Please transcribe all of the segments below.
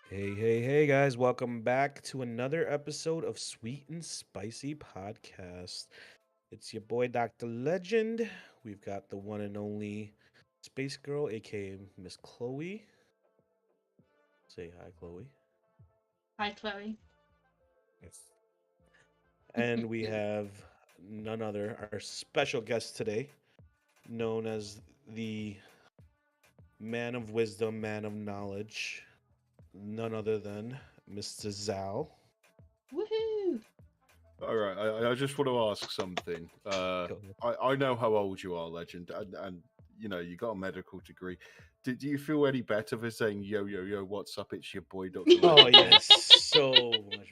Hey, guys, welcome back to another episode of Sweet and Spicy Podcast. It's your boy, Dr. Legend. We've got the one and only Space Girl, aka Miss Chloe. Say hi, Chloe. Hi, Chloe. Yes. And we have none other, our special guest today, known as the man of wisdom, man of knowledge, none other than Mr. Zal. Woohoo! All right, I just want to ask something. Go. I know how old you are, Legend, and you know you got a medical degree. Do you feel any better for saying yo, what's up? It's your boy Doctor Oh, Legend. yes, so much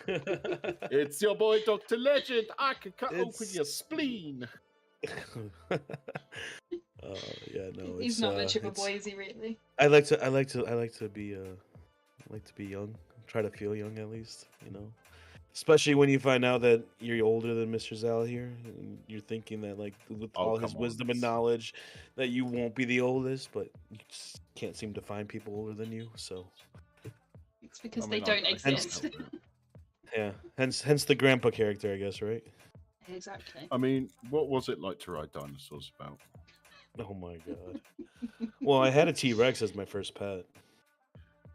better. It's your boy Doctor Legend. I can cut open It's your spleen. yeah, no, He's not much of a it's boy, is he really? I like to be young. Try to feel young at least, Especially when you find out that you're older than Mr. Zal here, and you're thinking that like with Oh, all his come on. wisdom and knowledge that you won't be the oldest, but you just can't seem to find people older than you. So It's because I they mean, don't I can't exist. help it. Yeah, hence the grandpa character, I guess, right? Exactly. I mean, what was it like to ride dinosaurs about? Oh my god. Well, I had a T-Rex as my first pet.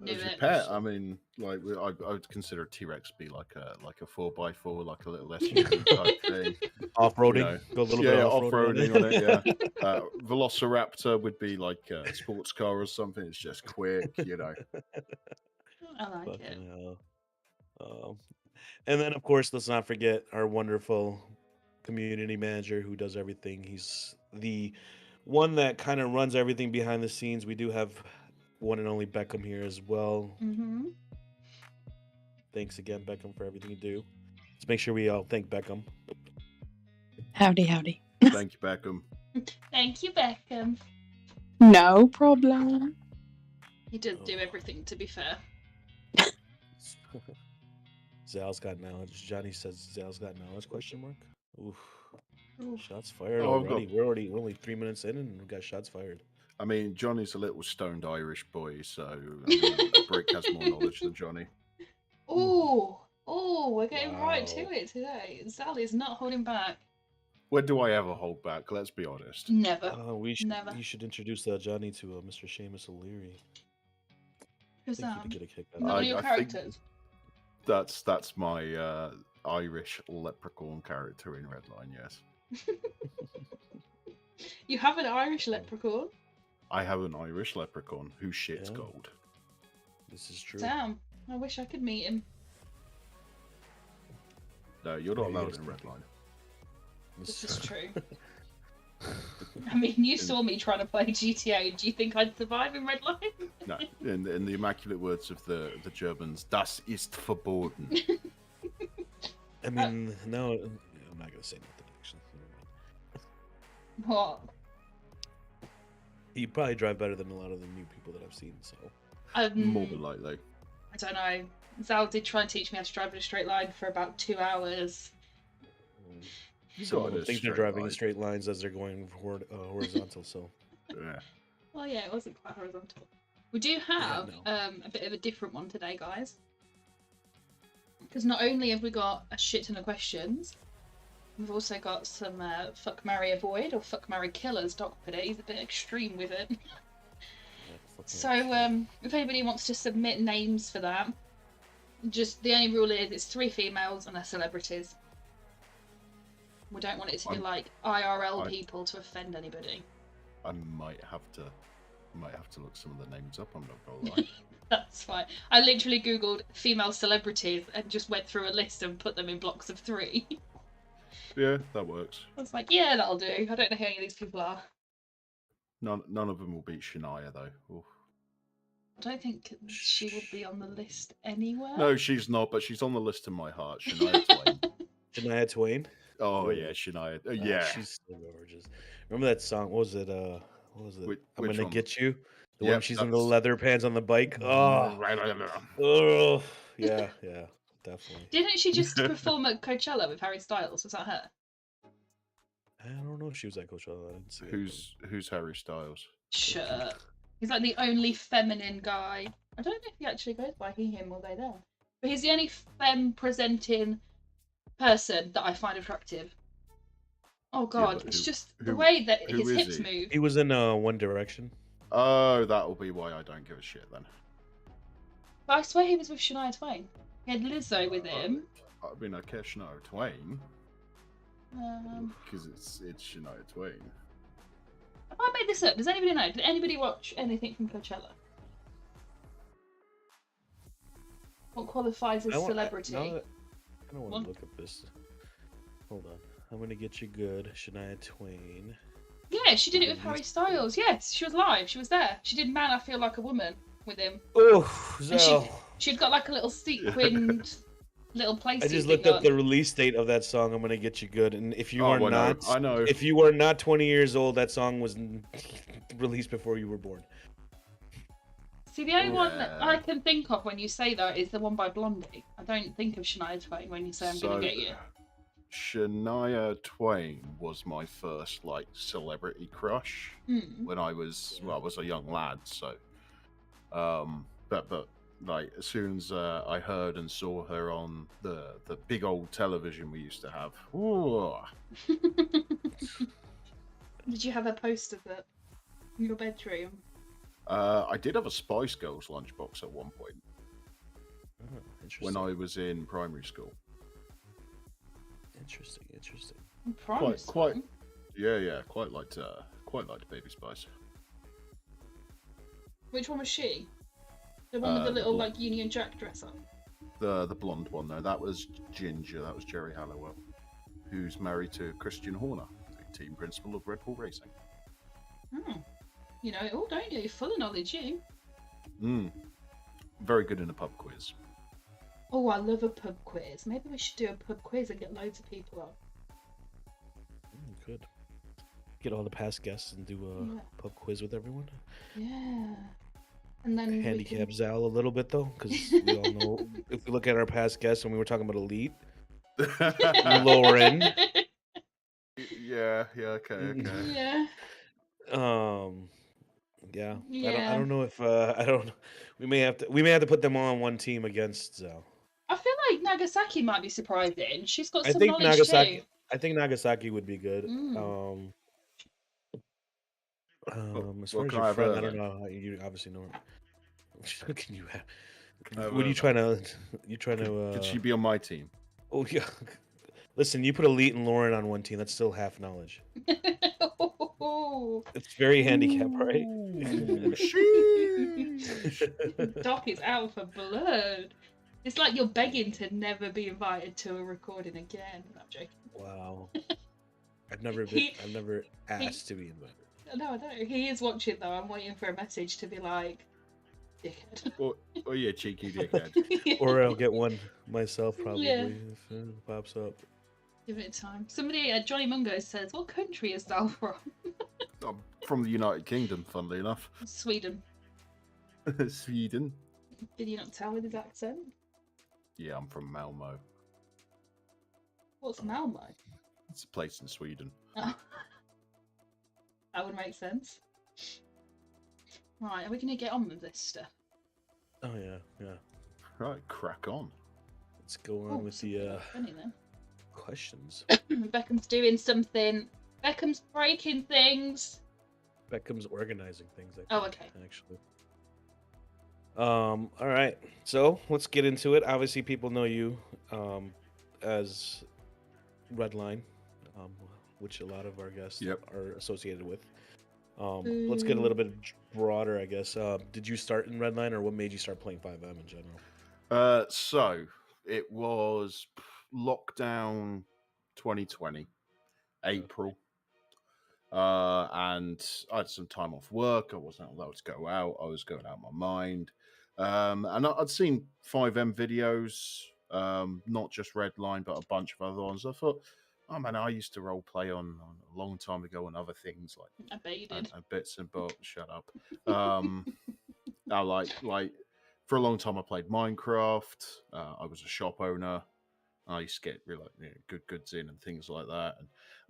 Knew As your it. pet, I mean, like I would consider a T-Rex be like a 4x4, like a little SUV type thing. Off-roading, You know, go a little yeah, bit yeah, off-roading off-roading on it. Yeah, Velociraptor would be like a sports car or something. It's just quick, you know. I like it. Fucking hell. And then, of course, let's not forget our wonderful community manager who does everything. He's the one that kind of runs everything behind the scenes. We do have one and only Beckham here as well. Mm-hmm. Thanks again, Beckham, for everything you do. Let's make sure we all thank Beckham. Howdy, howdy. Thank you, Beckham. Thank you, Beckham. No problem. He did do everything, to be fair. Zal's got knowledge. Johnny says Zal's got knowledge? Question mark. Oof. Oof. Shots fired Oh, I've already. We're only 3 minutes in and we've got shots fired. I mean, Johnny's a little stoned Irish boy, so I mean, a brick has more knowledge than Johnny. Oh, we're getting right to Wow. it today. Sally's not holding back. When do I ever hold back? Let's be honest. Never. You Never. should introduce Johnny to Mr. Seamus O'Leary. Who's I think that? he'd get a kick out One of of that. your I think- characters. That's my Irish leprechaun character in Redline. Yes, You have an Irish leprechaun? I have an Irish leprechaun who shits Yeah. gold. This is true. Damn. I wish I could meet him. No, you're not Maybe allowed it's in not. Redline. This is true. I mean, you saw me trying to play GTA. Do you think I'd survive in Redline? No, in the immaculate words of the Germans, "Das ist verboten." I mean, no, I'm not gonna say nothing. Actually, never mind. What? You probably drive better than a lot of the new people that I've seen. So More than likely. I don't know. Zal did try and teach me how to drive in a straight line for about 2 hours. You some got of them a think they're straight driving in line. straight lines as they're going horizontal. So Yeah. Well, yeah, it wasn't quite horizontal. We do have no. a bit of a different one today, guys. Because not only have we got a shit ton of questions, we've also got some fuck, marry, avoid, or fuck, marry, kill, as Doc put it. He's a bit extreme with it. So, if anybody wants to submit names for that, just the only rule is it's 3 females and they're celebrities. We don't want it to be like IRL people to offend anybody. I might have to look some of the names up. I'm not gonna lie. That's fine. I literally googled female celebrities and just went through a list and put them in blocks of 3. Yeah, that works. I was like, yeah, that'll do. I don't know who any of these people are. None of them will beat Shania though. Oof. I don't think she will be on the list anywhere. No, she's not, but she's on the list in my heart. Shania Twain. Shania Twain. Oh Really? yeah, Shania. Oh, Yeah. she's so gorgeous. Remember that song? What was it? What was it? Which I'm gonna one? get you. The Yep, one she's in the that's- leather pants on the bike. Oh, yeah, definitely. Didn't she just perform at Coachella with Harry Styles? Was that her? I don't know if she was at Coachella. I didn't see it, Who's Harry Styles? Sure. He's like the only feminine guy. I don't know if he actually goes by he, him, or they, them. But he's the only femme presenting person that I find attractive. Oh god, but it's who- just the who- way that who his is hips he? move. He was in One Direction. Oh, that'll be why I don't give a shit then. But I swear he was with Shania Twain. He had Lizzo with him. I mean, I care Shania Twain Um, because it's Shania Twain. have I made this up? Does anybody know? Did anybody watch anything from Coachella? What qualifies as celebrity? I don't want What? to look at this. Hold on. I'm gonna get you good, Shania Twain. Yeah, she did it with Harry Styles. Yes, she was live. She was there. She did "Man, I Feel Like a Woman" with him. Oh, And Zell. she'd got like a little sequined little place. I just looked up the release date of that song. I'm gonna get you good, and if you are well, no, not, I know. if you were not 20 years old, that song was released before you were born. See, the only one that Yeah. I can think of when you say that is the one by Blondie. I don't think of Shania Twain when you say "I'm gonna get you." Shania Twain was my first like celebrity crush Hmm. when I was a young lad. So, but like as soon as I heard and saw her on the big old television we used to have. Ooh. Did you have a poster of it in your bedroom? I did have a Spice Girls lunchbox at one point Oh, interesting. when I was in primary school. Interesting. In primary Quite- school? quite- Yeah, quite liked Baby Spice. Which one was she? The one with the The little bl- like Union Jack dress on. The blonde one there, that was Ginger. That was Jerry Halliwell, who's married to Christian Horner, the team principal of Red Bull Racing. Oh. You know it all, don't you? You're full of knowledge, you. Very good in a pub quiz. Oh, I love a pub quiz. Maybe we should do a pub quiz and get loads of people on. Good. Get all the past guests and do a Yeah. pub quiz with everyone. Yeah. And then Handicap Zal a little bit though, because we all know if we look at our past guests when we were talking about elite, Lauren. Yeah, okay. Yeah. Yeah. I Yeah. don't know if I don't. We may have to put them all on one team against Zal. I feel like Nagasaki might be surprising. She's got I some think knowledge Nagasaki. too. I think Nagasaki would be good. Mm. As Well, far as can I your have friend, her I don't then? know. You obviously know her. Can you have? Have What are her you trying to? You trying to? Could she be on my team? Oh yeah. Listen, you put Elite and Lauren on one team. That's still half knowledge. It's very handicapped, right? Ooh, sheesh. Doc is out for blood. It's like you're begging to never be invited to a recording again. No, I'm joking. Wow. I've never asked to be invited. No, I know. He is watching though. I'm waiting for a message to be like, dickhead. Oh yeah, cheeky dickhead. Or I'll get one myself probably Yeah. if it pops up. Give it time. Somebody, Johnny Mungo says, what country is Dal from? I'm from the United Kingdom, funnily enough. Sweden. Sweden. Did you not tell with his accent? Yeah, I'm from Malmo. What's Malmo? It's a place in Sweden. Oh. That would make sense. Right, are we going to get on with this stuff? Oh yeah. Right, crack on. Let's go on Oh, with something the funny then. questions. Beckham's doing something. Beckham's breaking things. Beckham's organizing things, I think, Oh, okay. actually. All right. So let's get into it. Obviously, people know you as Redline, which a lot of our guests Yep. are associated with. Let's get a little bit broader, I guess. Did you start in Redline, or what made you start playing 5M in general? So it was lockdown 2020, April. And I had some time off work. I wasn't allowed to go out. I was going out of my mind. And I'd seen 5M videos, not just Redline, but a bunch of other ones. I thought, oh man, I used to role play on a long time ago on other things like I bet you did. and bits and bobs. Shut up. I like for a long time I played Minecraft. I was a shop owner. I used to get really good goods in and things like that.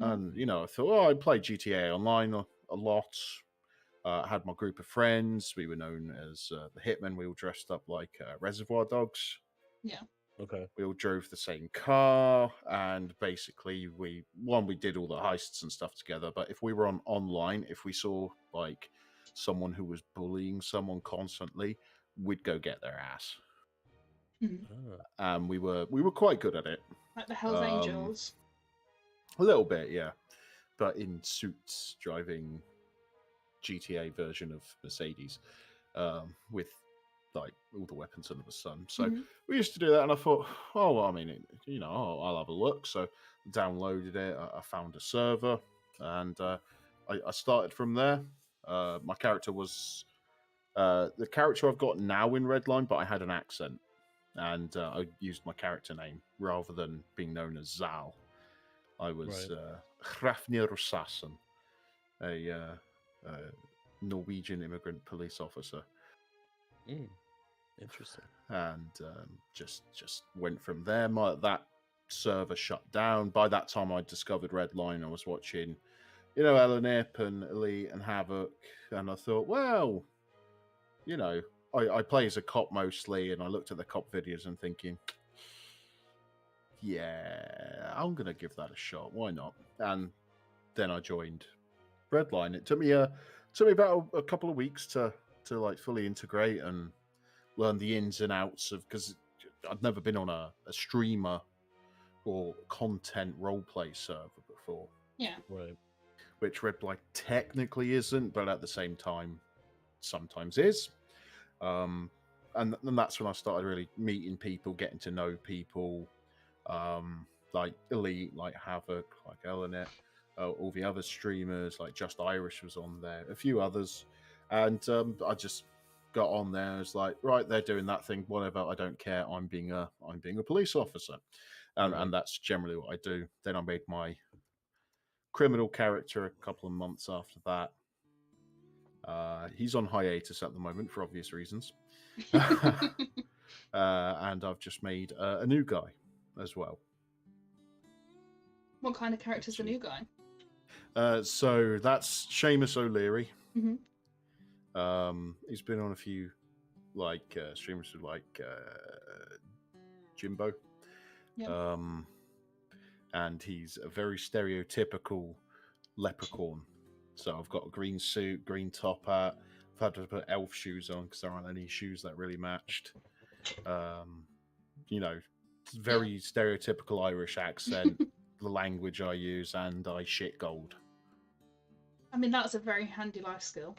And I thought, I played GTA Online a lot. I had my group of friends. We were known as the Hitmen. We all dressed up like Reservoir Dogs. Yeah. Okay. We all drove the same car, and basically we did all the heists and stuff together. But if we were online, if we saw like someone who was bullying someone constantly, we'd go get their ass. We were quite good at it. Like the Hells Angels. A little bit, yeah. But in suits, driving GTA version of Mercedes, with like all the weapons under the sun. So we used to do that, and I thought, oh, well, I mean, I'll have a look. So I downloaded it. I found a server, and I started from there. My character was the character I've got now in Redline, but I had an accent, and I used my character name rather than being known as Zal. I was Hrafnir Sasson, a Norwegian immigrant police officer. Interesting. And just went from there. That server shut down. By that time, I discovered Redline. I was watching, Elenip and Elite and Havoc, and I thought, well, I play as a cop mostly, and I looked at the cop videos and thinking, yeah, I'm gonna give that a shot. Why not? And then I joined Redline. It took me about a couple of weeks to like fully integrate and learn the ins and outs of, because I'd never been on a streamer or content roleplay server before. Yeah. Right. Which Redline technically isn't, but at the same time, sometimes is. And that's when I started really meeting people, getting to know people, like Elite, like Havoc, like Elenet, all the other streamers, like Just Irish was on there, a few others, and I just got on there. I was like, right, they're doing that thing, whatever. I don't care. I'm being a police officer, and that's generally what I do. Then I made my criminal character a couple of months after that. He's on hiatus at the moment for obvious reasons. And I've just made a new guy as well. What kind of character's the new guy? So that's Seamus O'Leary. Mm-hmm. He's been on a few streamers like Jimbo. Yep. And he's a very stereotypical leprechaun. So I've got a green suit, green top hat. I've had to put elf shoes on because there aren't any shoes that really matched. Very stereotypical Irish accent, the language I use, and I shit gold. I mean, that's a very handy life skill.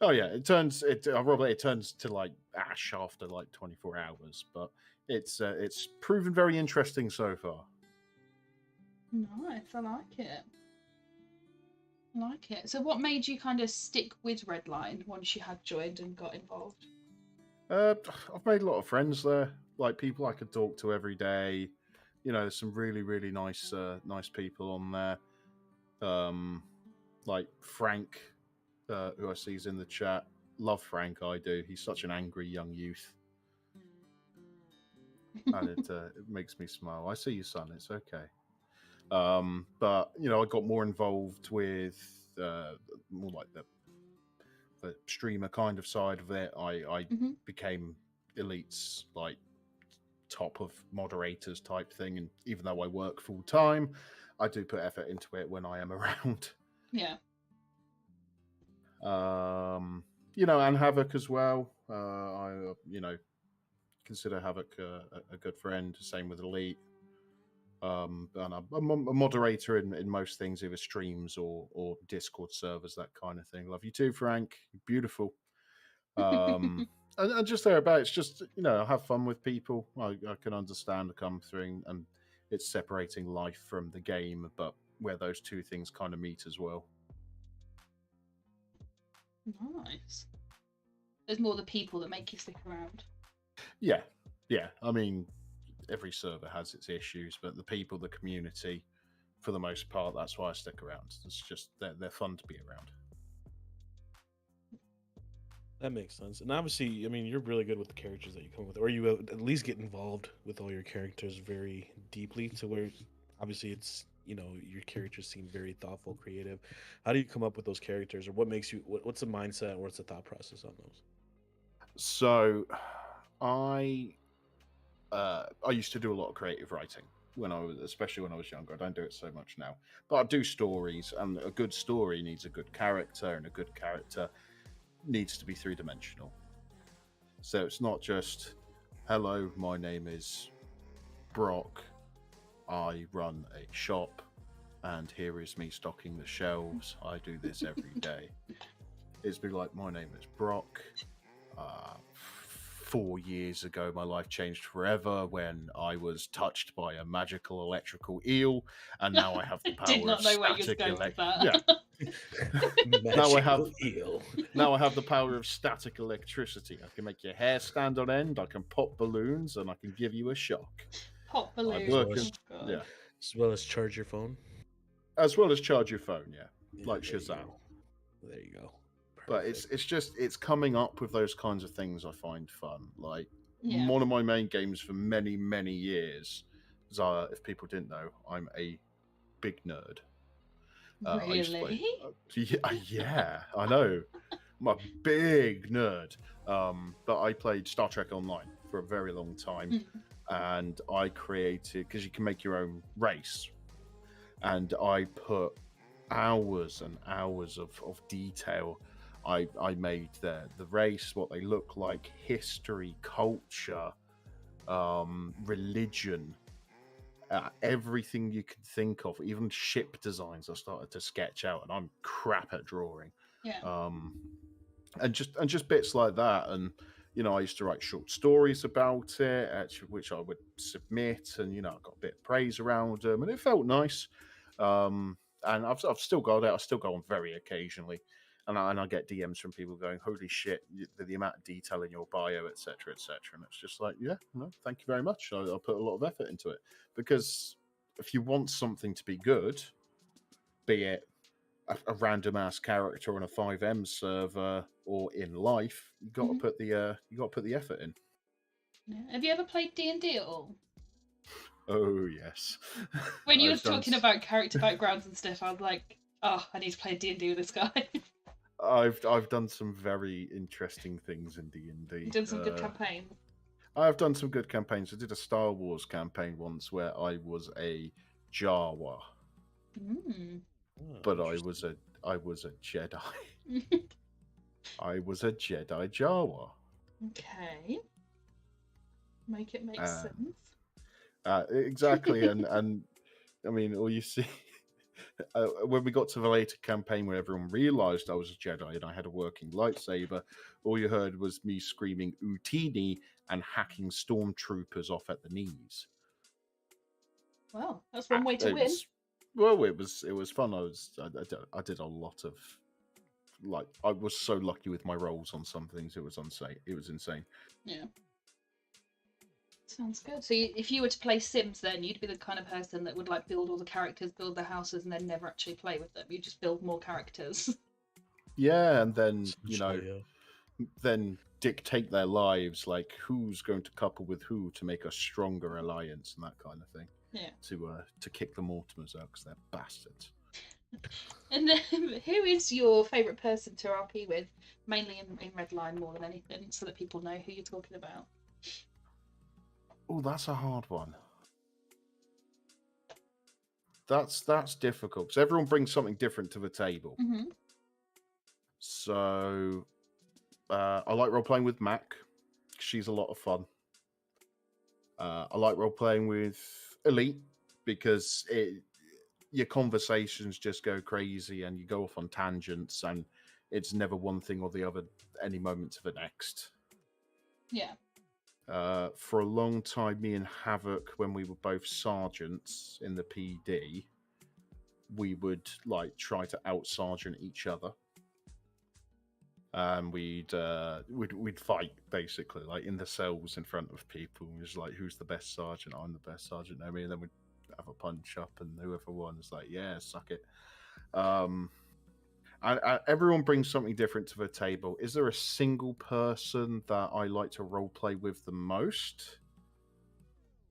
Oh yeah, it turns to like ash after like 24 hours, but it's proven very interesting so far. Nice, I like it. So what made you kind of stick with Redline once you had joined and got involved? I've made a lot of friends there, like people I could talk to every day. There's some really, really nice people on there. Like Frank, who I see is in the chat. Love Frank, I do. He's such an angry young youth. And it makes me smile. I see you, son. It's okay. But I got more involved with more like the streamer kind of side of it. I became Elite's like top of moderators type thing, and even though I work full time, I do put effort into it when I am around. Yeah. And Havoc as well. I consider Havoc a good friend. Same with Elite. And I'm a moderator in most things, either streams or Discord servers, that kind of thing. Love you too, Frank. You're beautiful. And just thereabouts, just have fun with people. I can understand the come through, and it's separating life from the game, but where those two things kind of meet as well. Nice. There's more the people that make you stick around. Yeah. I mean, every server has its issues, but the people, the community, for the most part, that's why I stick around. It's just they're fun to be around. That makes sense. And obviously, I mean, you're really good with the characters that you come with, or you at least get involved with all your characters very deeply to where obviously it's, your characters seem very thoughtful, creative. How do you come up with those characters, or what makes you, what's the mindset, or what's the thought process on those? So I used to do a lot of creative writing especially when I was younger. I don't do it so much now, but I do stories, and a good story needs a good character, and a good character needs to be three-dimensional. So it's not just, hello, my name is Brock, I run a shop, and here is me stocking the shelves. I do this every day. It's been like, my name is Brock. 4 years ago, my life changed forever when I was touched by a magical electrical eel, and now I have the power Did not of know where you was static going with electricity. that. Yeah. Now I have the power of static electricity. I can make your hair stand on end. I can pop balloons, and I can give you a shock. Pop balloons. Yeah. As well as charge your phone. As well as charge your phone. Yeah, like Shazam. There you go. But it's coming up with those kinds of things I find fun. Like Yeah. one of my main games for many, many years. If people didn't know, I'm a big nerd. Really? Yeah, I know. I'm a big nerd. But I played Star Trek Online for a very long time, and I created, because you can make your own race, and I put hours and hours of detail. I made the race, what they look like, history, culture, religion, everything you can think of, even ship designs. I started to sketch out, and I'm crap at drawing. Yeah. And just bits like that. And I used to write short stories about it, actually, which I would submit, and I got a bit of praise around them, and it felt nice. And I've still got it. I still go on very occasionally, and I get DMs from people going, "Holy shit, the amount of detail in your bio, etc., etc." And it's just like, yeah, no, thank you very much. I'll put a lot of effort into it, because if you want something to be good, be it a random ass character on a 5M server or in life, you got to put the effort in. Yeah. Have you ever played D&D at all? Oh yes. When you were talking about character backgrounds and stuff, I was like, oh, I need to play D&D with this guy. I've done some very interesting things in D&D. You've done some good campaigns. I've done some good campaigns. I did a Star Wars campaign once where I was a Jawa. But I was a Jedi. I was a Jedi Jawa. Okay. Make it make sense. Exactly, and I mean, all you see when we got to the later campaign, when everyone realised I was a Jedi and I had a working lightsaber, all you heard was me screaming "Utini" and hacking stormtroopers off at the knees. Well, that's one way to win. It was fun. I did a lot of, like, I was so lucky with my rolls on some things. It was insane. Yeah. Sounds good. So if you were to play Sims, then you'd be the kind of person that would like build all the characters, build their houses, and then never actually play with them. You just build more characters. Yeah, and then then dictate their lives, like who's going to couple with who to make a stronger alliance and that kind of thing. Yeah. To kick the Mortimers out because they're bastards. And then, who is your favourite person to RP with? Mainly in Redline more than anything, so that people know who you're talking about. Oh, that's a hard one. That's difficult because everyone brings something different to the table. So I like role playing with Mac. She's a lot of fun. I like role playing with Elite because your conversations just go crazy and you go off on tangents, and it's never one thing or the other any moment to the next. Yeah. For a long time, me and Havoc, when we were both sergeants in the PD, we would like try to out sergeant each other, and we'd fight basically, like in the cells in front of people. It was like, who's the best sergeant? I'm the best sergeant. I mean, and then we'd have a punch up, and whoever won is like, yeah, suck it. And everyone brings something different to the table. Is there a single person that I like to role play with the most?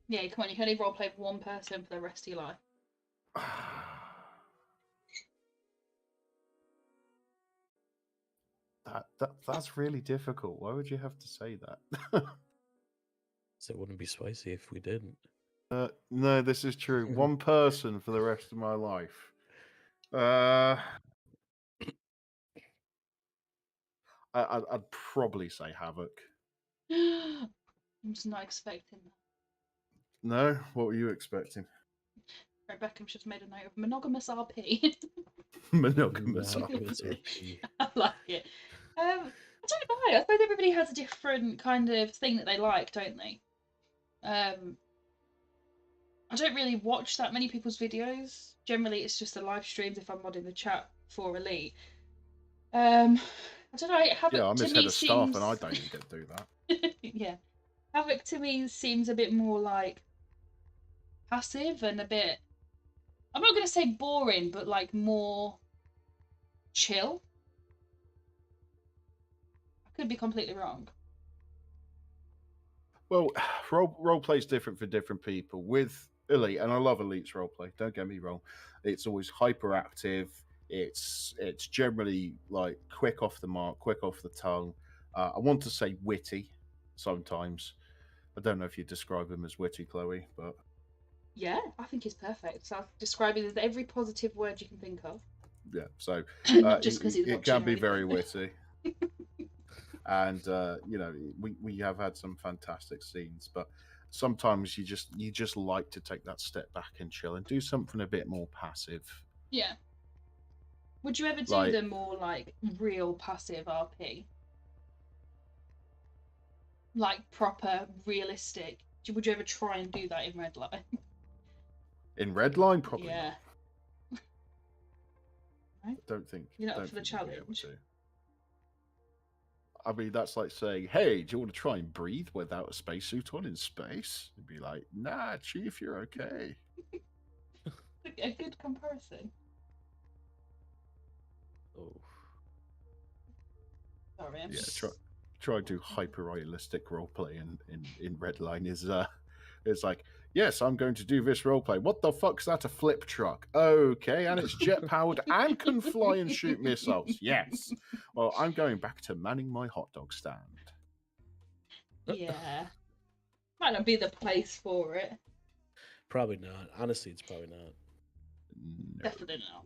Yeah, come on, you can only role play with one person for the rest of your life. That's really difficult. Why would you have to say that? So it wouldn't be spicy if we didn't. No, this is true. One person for the rest of my life. I'd probably say Havoc. I'm just not expecting that. No? What were you expecting? Beckham's just made a note of monogamous RP. Monogamous RP. I like it. I don't know. I suppose everybody has a different kind of thing that they like, don't they? I don't really watch that many people's videos. Generally, it's just the live streams if I'm modding the chat for Elite. I don't know. Havoc, I'm his to head me of seems... staff, and I don't even get to do that. Yeah, Havoc to me seems a bit more like passive and a bit. I'm not going to say boring, but like more chill. I could be completely wrong. Well, role play is different for different people. With Elite, and I love Elite's role play, don't get me wrong, it's always hyperactive. It's generally like quick off the mark, quick off the tongue. I want to say witty sometimes. I don't know if you describe him as witty, Chloe, but Yeah, I think it's perfect. So I'll describe it as every positive word you can think of. yeah. So Not just because he's it watching can or be very anything. witty, and you know, we have had some fantastic scenes, but sometimes you just like to take that step back and chill and do something a bit more passive. Yeah. Would you ever do Like the more like real passive RP? Like proper realistic? Would you ever try and do that in Redline? in Redline, probably Yeah. not. Right? Don't think You're not up don't for the think we'll be able challenge. to. I mean, that's like saying, "Hey, do you want to try and breathe without a spacesuit on in space?" You'd be like, "Nah, Chief, you're okay." A good comparison. Oh, Sorry, I'm Yeah, just. try and do hyper realistic roleplay in Redline is it's like, yes, I'm going to do this roleplay. What the fuck's that? A flip truck? Okay, and it's jet powered and can fly and shoot missiles. Yes. Well, I'm going back to manning my hot dog stand. Yeah. Might not be the place for it. probably not. Honestly, it's probably not. No. Definitely not.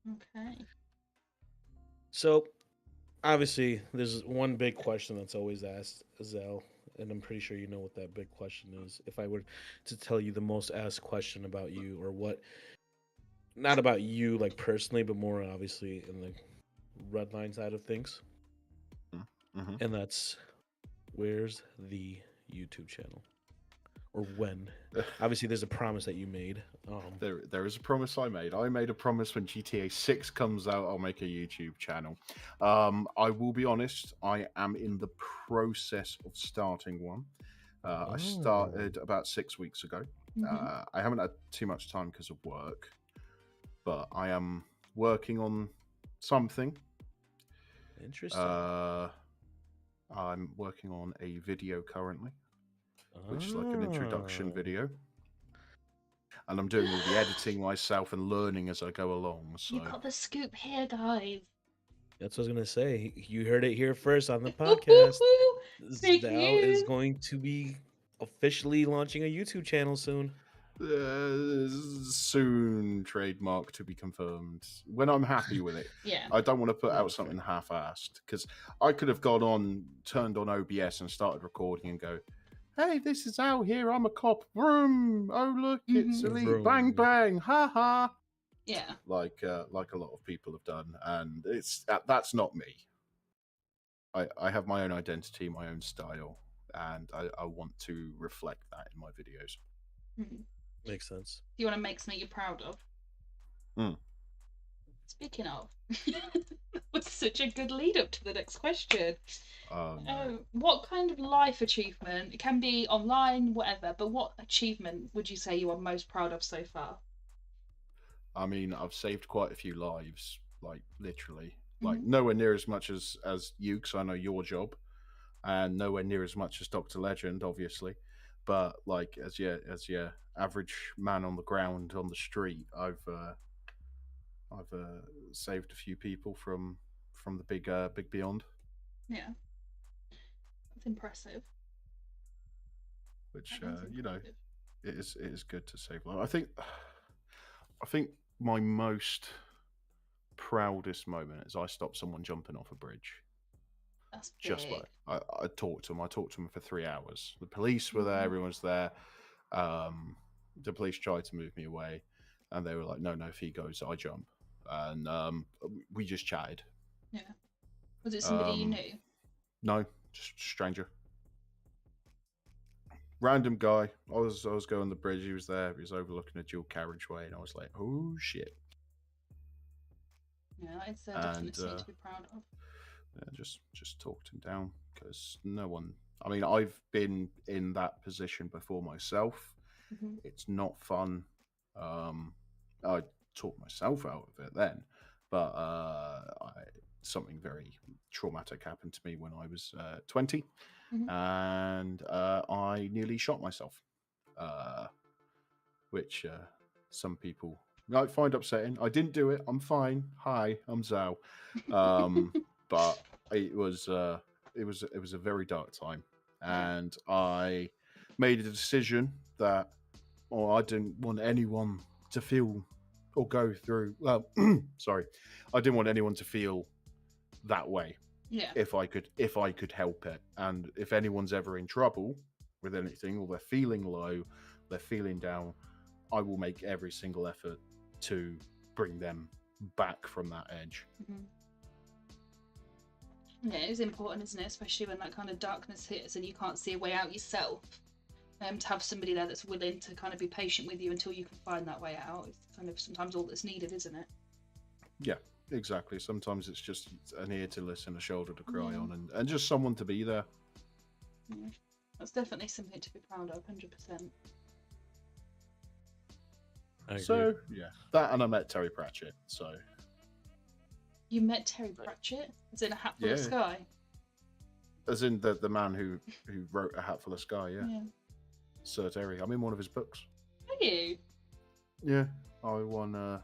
No. Okay. So, obviously, there's one big question that's always asked, Zell, and I'm pretty sure you know what that big question is. If I were to tell you the most asked question about you, or what, not about you like personally, but more obviously in the Redline side of things, Mm-hmm. and that's where's the YouTube channel, or when? Obviously, there's a promise that you made. There is a promise I made. I made a promise when GTA 6 comes out, I'll make a YouTube channel. I will be honest, I am in the process of starting one. I started about 6 weeks ago. Mm-hmm. I haven't had too much time because of work, but I am working on something. Interesting. I'm working on a video currently, which is like an introduction video. And I'm doing all the editing myself and learning as I go along. So You got the scoop here, guys. That's what I was gonna say. You heard it here first on the podcast. Big Zal is news. going to be officially launching a YouTube channel soon. Soon trademark to be confirmed when I'm happy with it. Yeah. I don't want to put out Okay. something half-assed because I could have gone on, turned on OBS and started recording and go, hey, this is out here, I'm a cop, vroom, oh look, it's Mhm. elite, Vroom. bang bang, ha ha, Yeah. like a lot of people have done, and it's that's not me. I have my own identity, my own style, and I want to reflect that in my videos. Mhm. Makes sense. Do you want to make something you're proud of? Mm. Speaking of, that was such a good lead up to the next question. No. What kind of life achievement, it can be online, whatever, but what achievement would you say you are most proud of so far? I mean, I've saved quite a few lives, like literally, like Mhm. nowhere near as much as you, because I know your job, and nowhere near as much as Dr. Legend, obviously. But like as your average man on the ground on the street, I've saved a few people from the big beyond, Yeah, that's impressive. which That is you know, impressive. it is good to save lives. I think my most proudest moment is I stopped someone jumping off a bridge. That's Just big. like I talked to him. I talked to him for 3 hours. The police were there. Mhm. Everyone was there. The police tried to move me away, and they were like, "No, no. If he goes, I jump." And we just chatted. Yeah. Was it somebody you Um, knew? no, just stranger, random guy. I was going the bridge. He was there. He was overlooking a dual carriageway, and I was like, "Oh shit!" Yeah, it's definitely And something to be proud of. yeah, just talked him down because no one. I mean, I've been in that position before myself. Mhm. It's not fun. I talked myself out of it then, but something very traumatic happened to me when I was 20, Mhm. and I nearly shot myself, which some people might find upsetting. I didn't do it. I'm fine. Hi, I'm Zhao. But it was a very dark time, and I made a decision that, I didn't want anyone to feel or go through. Well, sorry, I didn't want anyone to feel that way. Yeah. If I could help it, and if anyone's ever in trouble with anything, or they're feeling low, they're feeling down, I will make every single effort to bring them back from that edge. Mm-hmm. Yeah, it is important, isn't it? Especially when that kind of darkness hits and you can't see a way out yourself. To have somebody there that's willing to kind of be patient with you until you can find that way out is kind of sometimes all that's needed, isn't it? Yeah, exactly. Sometimes it's just an ear to listen, a shoulder to cry on, and just someone to be there. Yeah. That's definitely something to be proud of, 100%. So, yeah, that, and I met Terry Pratchett, so... You met Terry Pratchett? Is it A Hat Full of Sky? As in the man who wrote A Hat Full of Sky, yeah. Sir Terry. I'm in one of his books. Are you? Yeah, I won a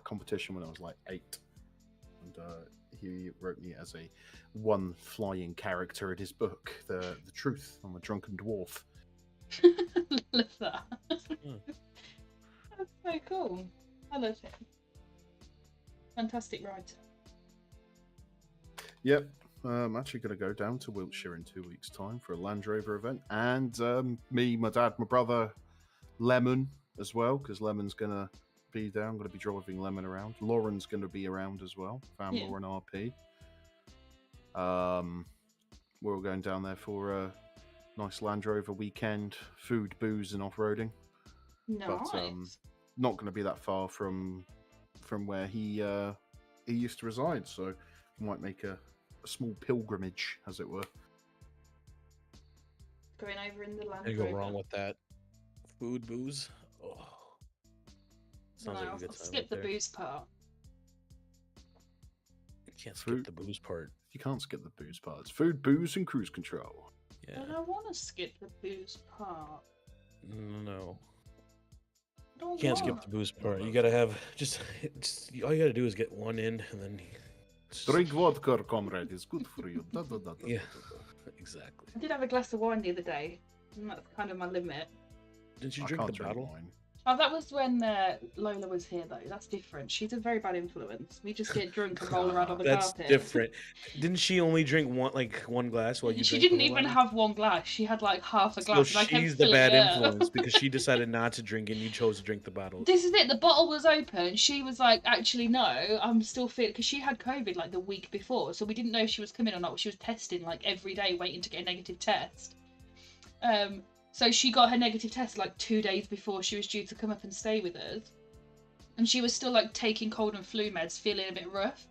competition when I was like 8, and he wrote me as a one flying character in his book, the Truth. I'm a drunken dwarf. Love that. That's so cool. I love him. Fantastic writer. Yep. I'm actually going to go down to Wiltshire in 2 weeks' time for a Land Rover event, and me, my dad, my brother, Lemon as well, because Lemon's going to be there. I'm going to be driving Lemon around. Lauren's going to be around as well. Lauren RP. We're all going down there for a nice Land Rover weekend, food, booze, and off-roading. Nice. But not going to be that far from where he used to reside, so I might make a small pilgrimage, as it were. Going over in the Land Can't Rover. go wrong with that. Food, booze. Oh, sounds like a good time. I'll skip the booze part. You can't skip the booze part. You can't skip the booze part. It's food, booze, and cruise control. Yeah. I don't want to skip the booze part. No. You can't skip the booze part. You gotta have just all you gotta do is get one in, and then drink vodka, comrade. It's good for you. Yeah, exactly. I did have a glass of wine the other day, and that's kind of my limit. Did you drink the bottle? Wine. Oh, that was when Lola was here, though. That's different. She's a very bad influence. We just get drunk and roll around on the carpet. That's different. Didn't she only drink one glass while you? She didn't even have one glass. She had like half a glass. So she's the bad influence because she decided not to drink, and you chose to drink the bottle. This is it. The bottle was open. She was like, "Actually, no, I'm still feeling," because she had COVID like the week before, so we didn't know if she was coming or not. She was testing like every day, waiting to get a negative test. So she got her negative test like 2 days before she was due to come up and stay with us. And she was still like taking cold and flu meds, feeling a bit rough.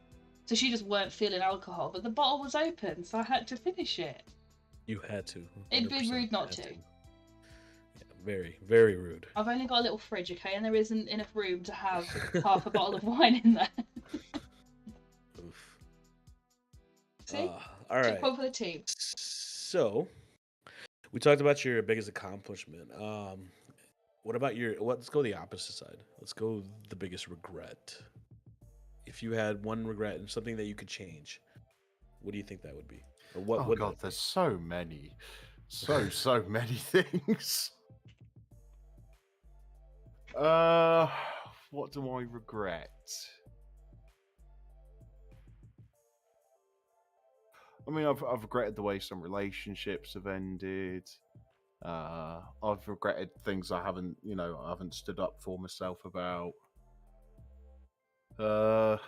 So she just weren't feeling alcohol, but the bottle was open, so I had to finish it. You had to. It'd be rude not to. Yeah, very, very rude. I've only got a little fridge, okay, and there isn't enough room to have half a bottle of wine in there. Oof. See? All right. One for the team. So, we talked about your biggest accomplishment. What about let's go the opposite side. Let's go the biggest regret. If you had one regret and something that you could change, what do you think that would be? Or what? Oh God, there's so many, so many things. What do I regret? I mean, I've regretted the way some relationships have ended. I've regretted things I haven't stood up for myself about. I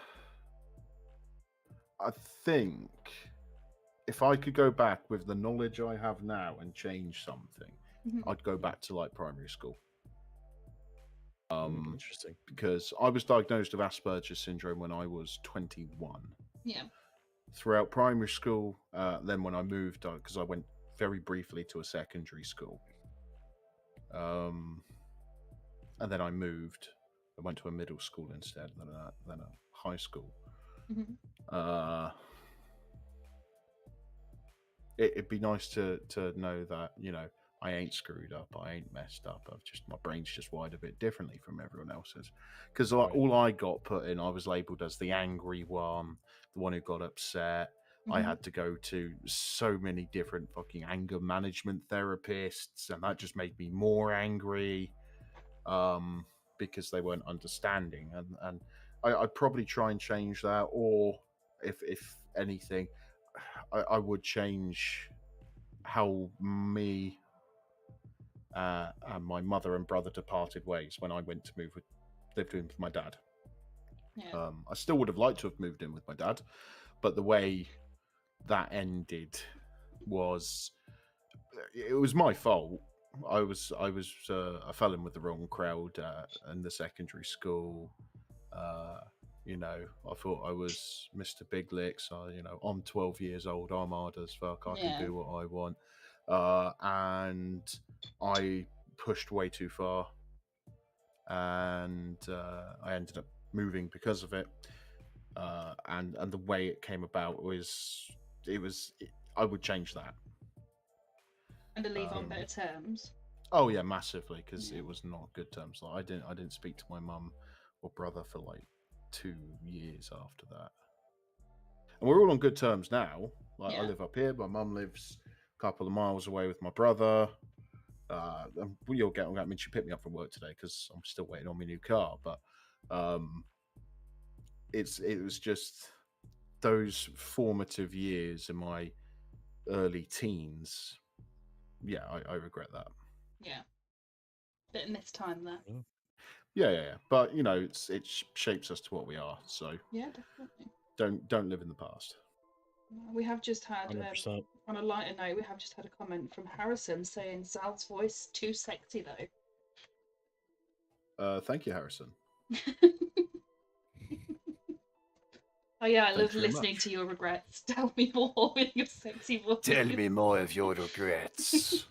think if I could go back with the knowledge I have now and change something, I'd go back to like primary school. Interesting. Because I was diagnosed with Asperger's syndrome when I was 21. Yeah. Throughout primary school, then when I moved, because I went very briefly to a secondary school, and then I moved. I went to a middle school instead, than a high school. It'd be nice to know that I ain't screwed up. I ain't messed up. My brain's just wired a bit differently from everyone else's. Because all I got put in, I was labelled as the angry one, the one who got upset. I had to go to so many different fucking anger management therapists, and that just made me more angry. Because they weren't understanding, and I'd probably try and change that, or if anything, I would change how me and my mother and brother departed ways when I went to lived in with my dad. Yeah. I still would have liked to have moved in with my dad, but the way that ended was, it was my fault. I fell in with the wrong crowd in the secondary school. I thought I was Mr. Big Licks. I'm 12 years old. I'm hard as fuck. I can do what I want. And I pushed way too far, and I ended up moving because of it. And the way it came about was, I would change that. And to leave on better terms. Oh yeah, massively, because it was not good terms. Like, I didn't speak to my mum or brother for like 2 years after that, and we're all on good terms now. Like, I live up here. My mum lives a couple of miles away with my brother. You'll get on that. I mean, she picked me up from work today because I'm still waiting on my new car. But it was just those formative years in my early teens. Yeah, I regret that. Yeah. Bit of missed time there. Yeah. But it shapes us to what we are. So yeah, definitely. Don't live in the past. We have just had, 100%. on a lighter note, we have just had a comment from Harrison saying Zal's voice too sexy though. Thank you, Harrison. Oh yeah, I love listening to your regrets. Tell me more with your sexy voice. Tell me more of your regrets.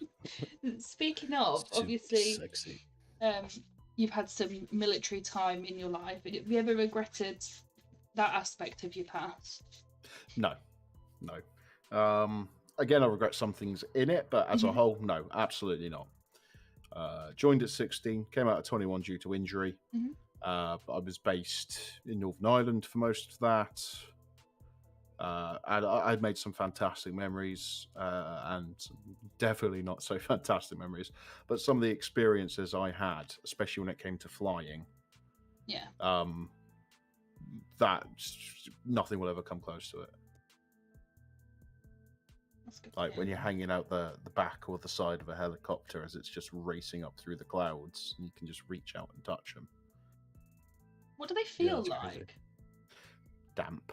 Speaking of, obviously, sexy. You've had some military time in your life. Have you ever regretted that aspect of your past? No. Again, I regret some things in it, but as a whole, no, absolutely not. Joined at 16, came out at 21 due to injury. I was based in Northern Ireland for most of that. And I'd made some fantastic memories, and definitely not so fantastic memories, but some of the experiences I had, especially when it came to flying, that nothing will ever come close to it. That's good. Like when you're hanging out the back or the side of a helicopter as it's just racing up through the clouds, and you can just reach out and touch them. What do they feel that's like? crazy. Damp.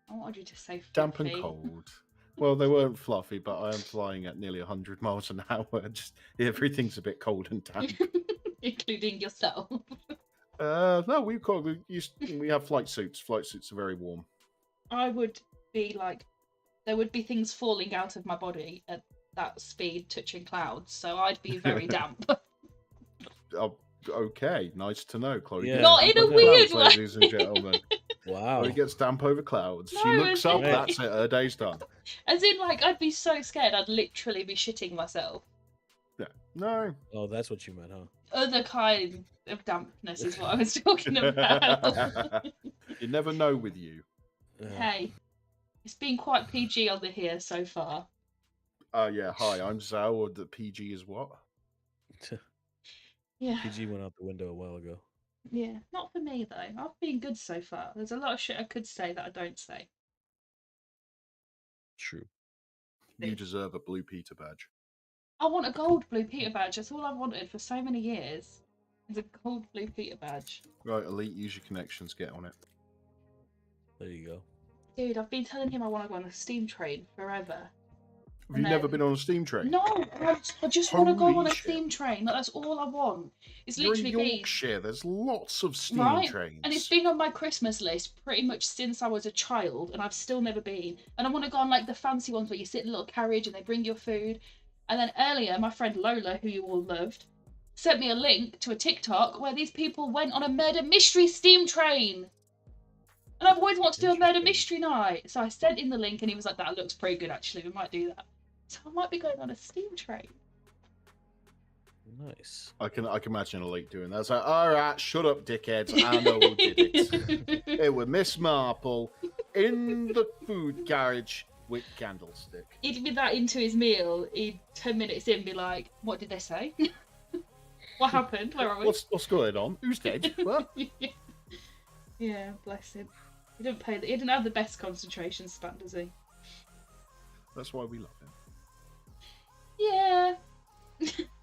I wanted you to say fluffy. Damp and cold. Well, they weren't fluffy, but I am flying at nearly 100 miles an hour. Just everything's a bit cold and damp. Including yourself. No, we have flight suits. Flight suits are very warm. I would be like, there would be things falling out of my body at that speed, touching clouds, so I'd be very damp. Okay, nice to know, Chloe. Yeah. Not in a weird way. Ladies and gentlemen. Wow. Chloe gets damp over clouds. No, she looks up, as in- that's it, her day's done. As in, like, I'd be so scared I'd literally be shitting myself. Yeah. No. Oh, that's what you meant, huh? Other kind of dampness is what I was talking about. You never know with you. Hey, it's been quite PG on the here so far. Yeah, hi, I'm Zal, or the PG is what? Yeah. PG went out the window a while ago. Yeah, not for me though. I've been good so far. There's a lot of shit I could say that I don't say. True. You deserve a Blue Peter badge. I want a gold Blue Peter badge. That's all I've wanted for so many years. Is a gold Blue Peter badge. Right, Elite, use your connections, get on it. There you go. Dude, I've been telling him I want to go on a steam train forever. Have you never been on a steam train? No, I just want to go Holy on a shit. steam train. Like, that's all I want. It's You're in literally been Yorkshire, there's lots of steam right, trains. and it's been on my Christmas list pretty much since I was a child, and I've still never been. And I want to go on like the fancy ones where you sit in a little carriage and they bring your food. And then earlier, my friend Lola, who you all loved, sent me a link to a TikTok where these people went on a murder mystery steam train. And I've always wanted to do a murder mystery night. So I sent in the link and he was like, that looks pretty good actually, we might do that. So I might be going on a steam train. Nice. I can imagine Elite doing that. It's like, all right, shut up, dickheads. I know who did it. It was Miss Marple in the food garage with candlestick. He'd be that into his meal, he'd 10 minutes in be like, what did they say? What happened? Where are we? What's going on? Who's dead? What? Yeah, bless him. He didn't have the best concentration span, does he? That's why we love him. Yeah.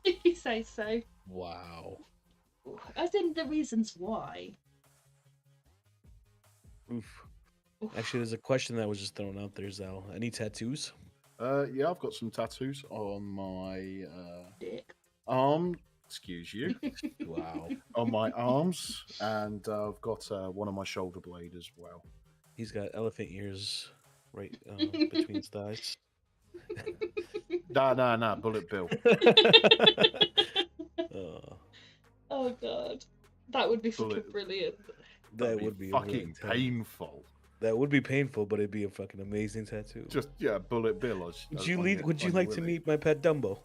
You say so. Wow. As in the reasons why. Oof. Actually, there's a question that was just thrown out there, Zal. Any tattoos? Yeah, I've got some tattoos on my Dick. arm. Excuse you. Wow. On my arms, and I've got one on my shoulder blade as well. He's got elephant ears right between his thighs. Nah, Bullet Bill. Oh god, that would be fucking Bullet. Brilliant. That would be fucking painful. That would be painful, but it'd be a fucking amazing tattoo. Just Bullet Bill. Would you like to meet my pet Dumbo?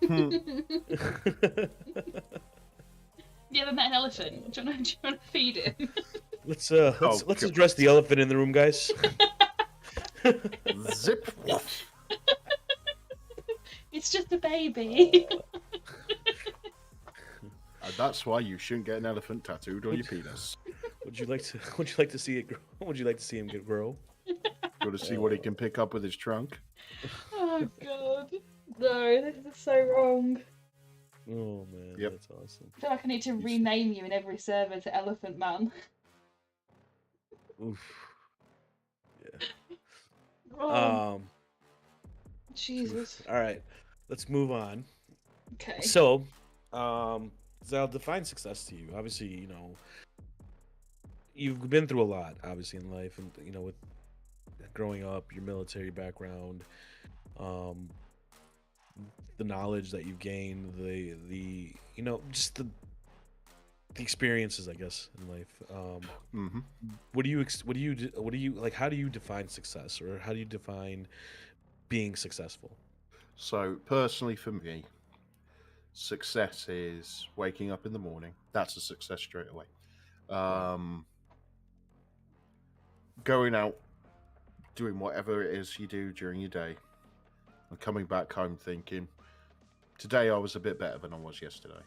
You ever met an elephant? Do you want to feed him? Let's address the elephant in the room, guys. Zip. It's just a baby. And that's why you shouldn't get an elephant tattooed on your penis. Would you like to see it grow? Would you like to see him grow? Got to see what he can pick up with his trunk. Oh god, no, this is so wrong. Oh man, Yep. That's awesome. I feel like I need to rename you in every server to Elephant Man. Oof. Oh, Jesus. All right, let's move on. Okay. So, Zal, define success to you. Obviously, you know, you've been through a lot, obviously, in life, and you know, with growing up, your military background, the knowledge that you've gained, the you know, just the experiences, I guess, in life. What do you like? How do you define success, or how do you define being successful? So personally, for me, success is waking up in the morning. That's a success straight away. Going out, doing whatever it is you do during your day, and coming back home thinking, today I was a bit better than I was yesterday.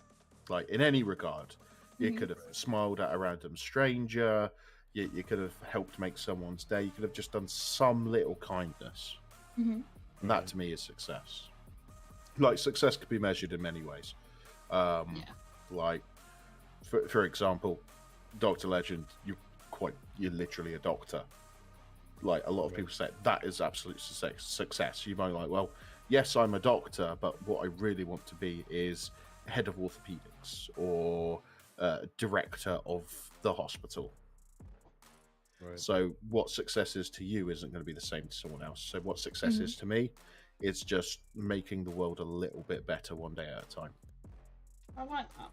Like, in any regard. You could have smiled at a random stranger. You could have helped make someone's day. You could have just done some little kindness. And that, to me, is success. Like, success could be measured in many ways. Like, for example, Dr. Legend, you're literally a doctor. Like, a lot of people say that is absolute success. You might be like, well, yes, I'm a doctor, but what I really want to be is head of orthopedics or director of the hospital. Right. So what success is to you isn't going to be the same to someone else. So what success is to me, it's just making the world a little bit better one day at a time. I like that.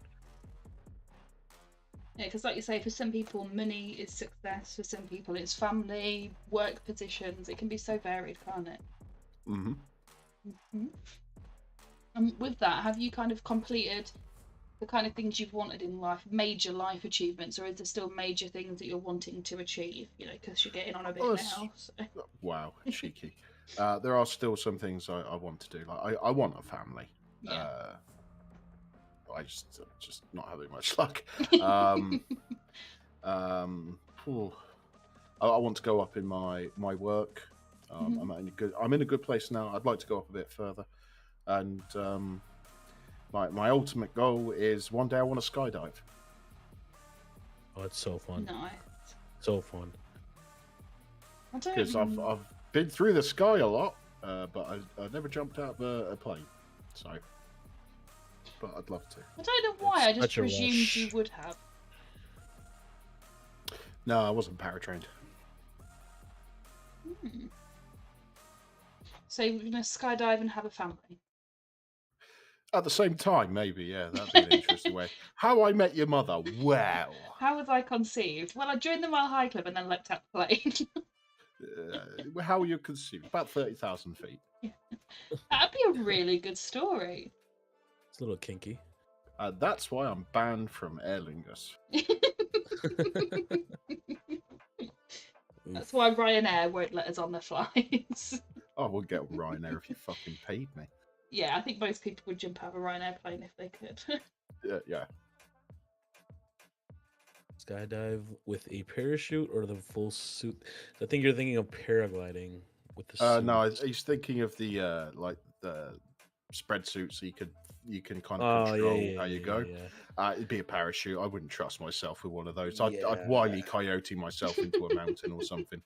Yeah, because like you say, for some people, money is success. For some people, it's family, work positions. It can be so varied, can't it? And with that, have you kind of completed the kind of things you've wanted in life, major life achievements, or is there still major things that you're wanting to achieve? You know, because you're getting on a bit now. So. Wow, cheeky. There are still some things I want to do. Like I want a family. Yeah. I just not having much luck. I want to go up in my work. I'm in a good place now. I'd like to go up a bit further, and my ultimate goal is one day I want to skydive. Oh, it's so fun. Nice. So fun. Because I've been through the sky a lot, but I never jumped out of a plane. So, but I'd love to. I don't know why. I just such a presumed rush. you would have. No, I wasn't paratrained. So you're gonna skydive and have a family. At the same time, maybe, yeah, that'd be an interesting way. How I Met Your Mother, wow. How was I conceived? Well, I joined the Mile High Club and then leapt out the plane. How were you conceived? About 30,000 feet. That'd be a really good story. It's a little kinky. That's why I'm banned from Aer Lingus. That's why Ryanair won't let us on their flights. I would get Ryanair if you fucking paid me. Yeah, I think most people would jump out of a Ryanair plane if they could. Yeah. Skydive with a parachute or the full suit? I think you're thinking of paragliding with the suit. No, he's thinking of the like the spread suit, so you can kind of control how you go. Yeah. It'd be a parachute. I wouldn't trust myself with one of those. I'd Wile E. Coyote myself into a mountain or something.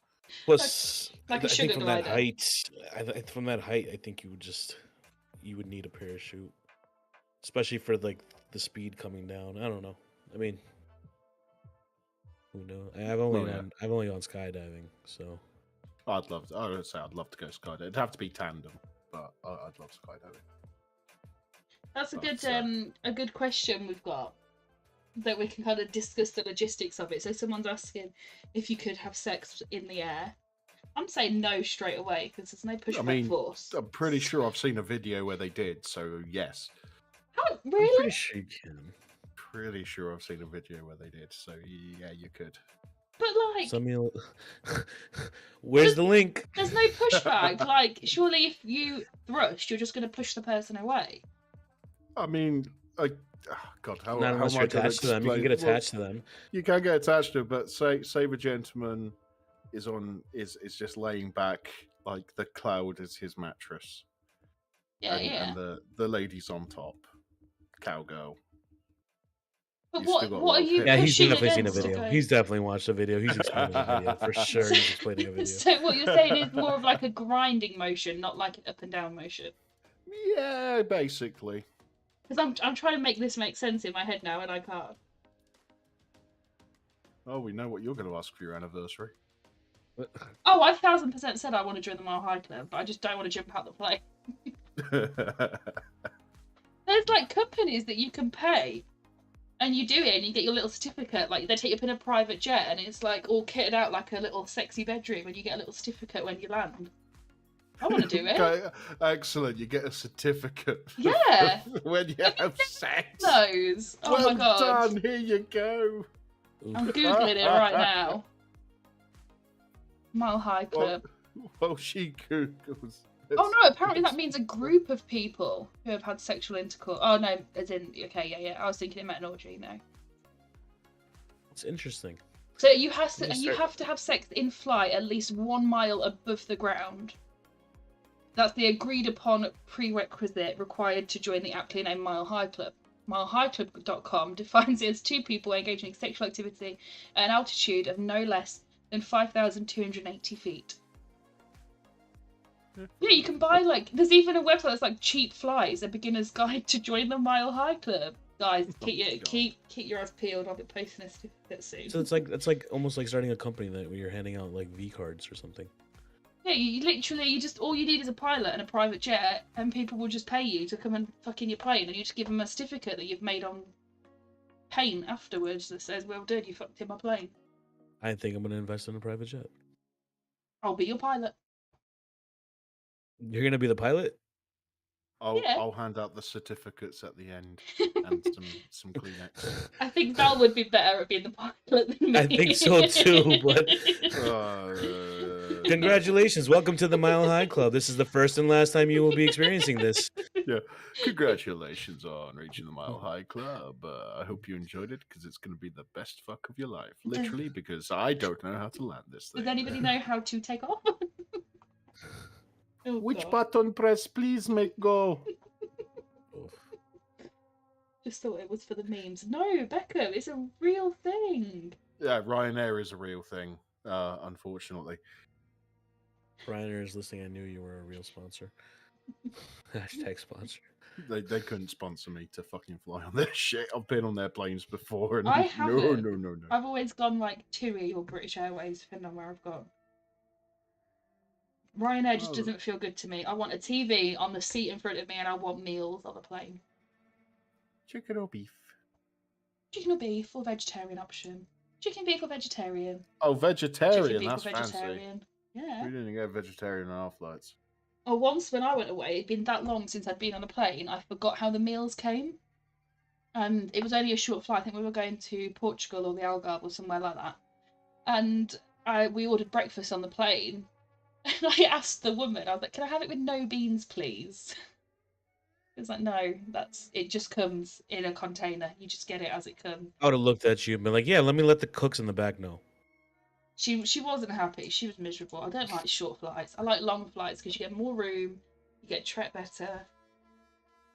Plus, like a I think sugar from glider. that height, from that height, I think you would need a parachute, especially for like the speed coming down. I don't know. I mean, who knows? I've only gone skydiving, so. I would say I'd love to go skydiving. It'd have to be tandem, but I'd love skydiving. That's a good question we've got that we can kind of discuss the logistics of it. So someone's asking if you could have sex in the air. I'm saying no straight away because there's no pushback force. I'm pretty sure I've seen a video where they did, so yes. How, really? I'm pretty sure you can. Pretty sure I've seen a video where they did, so yeah, you could. But like, where's the link? There's no pushback. Like, surely if you thrust, you're just going to push the person away. I mean, God, how Not unless how you're am I gonna attached to them. You can explain- get attached to them. You can get attached to it, but say the gentleman is just laying back, like the cloud is his mattress. Yeah, and the lady's on top, cowgirl. But You've still got what are love you here. Yeah, he's pushing definitely seen a against to video. go? He's definitely watched a video. He's explaining a video for sure. He's explaining a video. So what you're saying is more of like a grinding motion, not like an up and down motion. Yeah, basically. Because I'm trying to make this make sense in my head now, and I can't. Oh, we know what you're going to ask for your anniversary. Oh, I 1000% said I want to join the Mile High Club, but I just don't want to jump out the plane. There's like companies that you can pay, and you do it, and you get your little certificate. Like they take you up in a private jet, and it's like all kitted out like a little sexy bedroom, and you get a little certificate when you land. I want to do it. Okay, excellent. You get a certificate. Yeah. when you have sex. Those. Oh well my god. done. Here you go. I'm googling it right now. Mile High Club. Well, she googles. Oh no! Apparently that means a group of people who have had sexual intercourse. Oh no, as in okay, yeah. I was thinking it meant an orgy. No. It's interesting. So you have to have sex in flight at least 1 mile above the ground. That's the agreed upon prerequisite required to join the aptly named Mile High Club. MileHighClub.com defines it as two people engaging in sexual activity at an altitude of no less than 5,280 feet. Yeah, you can buy there's even a website that's like cheap flights, a beginner's guide to join the Mile High Club. Guys, keep your eyes peeled. I'll be posting a certificate soon. So it's like almost like starting a company that where you're handing out like V cards or something. Yeah, you literally all you need is a pilot and a private jet, and people will just pay you to come and fuck in your plane, and you just give them a certificate that you've made on paint afterwards that says, "Well done, you fucked in my plane." I think I'm gonna invest in a private jet. I'll be your pilot. You're gonna be the pilot? I'll hand out the certificates at the end and some Kleenex. I think Val would be better at being the pilot than me. I think so too, but congratulations. Welcome to the Mile High Club. This is the first and last time you will be experiencing this. Yeah. Congratulations on reaching the Mile High Club. I hope you enjoyed it because it's going to be the best fuck of your life. Literally, because I don't know how to land this thing. Does anybody know how to take off? Oh, Which God. button press, please make go? Just thought it was for the memes. No, Becca, it's a real thing. Yeah, Ryanair is a real thing, unfortunately. Ryanair is listening. I knew you were a real sponsor. Hashtag sponsor. They couldn't sponsor me to fucking fly on their shit. I've been on their planes before, and I haven't. no. I've always gone like TUI or British Airways, depending on where I've gone. Ryanair just doesn't feel good to me. I want a TV on the seat in front of me, and I want meals on the plane. Chicken or beef? Chicken or beef or vegetarian option. Chicken, beef or vegetarian. Oh, Chicken, vegetarian. beef That's or fancy. vegetarian. Yeah. We didn't get vegetarian on our flights. Oh, once when I went away, it'd been that long since I'd been on a plane, I forgot how the meals came. and it was only a short flight. I think we were going to Portugal or the Algarve or somewhere like that. And we ordered breakfast on the plane. And I asked the woman, I was like, "Can I have it with no beans, please?" It was like, "No, it just comes in a container. You just get it as it comes." I would have looked at you and been like, "Yeah, let me let the cooks in the back know." She wasn't happy. She was miserable. I don't like short flights. I like long flights because you get more room, you get treated better.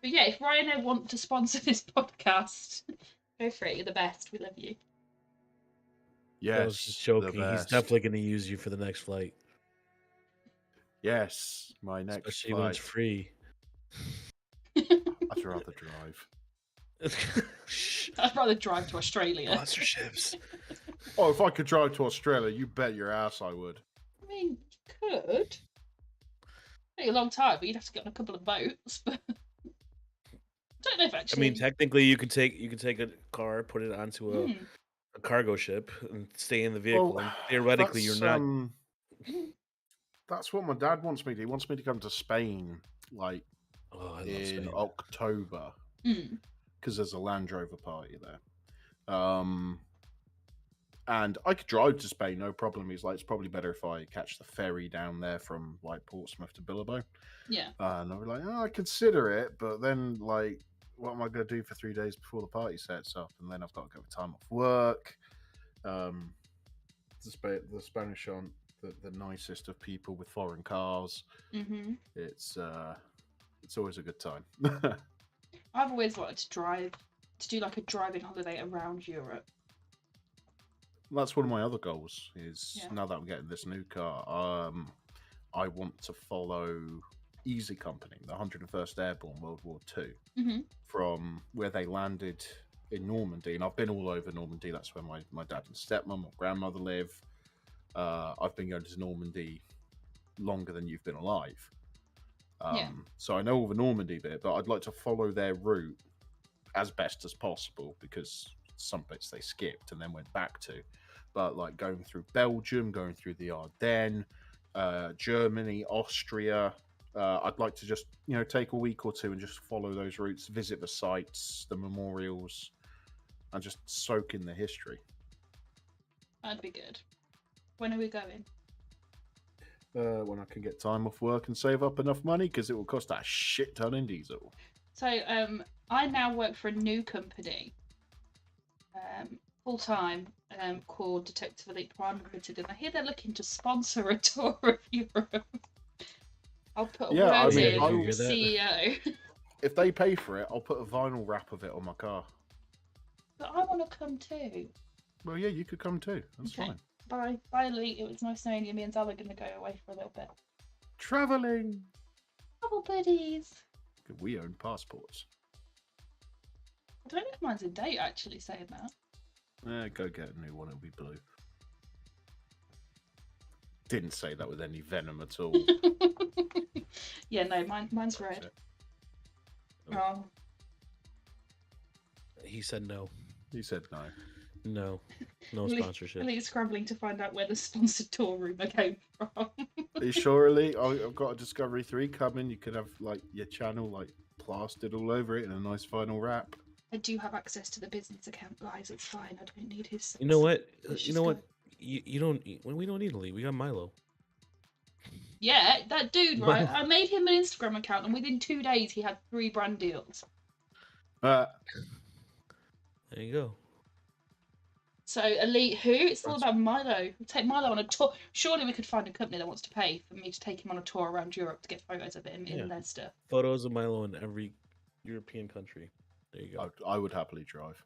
But yeah, if Ryanair want to sponsor this podcast, go for it. You're the best. We love you. I was just Yes, the joking. He's best. definitely going to use you for the next flight, Yes, my next especially when it's flight. free. I'd rather drive. Shh. I'd rather drive to Australia. Sponsorships. Oh, if I could drive to Australia, you bet your ass I would. I mean, you could. Take a long time, but you'd have to get on a couple of boats. But I don't know if actually. I mean, technically, you could take a car, put it onto a cargo ship, and stay in the vehicle. Well, and theoretically, you're that's, not. That's what my dad wants me to do. He wants me to come to Spain, like Oh, I love in Spain. October, because there's a Land Rover party there. And I could drive to Spain, no problem. He's like, it's probably better if I catch the ferry down there from like Portsmouth to Billabong. Yeah. And I was like, oh, I consider it, but then like, what am I going to do for 3 days before the party sets up? And then I've got to go with time off work. The Spanish aren't the nicest of people with foreign cars. Mm-hmm. It's always a good time. I've always wanted to do like a driving holiday around Europe. That's one of my other goals. Is now that I'm getting this new car, I want to follow Easy Company, the 101st Airborne, World War II, from where they landed in Normandy. And I've been all over Normandy. That's where my dad and stepmom or grandmother live. I've been going to Normandy longer than you've been alive. So I know all the Normandy bit, but I'd like to follow their route as best as possible, because some bits they skipped and then went back to. But like going through Belgium, going through the Ardennes, Germany, Austria, I'd like to just take a week or two and just follow those routes, visit the sites, the memorials, and just soak in the history. That'd be good. When are we going? When I can get time off work and save up enough money, because it will cost a shit ton in diesel. So I now work for a new company, full time, called Detective Elite Prime Limited, and I hear they're looking to sponsor a tour of Europe. I'll put a word in, CEO. If they pay for it, I'll put a vinyl wrap of it on my car. But I want to come too. Well, yeah, you could come too. That's fine. Bye, Elite. It was nice knowing you. Me and Zal are going to go away for a little bit. Traveling. Travel buddies. We own passports. I don't know if mine's in date, actually, saying that. Go get a new one. It'll be blue. Didn't say that with any venom at all. Yeah, no, mine's red. Oh. He said no. He said no. No sponsorship. Elite's scrambling to find out where the sponsored tour rumour came from. Are you sure, Elite? I've got a Discovery 3 coming. You could have like your channel like plastered all over it in a nice vinyl wrap. I do have access to the business account, guys. It's fine. I don't need his. You know what? You don't. We don't need Elite. We got Milo. Yeah, that dude, right? I made him an Instagram account, and within 2 days, he had 3 brand deals. There you go. So, Elite who? It's all about Milo. We'll take Milo on a tour. Surely we could find a company that wants to pay for me to take him on a tour around Europe to get photos of him in their stuff. Photos of Milo in every European country. There you go. I would happily drive.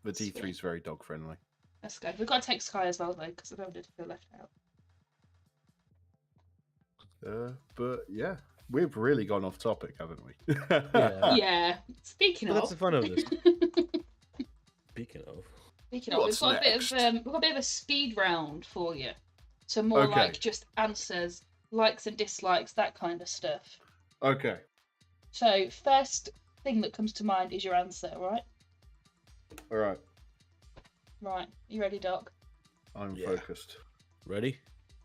The D3 is very dog friendly. Let's go. We've got to take Sky as well, though, because I don't want it to feel left out. But yeah, we've really gone off topic, haven't we? Yeah. Speaking of, that's the fun of this. Speaking of, we've got a bit of a speed round for you. So more like just answers, likes and dislikes, that kind of stuff. Okay. So first thing that comes to mind is your answer, right? All right. Right. You ready, Doc? I'm focused. Ready?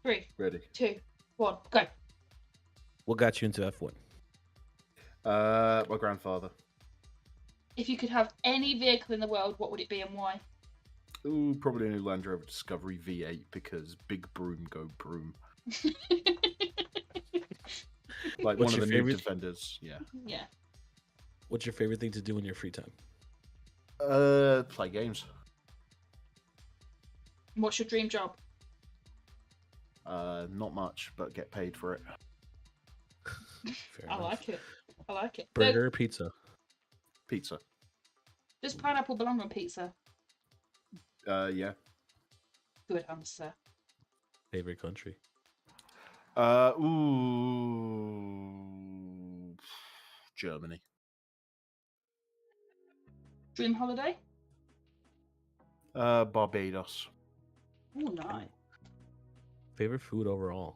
3. Ready. 2. 1. Go. What got you into F1? My grandfather. If you could have any vehicle in the world, what would it be and why? Ooh, probably a new Land Rover Discovery V8 because big broom go broom. Like What's one of your the favorite? new Defenders. Yeah. Yeah. What's your favorite thing to do in your free time? Play games. What's your dream job? Not much, but get paid for it. Fair I enough. like it. I like it. Burger or pizza? Pizza. Does pineapple belong on pizza? Yeah. Good answer. Favorite country? Ooh. Germany. Dream holiday? Barbados. Oh, nice. Favorite food overall?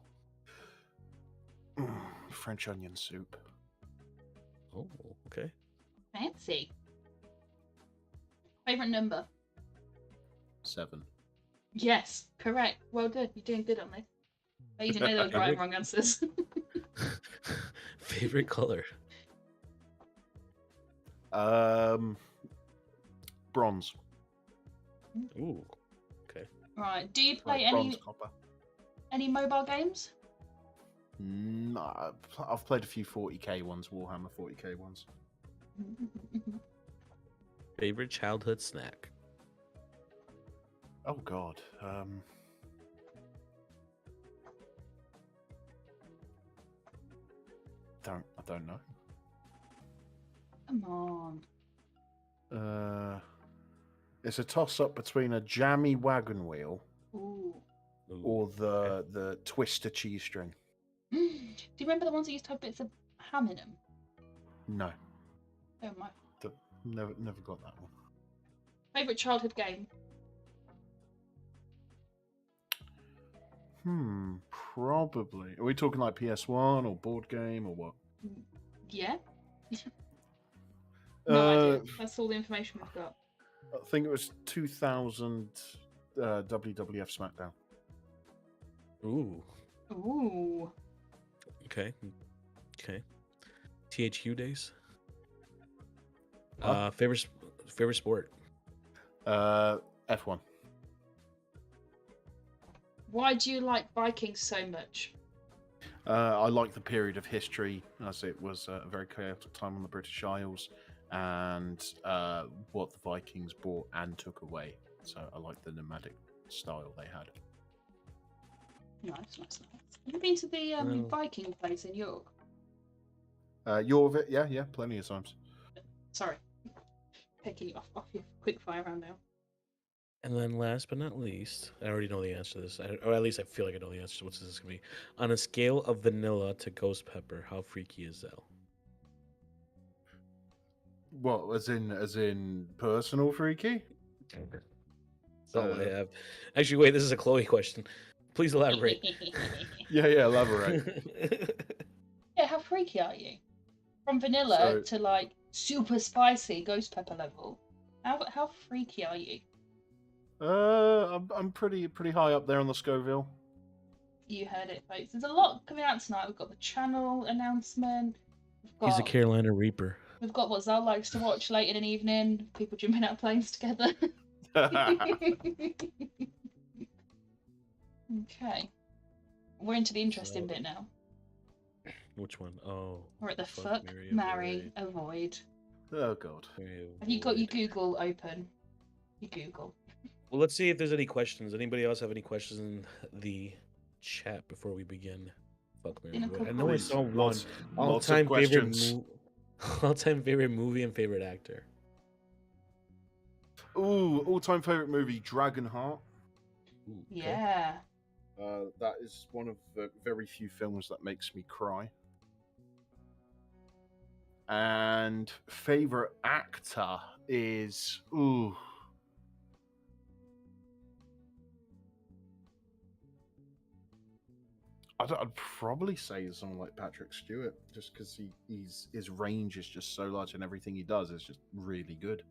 French onion soup. Oh, okay. Fancy. Favorite number? 7. Yes, correct. Well done. You're doing good on this. I didn't know there was right and wrong answers. Favorite color? Bronze. Ooh, okay. Right. Do you Like play bronze copper. any mobile games? I've played a few 40k ones, Warhammer 40k ones. Favorite childhood snack? Oh God. I don't know. Come on. It's a toss up between a jammy wagon wheel Ooh. Ooh, or the twister cheese string. Do you remember the ones that used to have bits of ham in them? No, Oh my. never got that one. Favorite childhood game? Probably. Are we talking like PS1 or board game or what? Yeah. No idea. Uh, That's all the information we've got. I think it was 2000 WWF SmackDown. Ooh, Ooh. okay. Okay. THQ days? Huh? Favorite sport? F1. Why do you like Vikings so much? I like the period of history as it was a very chaotic time on the British Isles and what the Vikings brought and took away. So I like the nomadic style they had. Nice. Have you been to the No. Viking place in York? York, yeah, plenty of times. Sorry. Picking you off your quick fire round now. And then last but not least, I already know the answer to this, or at least I feel like I know the answer. What's this going to be? On a scale of vanilla to ghost pepper, how freaky is Zell? What, as in personal freaky? That's all I have. Actually, wait, this is a Chloe question. Please elaborate. Yeah, elaborate. Yeah, how freaky are you? From vanilla So- to like super spicy ghost pepper level. How freaky are you? I'm pretty high up there on the Scoville. You heard it, folks. There's a lot coming out tonight. We've got the channel announcement. He's a Carolina Reaper. We've got what Zal likes to watch late in an evening. People jumping out of planes together. Okay. We're into the interesting bit now. Which one? Oh. We're at the fuck, marry, avoid. Oh God. Have you got your Google open? Your Google. Well, let's see if there's any questions. Anybody else have any questions in the chat before we begin? Fuck, marry, In a avoid. I couple- know I Please, saw one. lots of All-time favorite, questions. all-time favorite movie and favorite actor. Ooh, all-time favorite movie, Dragonheart. Ooh, okay. Yeah. That is one of the very few films that makes me cry. And favorite actor is I'd probably say someone like Patrick Stewart, just because his range is just so large and everything he does is just really good.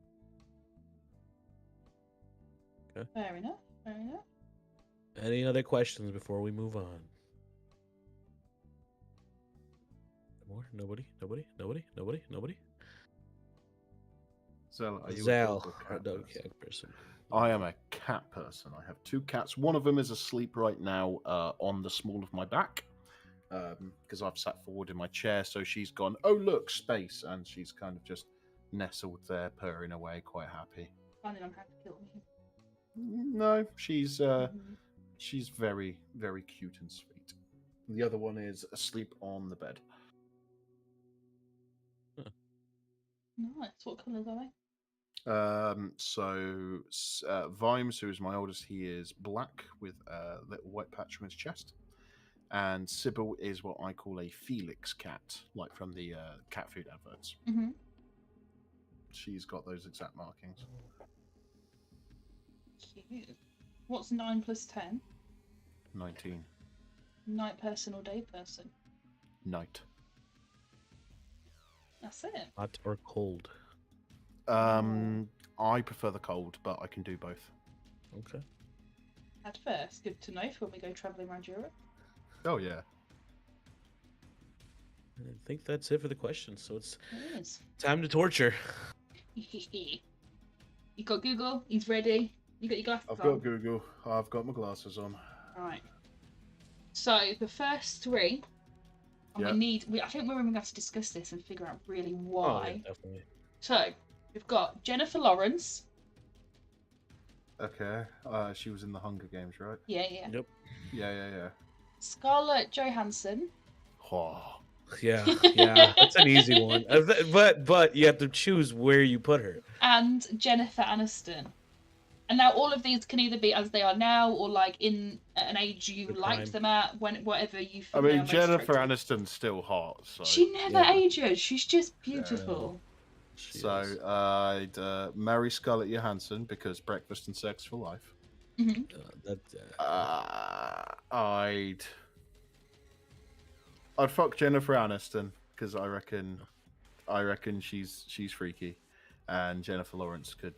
Fair enough. Any other questions before we move on? More? Nobody? Zell, are you a Zal, dog or a cat dog person? cat person. I am a cat person. I have 2 cats. One of them is asleep right now on the small of my back because I've sat forward in my chair. So she's gone, oh, look, space. And she's kind of just nestled there, purring away, quite happy. Planning on how to kill me. No, she's very, very cute and sweet. The other one is asleep on the bed. Nice. What colours are they? Vimes, who is my oldest, he is black with a little white patch on his chest. And Sybil is what I call a Felix cat, like from the cat food adverts. Mm-hmm. She's got those exact markings. Cute. What's 9 plus 10? 19. Night person or day person? Night. That's it. Hot or cold? I prefer the cold, but I can do both. Okay. At first, good to know for when we go travelling around Europe. Oh, yeah. I think that's it for the questions. So it's It is. time to torture. You got Google? He's ready. You got your glasses I've on? got Google. I've got my glasses on. Right. So the first 3, and Yeah. I think we're going to have to discuss this and figure out really why. Oh, yeah, definitely. So we've got Jennifer Lawrence. Okay. She was in the Hunger Games, right? Yeah. Yep. Yeah. Scarlett Johansson. Oh. Yeah, that's an easy one. But you have to choose where you put her. And Jennifer Aniston. And now all of these can either be as they are now, or like in an age you The liked prime. them at, whatever you. I Feel they are mean, most Jennifer attractive. Aniston's still hot, so. She never Yeah. ages. She's just beautiful. She So is. I'd marry Scarlett Johansson because breakfast and sex for life. Mm-hmm. I'd fuck Jennifer Aniston because I reckon she's freaky, and Jennifer Lawrence could.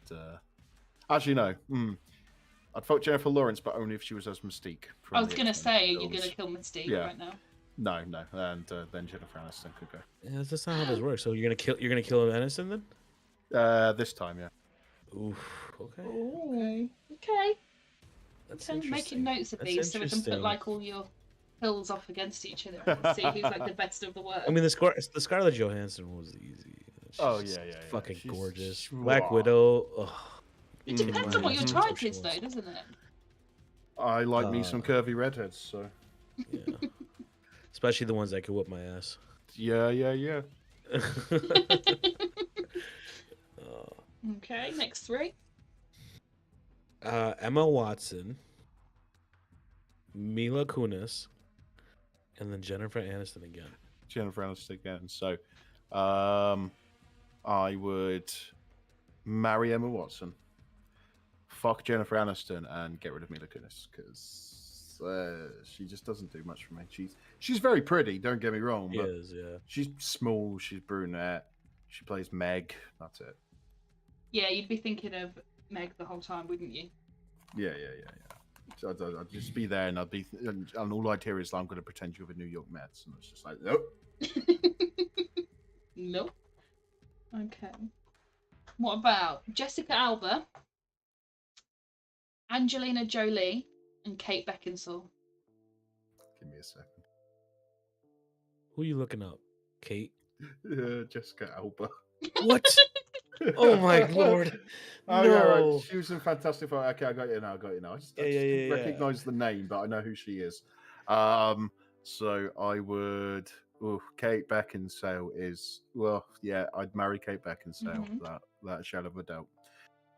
Actually, no. I'd fuck Jennifer Lawrence, but only if she was as Mystique. I was gonna say you're films. gonna kill Mystique Yeah. right now. No, and then Jennifer Aniston could go. Yeah, that's not how this works. So you're gonna kill Aniston then? This time, yeah. Oof. Okay. Ooh. Okay. That's Okay. interesting. Making notes of That's these so we can put interesting. like all your pills off against each other and see who's like the best of the worst. I mean, the Scarlett Johansson was easy. She's Oh, just yeah. fucking She's- gorgeous. wow. Black Widow. Ugh. It depends on what your Mhm. type is, though, doesn't it? I like me some curvy redheads, so Yeah. Especially the ones that could whip my ass. yeah. Okay, next 3. Emma Watson, Mila Kunis, and then Jennifer Aniston again. Jennifer Aniston again. So, I would marry Emma Watson, fuck Jennifer Aniston, and get rid of Mila Kunis because she just doesn't do much for me. She's very pretty. Don't get me wrong, She but is, yeah. she's small. She's brunette. She plays Meg. That's it. Yeah, you'd be thinking of Meg the whole time, wouldn't you? Yeah. So I'd just be there, and and all I'd hear is, "I'm going to pretend you're the New York Mets," and it's just like, nope. Nope. Okay. What about Jessica Alba, Angelina Jolie, and Kate Beckinsale? Give me a second. Who are you looking up? Kate? Jessica Alba. What? Oh my lord. Oh, yeah, No. right. She was in Fantastic Four. Okay, I got you now. I just Yeah. recognize the name, but I know who she is. So I would. Kate Beckinsale is I'd marry Kate Beckinsale. Mhm. That shadow of a doubt.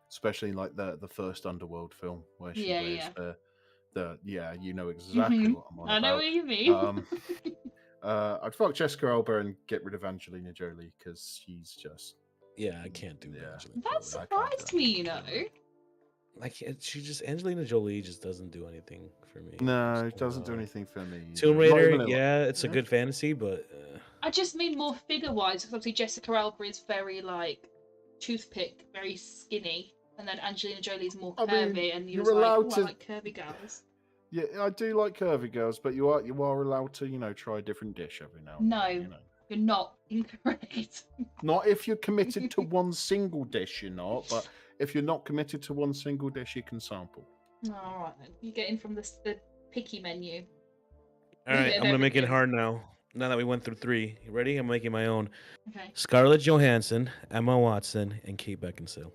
Especially in like the first Underworld film where she Yeah, wears you know exactly Mhm. what I'm on I know about. what you mean. I'd fuck Jessica Alba and get rid of Angelina Jolie because she's just. Yeah, I can't do Yeah. Angelina That Jolie. surprised me, you know. I can't. Angelina Jolie just doesn't do anything for me. No, So, it doesn't do anything for me. Tomb Not even Raider, a- yeah, it's a Yeah. good fantasy, but I just mean more figure-wise, because obviously Jessica Alba is very like toothpick, very skinny, and then Angelina Jolie's more I curvy, mean, and you you're was like, allowed "Oh, I to- like curvy girls." Yeah, I do like curvy girls, but you are allowed to try a different dish every now and No. then. You're not incorrect. Not if you're committed to one single dish, you're not. But if you're not committed to one single dish, you can sample. All right, then. You get in from the picky menu. All A right, bit I'm of gonna make it everything. hard now. Now that we went through 3, you ready? I'm making my own. Okay. Scarlett Johansson, Emma Watson, and Kate Beckinsale.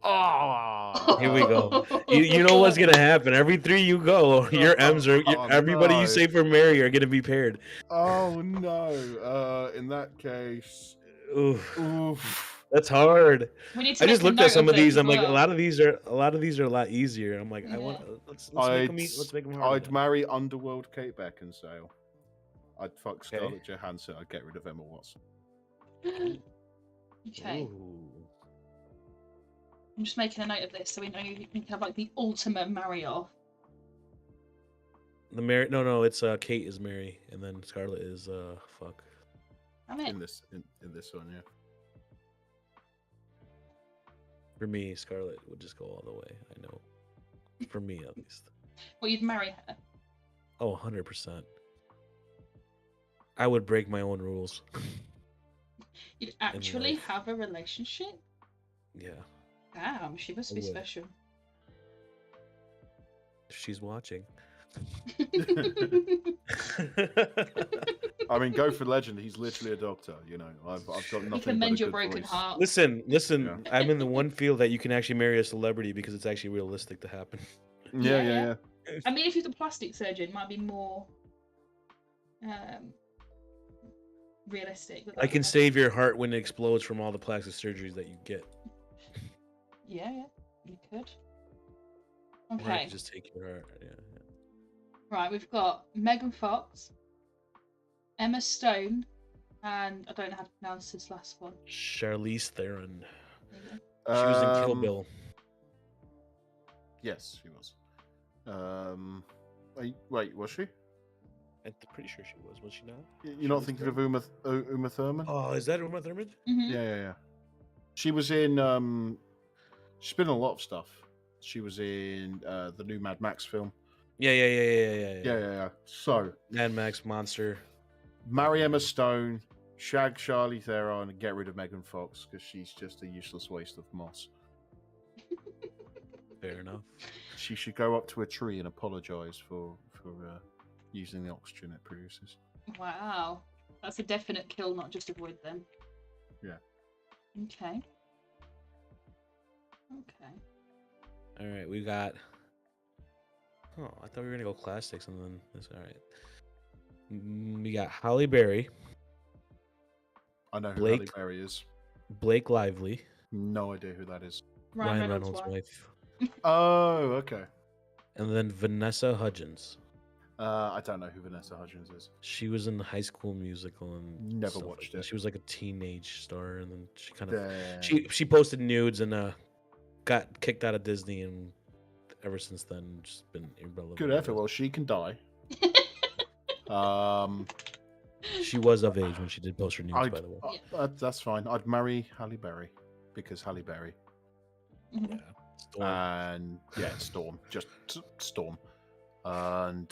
Oh, Here we go. You know what's gonna happen. Every 3 you go, your M's are everybody you no. say for Mary are gonna be paired. Oh no! In that case, Oof, oof. that's hard. We need to I make just a looked note at some of this these. as I'm like, a well. lot of these are a lot easier. I'm like, I want Yeah. let's make I'd, them let's make them hard. I'd marry Underworld Kate Beckinsale. I'd fuck Okay. Scarlett Johansson. I'd get rid of Emma Watson. Okay. Ooh. I'm just making a note of this so we know you can have like the ultimate marry off. The Mary, no, it's Kate is Mary, and then Scarlett is fuck. I'm in. In this one, yeah. For me, Scarlett would just go all the way. I know. For me, at least. Well, you'd marry her. Oh, 100%. I would break my own rules. You'd actually life. have a relationship? Yeah. Damn, she must I be would. special. She's watching. I mean, go for legend. He's literally a doctor. You know, I've got nothing. You can but mend a your good broken voice. heart. Listen. Yeah. I'm in the one field that you can actually marry a celebrity because it's actually realistic to happen. Yeah. I mean, if you're the plastic surgeon, it might be more realistic. But I can save your heart when it explodes from all the plastic surgeries that you get. Yeah, you could. Or I Okay, could just take your heart. Yeah. right, we've got Megan Fox, Emma Stone, and I don't know how to pronounce this last one. Charlize Theron. There you go. She was in Kill Bill. Yes, she was. Wait, was she? I'm pretty sure she was. Was she not? You're not thinking of Uma Thurman? Oh, is that Uma Thurman? Mhm. Yeah. She was in. She's been in a lot of stuff. She was in the new Mad Max film. Yeah. So, Mad Max Monster. marry Emma Stone, shag Charlize Theron, and get rid of Megan Fox because she's just a useless waste of moss. Fair enough. She should go up to a tree and apologize for using the oxygen it produces. Wow, that's a definite kill, not just avoid them. Yeah. Okay. All right, we got. Oh, I thought we were gonna go classics and then this. All right. We got Halle Berry, I know who Blake. Halle Berry is. Blake Lively, No idea who that is. Ryan Reynolds' wife. wife, Oh, okay. and then Vanessa Hudgens. I don't know who Vanessa Hudgens is. She was in High School Musical and Never stuff watched that. it. She was like a teenage star, and then she kind of Damn. she posted nudes and got kicked out of Disney, and ever since then just been irrelevant. Good effort. Well, she can die. She was of age when she did post her nudes, I'd- by the way. That's fine. I'd marry Halle Berry because Halle Berry. Mhm. Yeah. Storm. And yeah, Storm, just Storm. And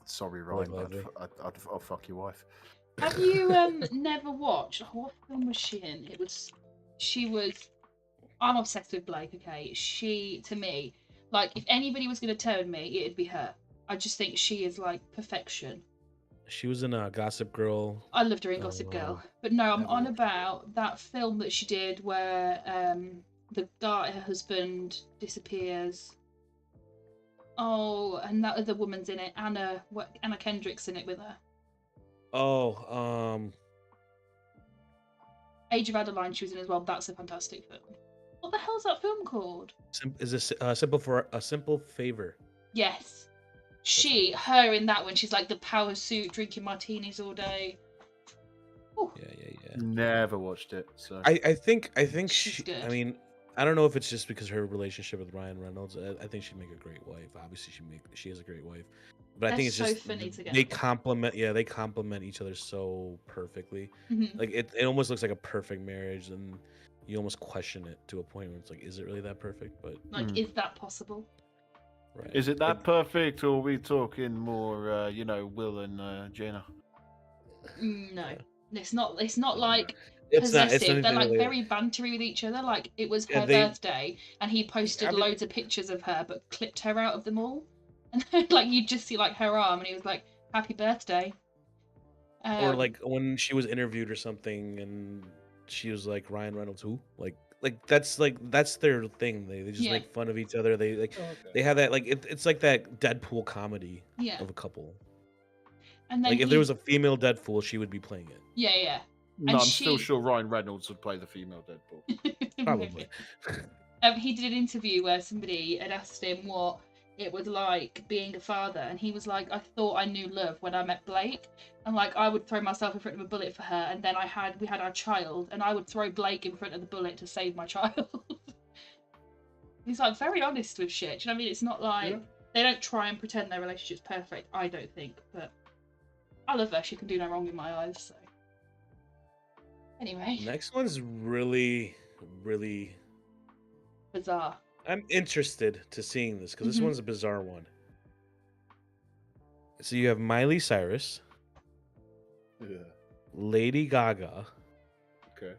sorry, Ryan, Lively. I'll fuck your wife. Have you never watched? Oh, what film was she in? She was. I'm obsessed with Blake. Okay, she to me, like if anybody was going to turn me, it'd be her. I just think she is like perfection. She was in a Gossip Girl. I loved her in Gossip Girl, but no, I'm Never on watched it. about that film that she did where the guy, her husband, disappears. Oh, and that other woman's in it. Anna Kendrick's in it with her. Oh, Age of Adeline, she was in as well. That's a fantastic film. What the hell's that film called? is this simple favor? Yes. Her in that one, she's like the power suit, drinking martinis all day. Ooh. Yeah. Never watched it. So I think She's she. good. I mean, I don't know if it's just because her relationship with Ryan Reynolds. I think she'd make a great wife. Obviously, she is a great wife. But I think it's They're so just funny together. they complement. Yeah, they complement each other so perfectly. Mhm. Like it almost looks like a perfect marriage, and you almost question it to a point where it's like, is it really that perfect? But Like, is that possible? right. is it that perfect, or are we talking more, Will and Jenna? No, it's not. It's not like It's not. It's possessive. They're anything like like very bantery with each other. Like it was yeah, her they. birthday, and he posted I mean, loads of pictures of her, but clipped her out of them all. And then, like you just see like her arm, and he was like, "Happy birthday." or like when she was interviewed or something, and she was like Ryan Reynolds, who that's their thing. They just Yeah. make fun of each other. They like Oh, okay. they have that like it's like that Deadpool comedy Yeah. of a couple. And then Like if there was a female Deadpool, she would be playing it. yeah. No, And I'm still she- sure Ryan Reynolds would play the female Deadpool. Probably. He did an interview where somebody had asked him what it was like being a father, and he was like, "I thought I knew love when I met Blake, and like I would throw myself in front of a bullet for her, and then we had our child, and I would throw Blake in front of the bullet to save my child." He's like very honest with shit. Do you know what I mean? It's not like they don't try and pretend their relationship's perfect. I don't think, but I love her. She can do no wrong in my eyes. So anyway, Next one's really, really. bizarre. I'm interested to seeing this because this Mhm. one's a bizarre one. So you have Miley Cyrus, Yeah. Lady Gaga, Okay.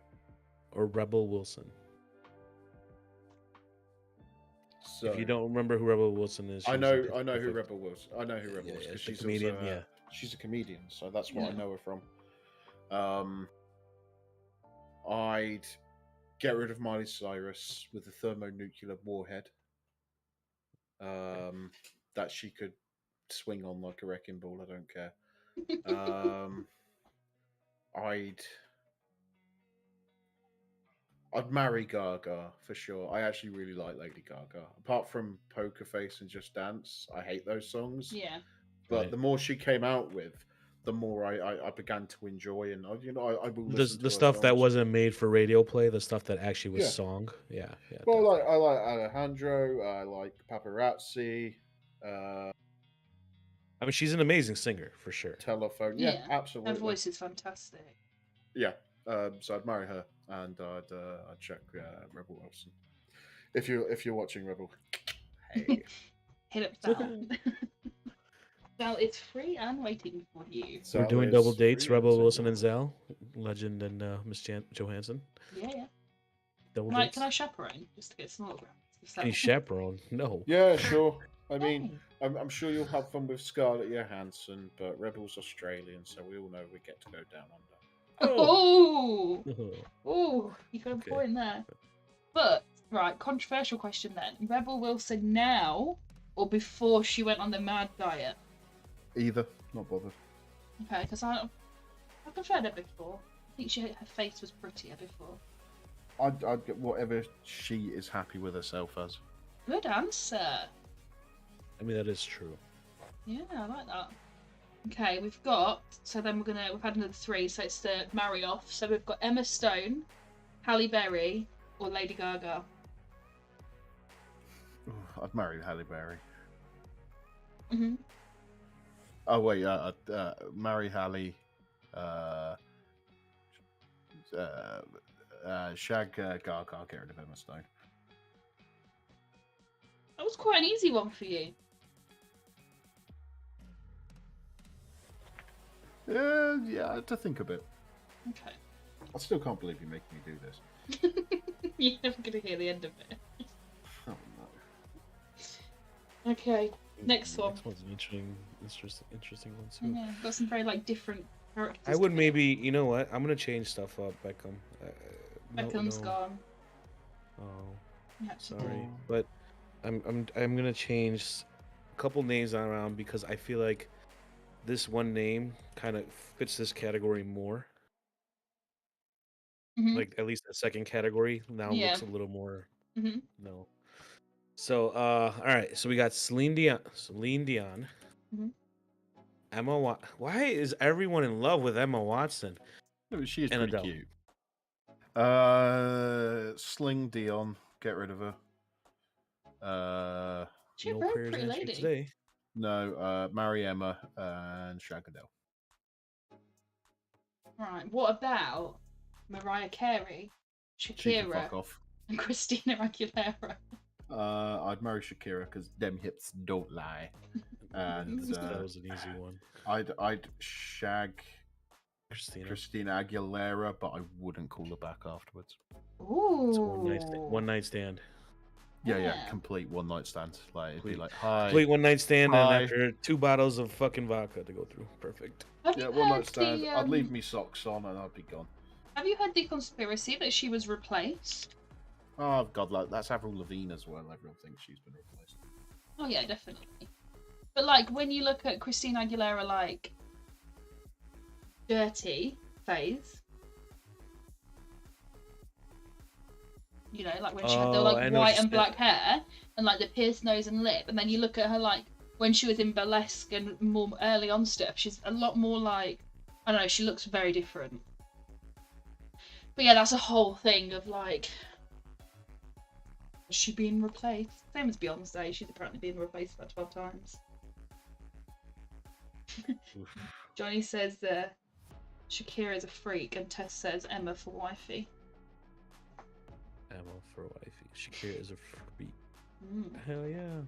or Rebel Wilson. So If you don't remember who Rebel Wilson is, I she was know in Pitch who Perfect. Rebel was. I know who Rebel Yeah, was yeah, because the she's comedian, also, yeah. she's a comedian, so that's what I Yeah. know her from. I'd get rid of Miley Cyrus with a thermonuclear warhead. That she could swing on like a wrecking ball. I don't care. I'd marry Gaga for sure. I actually really like Lady Gaga. Apart from Poker Face and Just Dance, I hate those songs. Yeah. But Right. the more she came out with, the more I began to enjoy, and I will listen to The her stuff that songs. wasn't made for radio play, the stuff that actually was Yeah. song. Yeah. Well, definitely. I like Alejandro. I like Paparazzi. I mean, she's an amazing singer for sure. Telephone. Yeah. Yeah, absolutely. Her voice is fantastic. Yeah. So I'd marry her, and I'd check Rebel Wilson. If you're watching Rebel, hey. Hit up Sal. Sal, it's free and waiting for you. We're Sal doing is double dates: free and Rebel Wilson and single. Zell, Legend and Miss Johansson. Yeah. Double Can I, dates. can I chaperone just to get some autographs? Can you chaperone? No. Yeah, sure. I mean, Hey. I'm sure you'll have fun with Scarlett Johansson, but Rebel's Australian, so we all know we get to go down under. Oh, Oh. oh, you got a Okay. point there. But right, controversial question then: Rebel Wilson now or before she went on the mad diet? Either, not bothered. Okay, because I preferred her before. I think her face was prettier before. I'd get whatever she is happy with herself as. Good answer. I mean, that is true. Yeah, I like that. Okay, we've had another three, so it's the marry off. So we've got Emma Stone, Halle Berry, or Lady Gaga. Ooh, I'd marry Halle Berry. Mm-hmm. Oh wait, I'd marry Halle. Shag Gaga, get rid of Emma Stone. That was quite an easy one for you. Yeah, I had to think a bit. Okay. I still can't believe you're making me do this. You're never going to hear the end of it. Oh no. Okay, next one. Next one's an interesting one too. Yeah, got some very different characters. I would to maybe, you know what? I'm gonna change stuff up, Beckham. Beckham's no. gone. Oh, Yeah. sorry, but I'm gonna change a couple names around because I feel like this one name kind of fits this category more. Mhm. Like at least the second category now Yeah. looks a little more Mhm. no. So all right, so we got Celine Dion, Mhm. Emma. Why is everyone in love with Emma Watson? No, she is And pretty Adele. cute. Sling Dion, get rid of her. She's a No very prayers pretty answered lady. today. No, marry Emma and shag Adele. Right. What about Mariah Carey, She can Shakira, fuck off. and Christina Aguilera? I'd marry Shakira because them hips don't lie. And That was an easy one. I'd shag Christina. Christina Aguilera, but I wouldn't call her back afterwards. It's a Ooh. one night stand. Yeah, Yeah. complete one night stand. Like it'd be Complete- like, hi. Complete one night stand, and Hi. after 2 bottles of fucking vodka to go through. Perfect. Have Yeah, you one night heard stand. the, I'd leave me socks on and I'd be gone. Have you heard the conspiracy that she was replaced? Oh God, like that's Avril Lavigne as well. Everyone thinks she's been replaced. Oh yeah, definitely. But like when you look at Christina Aguilera, like dirty phase, you know, like when she had the Oh, I like know what white you're and saying. black hair and like the pierced nose and lip, and then you look at her like when she was in burlesque and more early on stuff, she's a lot more like, I don't know, she looks very different. But yeah, that's a whole thing of like, is she being replaced? Same as Beyonce, she's apparently being replaced about 12 times. Oof. Johnny says Shakira is a freak, and Tess says Emma for wifey. Ammo for wifey. Shakira is a freak. Mm. Hell yeah.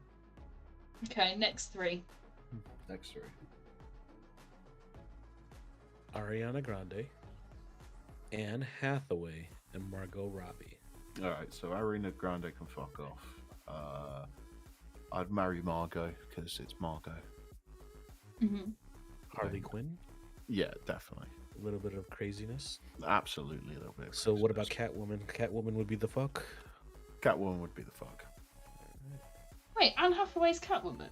Okay, next 3. Next 3. Ariana Grande, Anne Hathaway, and Margot Robbie. All right, so Ariana Grande can fuck off. I'd marry Margot because it's Margot. Mm-hmm. Harley Quinn, Yeah, definitely. a little bit of craziness. Absolutely a little bit. Of So what about craziness. Catwoman? Catwoman would be the fuck. Catwoman would be the fuck. Wait, Anne Hathaway's Catwoman?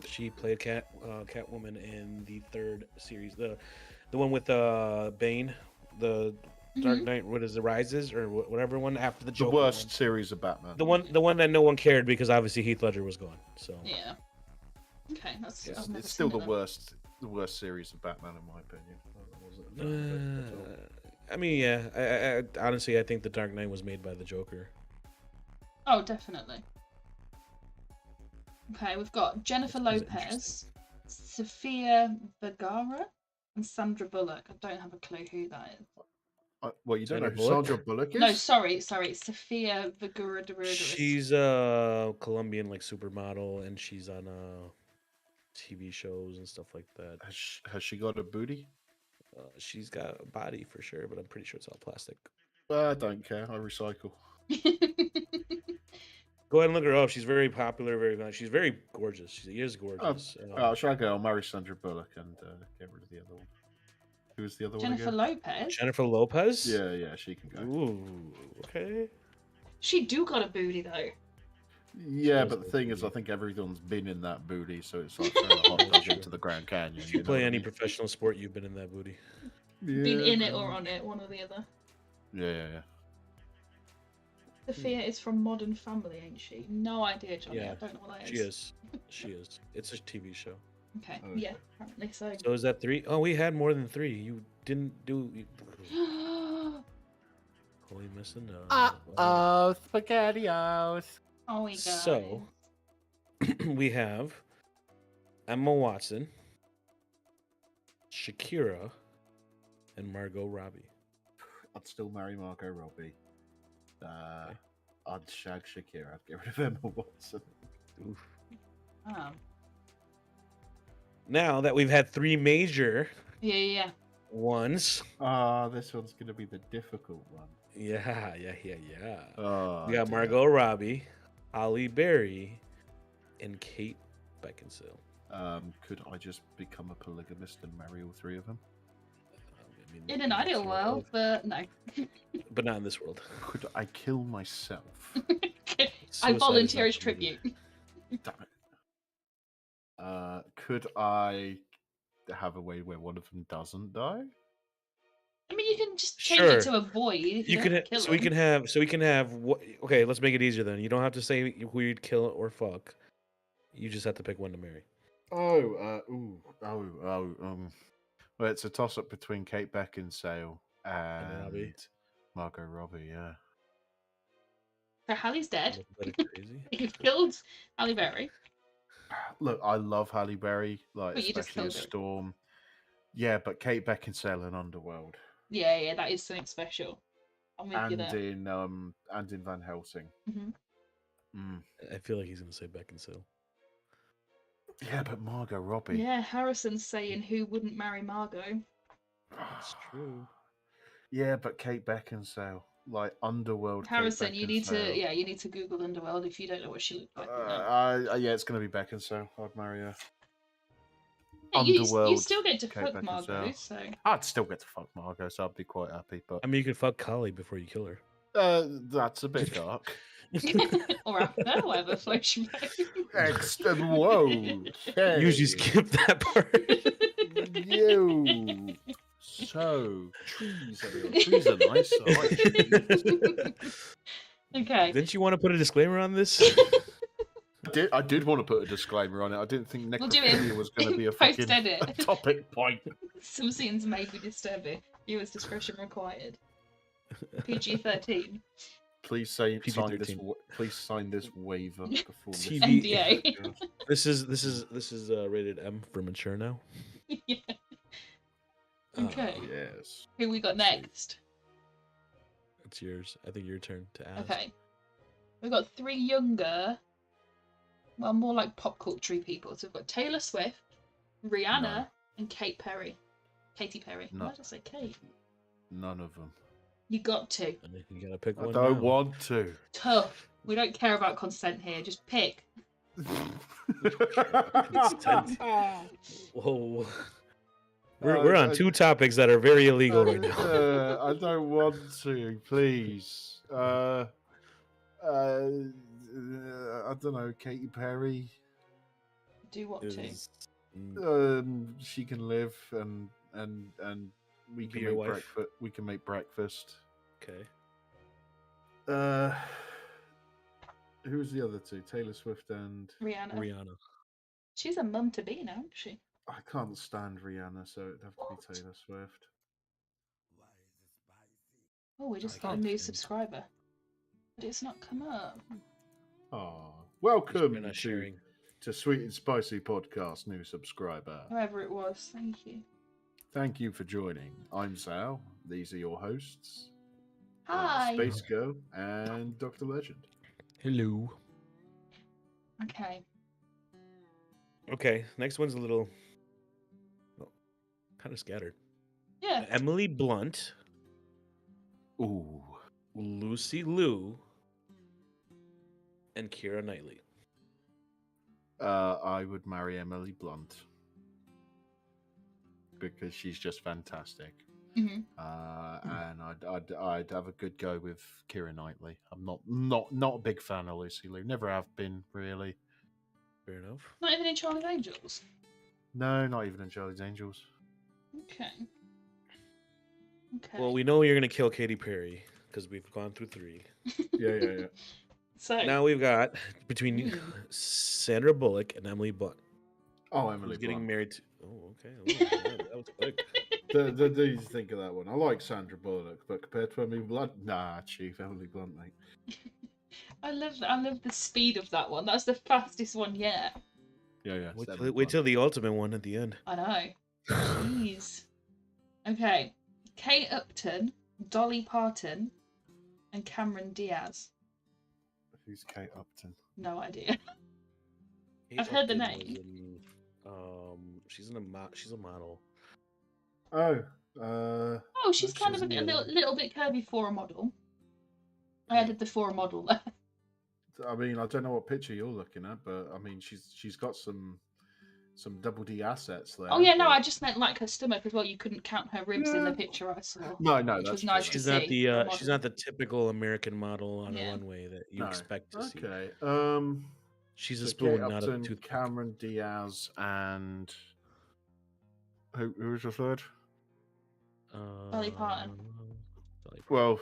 She played Catwoman in the 3rd series, the one with Bane, the Dark Mhm. Knight. What is it, Rises or whatever one after the The Joker worst one. series of Batman. The one that no one cared because obviously Heath Ledger was gone. So Yeah. Okay, that's. Yeah, I've never It's still seen the it worst series of Batman in my opinion. I mean, yeah. I honestly, I think the Dark Knight was made by the Joker. then. Oh, definitely. Okay, we've got Jennifer That's Lopez, Sofia Vergara, and Sandra Bullock. I don't have a clue who that is. Well, you don't know Sandra who Bullock? Sandra Bullock is? No, sorry, Sofia Vergara. She's a Colombian like supermodel, and she's on TV shows and stuff like that. Has she got a booty? She's got a body for sure, but I'm pretty sure it's all plastic. I don't care. I recycle. Go ahead and look her up. She's very popular. She's very gorgeous. She is gorgeous. Should I go? I'll marry Sandra Bullock and get rid of the other one. Who was the other Jennifer one Lopez. Jennifer Lopez. again? Yeah, she can go. Ooh. Okay. She do got a booty though. Yeah, does but the have thing a is, I booty. think everyone's been in that booty, so it's like throwing a hot dog True. into the Grand Canyon. If you know play what I any mean? professional sport, you've been in that booty. Been Yeah, in it or pretty on much. it, one or the other. Yeah. Sophia is from Modern Family, ain't she? No idea, Johnny. Yeah, I don't know what that is. She is. She is. It's a TV show. Okay, Oh, yeah, okay. apparently so. So is that 3? Oh, we had more than 3. You didn't do. Holy missing out. Oh, SpaghettiOs. Oh my god. So- We have Emma Watson, Shakira, and Margot Robbie. I'd still marry Margot Robbie. Okay. I'd shag Shakira. I'd get rid of Emma Watson. Oof. Now that we've had 3 major Yeah. ones. This one's gonna be the difficult one. Yeah. Oh, We got dear. Margot Robbie, Holly Berry, and Kate Beckinsale. Could I just become a polygamist and marry all 3 of them? I mean, In an that's ideal your world, but no. but not in this world. Could I kill myself? I Suicide is volunteer not as permitted. tribute. Damn it. Could I have a way where one of them doesn't die? I mean, you can just change Sure. it to avoid. You can kill so we them. can have what? Okay, let's make it easier then. You don't have to say who you'd kill or fuck. You just have to pick one to marry. Well, it's a toss-up between Kate Beckinsale and Robbie. Margot Robbie. Yeah. So Hallie's dead. Wasn't that crazy? You've killed Halle Berry. Look, I love Halle Berry, like But you just especially as killed her. Storm. Yeah, but Kate Beckinsale in Underworld Yeah, that is something special. I'm with you and there. in Van Helsing. Mhm. I feel like he's gonna say Beckinsale. Yeah, but Margot Robbie. Yeah, Harrison's saying who wouldn't marry Margot. That's true. Yeah, but Kate Beckinsale, like Underworld. Harrison, Kate you need to Beckinsale. you need to Google Underworld if you don't know what she looked like. Yeah, it's gonna be Beckinsale. I'd marry her. Hey, you Underworld. still get to Kate fuck Margot, Beckinsale. so I'd still get to fuck Margot, so I'd be quite happy. But I mean, you could fuck Kali before you kill her. that's a bit dark. or after, whatever floats your boat. Whoa. Usually skip that part. You. So trees are nice. I like trees. Okay. Didn't you want to put a disclaimer on this? I did want to put a disclaimer on it. I didn't think We'll do it necrophilia was going to be a post fucking edit. a topic point. Some scenes may be disturbing. Viewers' discretion required. PG-13. Please sign PG-13. Please sign this waiver before this. TV. NDA. This is rated M for mature now. Yeah. Okay. Yes. Who we got next? It's yours. I think your turn to ask. Okay. We've got three younger, well, more like pop culture people. So we've got Taylor Swift, Rihanna, No. and Katy Perry. No. Why did I say Kate? None of them. You got to. You gotta pick I one. don't now. want to. Tough. We don't care about consent here. Just pick. Whoa. We're on two topics that are very illegal right now. I don't want to, please. I don't know, Katy Perry. Do what to. She can live and we Be can your make wife. breakfast. We can make breakfast. Okay. Who's the other two? Taylor Swift and Rihanna. She's a mum to be now, isn't she? I can't stand Rihanna, so it'd have to be Taylor Swift. Oh, we just I got a can't new think. subscriber. But it's not come up. Oh, We're welcome not sharing. to Sweet and Spicy Podcast, new subscriber. Whoever it was, thank you. Thank you for joining. I'm Sal. These are your hosts, Hi. Space Girl and Dr. Legend. Hello. Okay. Okay, next one's a little kind of scattered. Yeah. Emily Blunt, Ooh. Lucy Liu, and Keira Knightley. I would marry Emily Blunt because she's just fantastic. Mhm. And I'd have a good go with Keira Knightley. I'm not a big fan of Lucy Liu. Never have been really. Fair enough. Not even in Charlie's Angels. No, not even in Charlie's Angels. Okay. Okay. Well, we know you're gonna kill Katy Perry because we've gone through 3. Yeah. So Now we've got between Ooh. Sandra Bullock and Emily Blunt. Oh, Emily Who's getting Blunt. married to? Oh, okay. Oh, that was quick. Do you think of that one? I like Sandra Bullock, but compared to Emily Blunt, nah, Chief Emily Blunt, mate. I love the speed of that one. That's the fastest one yet. Yeah. Wait till the ultimate one at the end. I know. Jeez. Okay. Kate Upton, Dolly Parton, and Cameron Diaz. Who's Kate Upton? No idea. Kate I've heard the Upton was name. she's a model. Oh, Oh, she's She kind was of a in the other little bit curvy for a model. I added the for a model there. I mean, I don't know what picture you're looking at, but I mean, she's got some double D assets there. Oh yeah, no, but- I just meant like her stomach as well. You couldn't count her ribs in the Yeah. picture I saw. No, which that's was nice true. to She's not see for a she's model. not the typical American model on Yeah. a runway that you No. expect to see. Okay. She's a So spoon, Kate not a Upton, toothpick. Cameron Diaz, and who was the third? Dolly Parton. Dolly Parton. Well,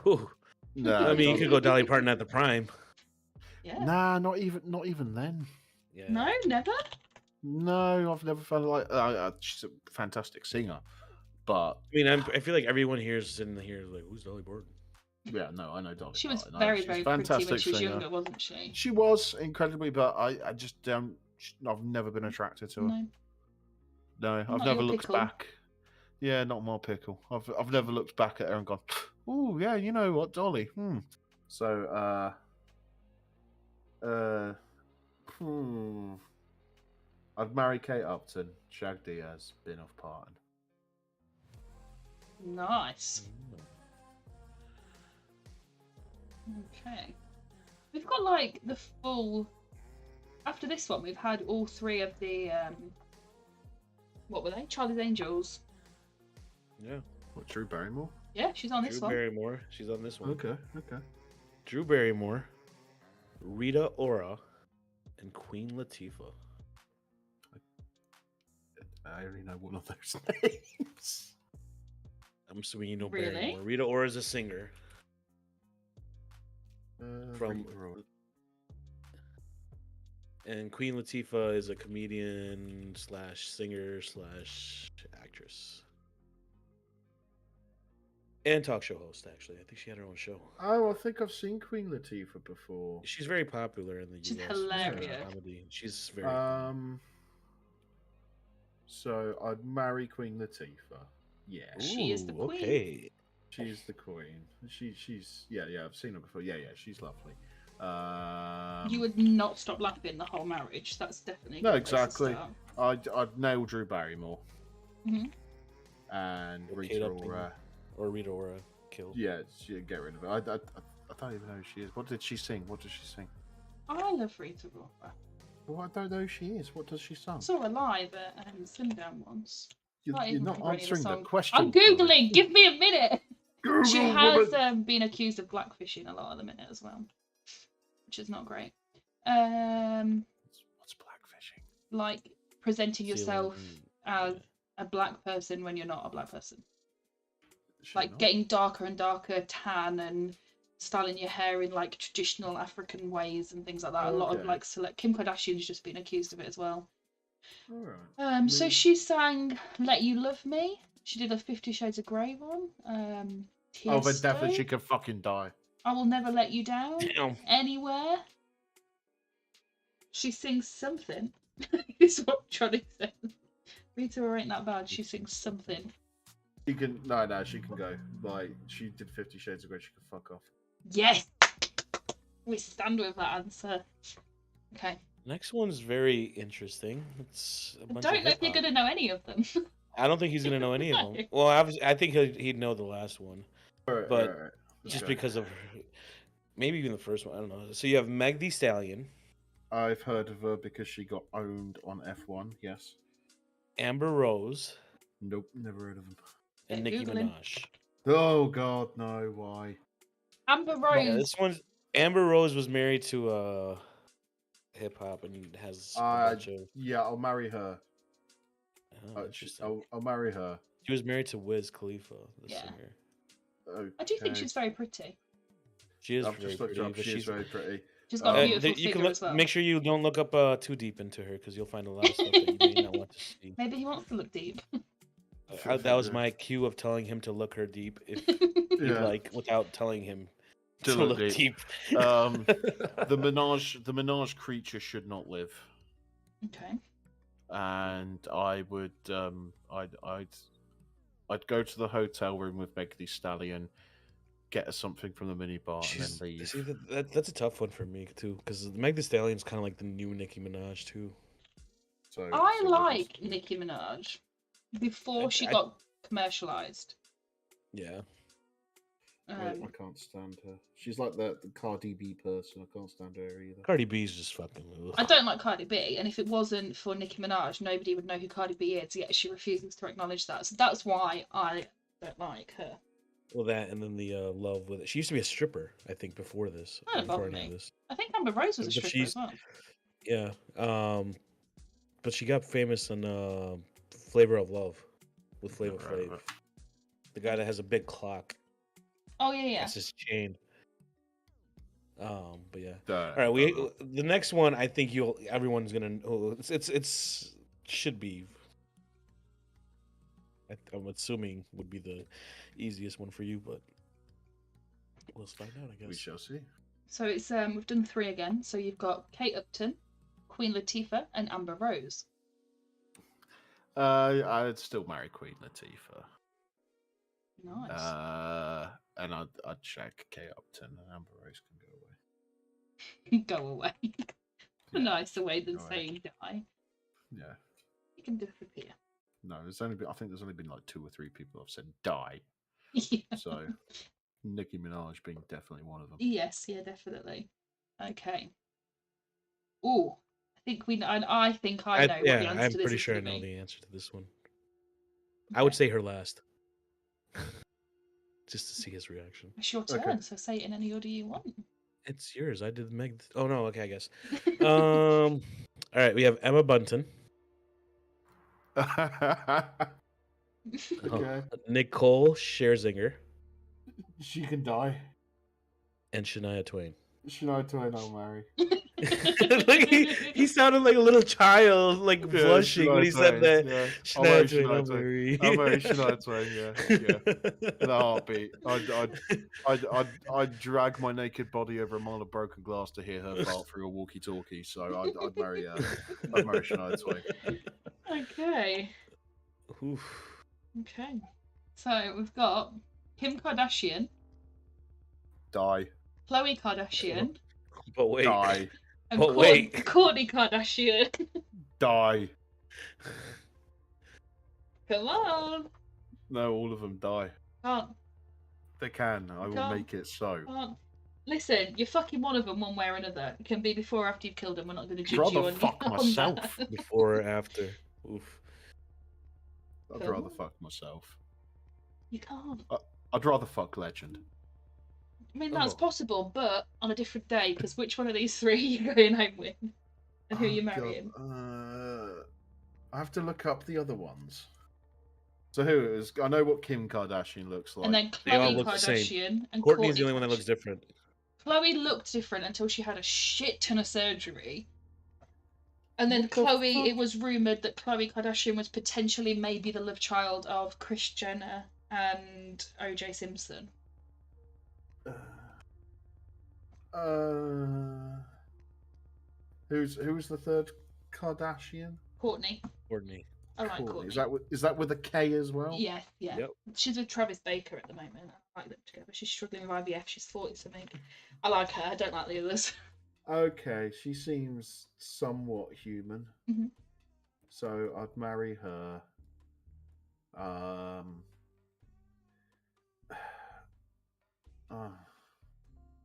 Ooh. no. I mean, you could go Dolly Parton at the prime. Yeah. Nah, not even then. Yeah. No, never. No, I've never found like she's a fantastic singer, but I mean, I feel like everyone here's sitting here like, who's Dolly Parton? yeah, no, I know Dolly. She was Parton. very, She's very a pretty when fantastic she was singer. younger, wasn't she? She was incredibly, but I just don't. I've never been attracted to her. No. No, I've Not never your looked pickle. back. Yeah, not more pickle. I've never looked back at her and gone, oh yeah, you know what, Dolly. So I'd marry Kate Upton, Shag Diaz, Bin off Parton. Nice. Okay. We've got like the full. After this one, we've had all three of the. What were they? Charlie's Angels. Yeah. What, Drew Barrymore? Yeah, she's on Drew this one. Barrymore. She's on this one. Okay. Drew Barrymore, Rita Ora, and Queen Latifah. I already know one of those names. I'm assuming you know Really? Barrymore. Rita Ora is a singer. From and Queen Latifah is a comedian slash singer slash actress and talk show host. Actually, I think she had her own show. Oh, I think I've seen Queen Latifah before. She's very popular in the She's U.S. hilarious. Comedy. She's very. So I'd marry Queen Latifah. Yeah. She is the queen. Okay. She's the queen. She's yeah, I've seen her before. Yeah, she's lovely. You would not stop laughing the whole marriage. That's definitely No, a good place to exactly. start. I'd nail Drew Barrymore. Mhm. And Or Rita Kate Ora. Or Rita Ora killed. Yeah, get rid of it. I don't even know who she is. What did she sing? I love Rita Ora. Well, I don't know who she is. What does she sing? I saw her live at Slimdown once. You're even not remember any of the answering the songs. question. I'm googling. Give me a minute. Google, She has woman. been accused of blackfishing a lot at the minute as well, which is not great. What's blackfishing? Like presenting Stealing, yourself as yeah. a black person when you're not a black person. Is she Like not? getting darker and darker tan and styling your hair in like traditional African ways and things like that. A lot of Okay. like Kim Kardashian's just been accused of it as well. All right. So she sang "Let You Love Me." She did a 50 Shades of Grey one. Oh, but definitely Tiesto, she could fucking die. I Will Never Let You Down. Damn. Anywhere. She sings something. Is what I'm trying to say. Rita Ora ain't that bad. She sings something. She can no, she can go. Like she did 50 Shades of Grey. She can fuck off. Yes. We stand with that answer. Okay. Next one's very interesting. It's a I bunch don't of know if you're hip-hop. gonna know any of them. I don't think he's gonna know any of them. No. Well, I think he'd know the last one, All but right. just Okay. because of maybe even the first one. I don't know. So you have Meg Thee Stallion, I've heard of her because she got owned on F1. Yes. Amber Rose, Nope. Never heard of them. and Yeah, Nicki Googling. Minaj. Oh God, no. Why? Amber Yeah, Rose. this one's Amber Rose was married to hip hop and has a bunch of. Yeah, I'll marry her. Oh, interesting. I'll marry her. She was married to Wiz Khalifa, the Yeah. singer. Okay. I do think she's very pretty. She is I've very just looked pretty, up. but She is she's very pretty. She's got a beautiful you figure can look, as well. make sure you don't look up too deep into her because you'll find a lot of stuff that you may not want to see. Maybe he wants to look deep. That was my cue of telling him to look her deep if he'd Yeah. like, without telling him To to look look deep. deep. The Minaj creature should not live, Okay. and I would I'd go to the hotel room with Meg Thee Stallion, get her something from the minibar, and then leave. See, that's a tough one for me too, because Meg Thee Stallion's kind of like the new Nicki Minaj too. So I so we'll like just- Nicki Minaj before she I- got commercialized. Yeah, I can't stand her. She's like the Cardi B person. I can't stand her either. Cardi B's just fucking. Ugh. I don't like Cardi B, and if it wasn't for Nicki Minaj, nobody would know who Cardi B is, yet she refuses to acknowledge that. So that's why I don't like her. Well, that and then the love with it. She used to be a stripper, I think, before this. That don't Before bother I knew me. this. I think Amber Rose was a But stripper she's- as well. Yeah. But she got famous on Flavor of Love with Flavor Never heard of Flav. it. The guy that has a big clock. Oh yeah. That's his chain. But yeah. Don't- All right, don't know. the next one I think everyone's gonna know. It's should be. I'm assuming would be the easiest one for you, but let's find out. I We guess. shall see. So it's we've done 3 again. So you've got Kate Upton, Queen Latifah, and Amber Rose. I'd still marry Queen Latifah. Nice. And I'd shag Kate Upton, and Amber Rose can go away. Go away. A Yeah, nicer way than go away. saying die. Yeah. You can disappear. No, there's only been, I think there's only been like 2 or 3 people I've said die. Yeah. So Nicki Minaj being definitely one of them. Yes, yeah, definitely. Okay. Oh, I think I know what the answer I'm to this pretty is sure I going to know be. the answer to this one. I would Okay. say her last. Just to see his reaction. It's your turn, Okay. so say it in any order you want. It's yours. I did Meg. Oh no, okay, I guess. All right, we have Emma Bunton, Okay. Nicole Scherzinger, She can die. and Shania Twain. Shania Twain, I'll marry. Like he sounded like a little child, like blushing when he said that. Yeah. I'll Shania marry Twain, I'll Shania Twain. marry. I'll marry Shania Twain, yeah. In a heartbeat. I'd drag my naked body over a mile of broken glass to hear her fart through a walkie-talkie. So I'd marry Shania Twain. Okay. Oof. Okay. So we've got Kim Kardashian, Die. Khloe Kardashian, But wait, Die. and but wait. Kourtney Kardashian. Die. Come on. No, all of them die. Can't. They can. I will Can't. make it so. Can't. Listen, you're fucking one of them one way or another. It can be before or after you've killed them. We're not going to judge Rather you on fuck on myself. that. Before or after? Oof. I'd Cool. rather fuck myself. You can't. I'd rather fuck Legend. I mean, that's Oh. possible, but on a different day, because which one of these three are you going home with? And who are you Oh, God. marrying? I have to look up the other ones. So who is? I know what Kim Kardashian looks like. And then They all Khloe look the same. Kardashian and Courtney's Kourtney the only one that looks Kardashian. different. Khloe looked different until she had a shit ton of surgery. And then What the Khloe, fuck? it was rumoured that Khloe Kardashian was potentially maybe the love child of Kris Jenner and OJ Simpson. Who's the third Kardashian? Courtney. Courtney. I like Courtney. Courtney. Is that with a K as well? Yeah, yeah. Yep. She's with Travis Baker at the moment. I like them together. She's struggling with IVF. She's 40 something. I like her. I don't like the others. Okay, she seems somewhat human. Mhm. So I'd marry her.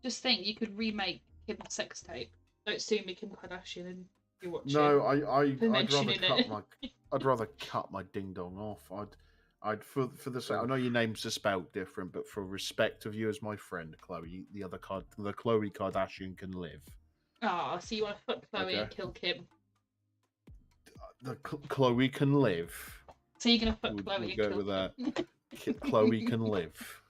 Just think, you could remake Kim's sex tape. Don't sue me, Kim Kardashian, and you watch No, it. I'd rather cut my ding dong off. I'd for the sake. I know your names are spelled different, but for respect of you as my friend, Chloe, the Khloe Kardashian can live. Ah, so you want to fuck Khloe Okay. and kill Kim? The Chloe can live. So you're gonna fuck We'll Khloe and go kill with that. Kim? Chloe can live.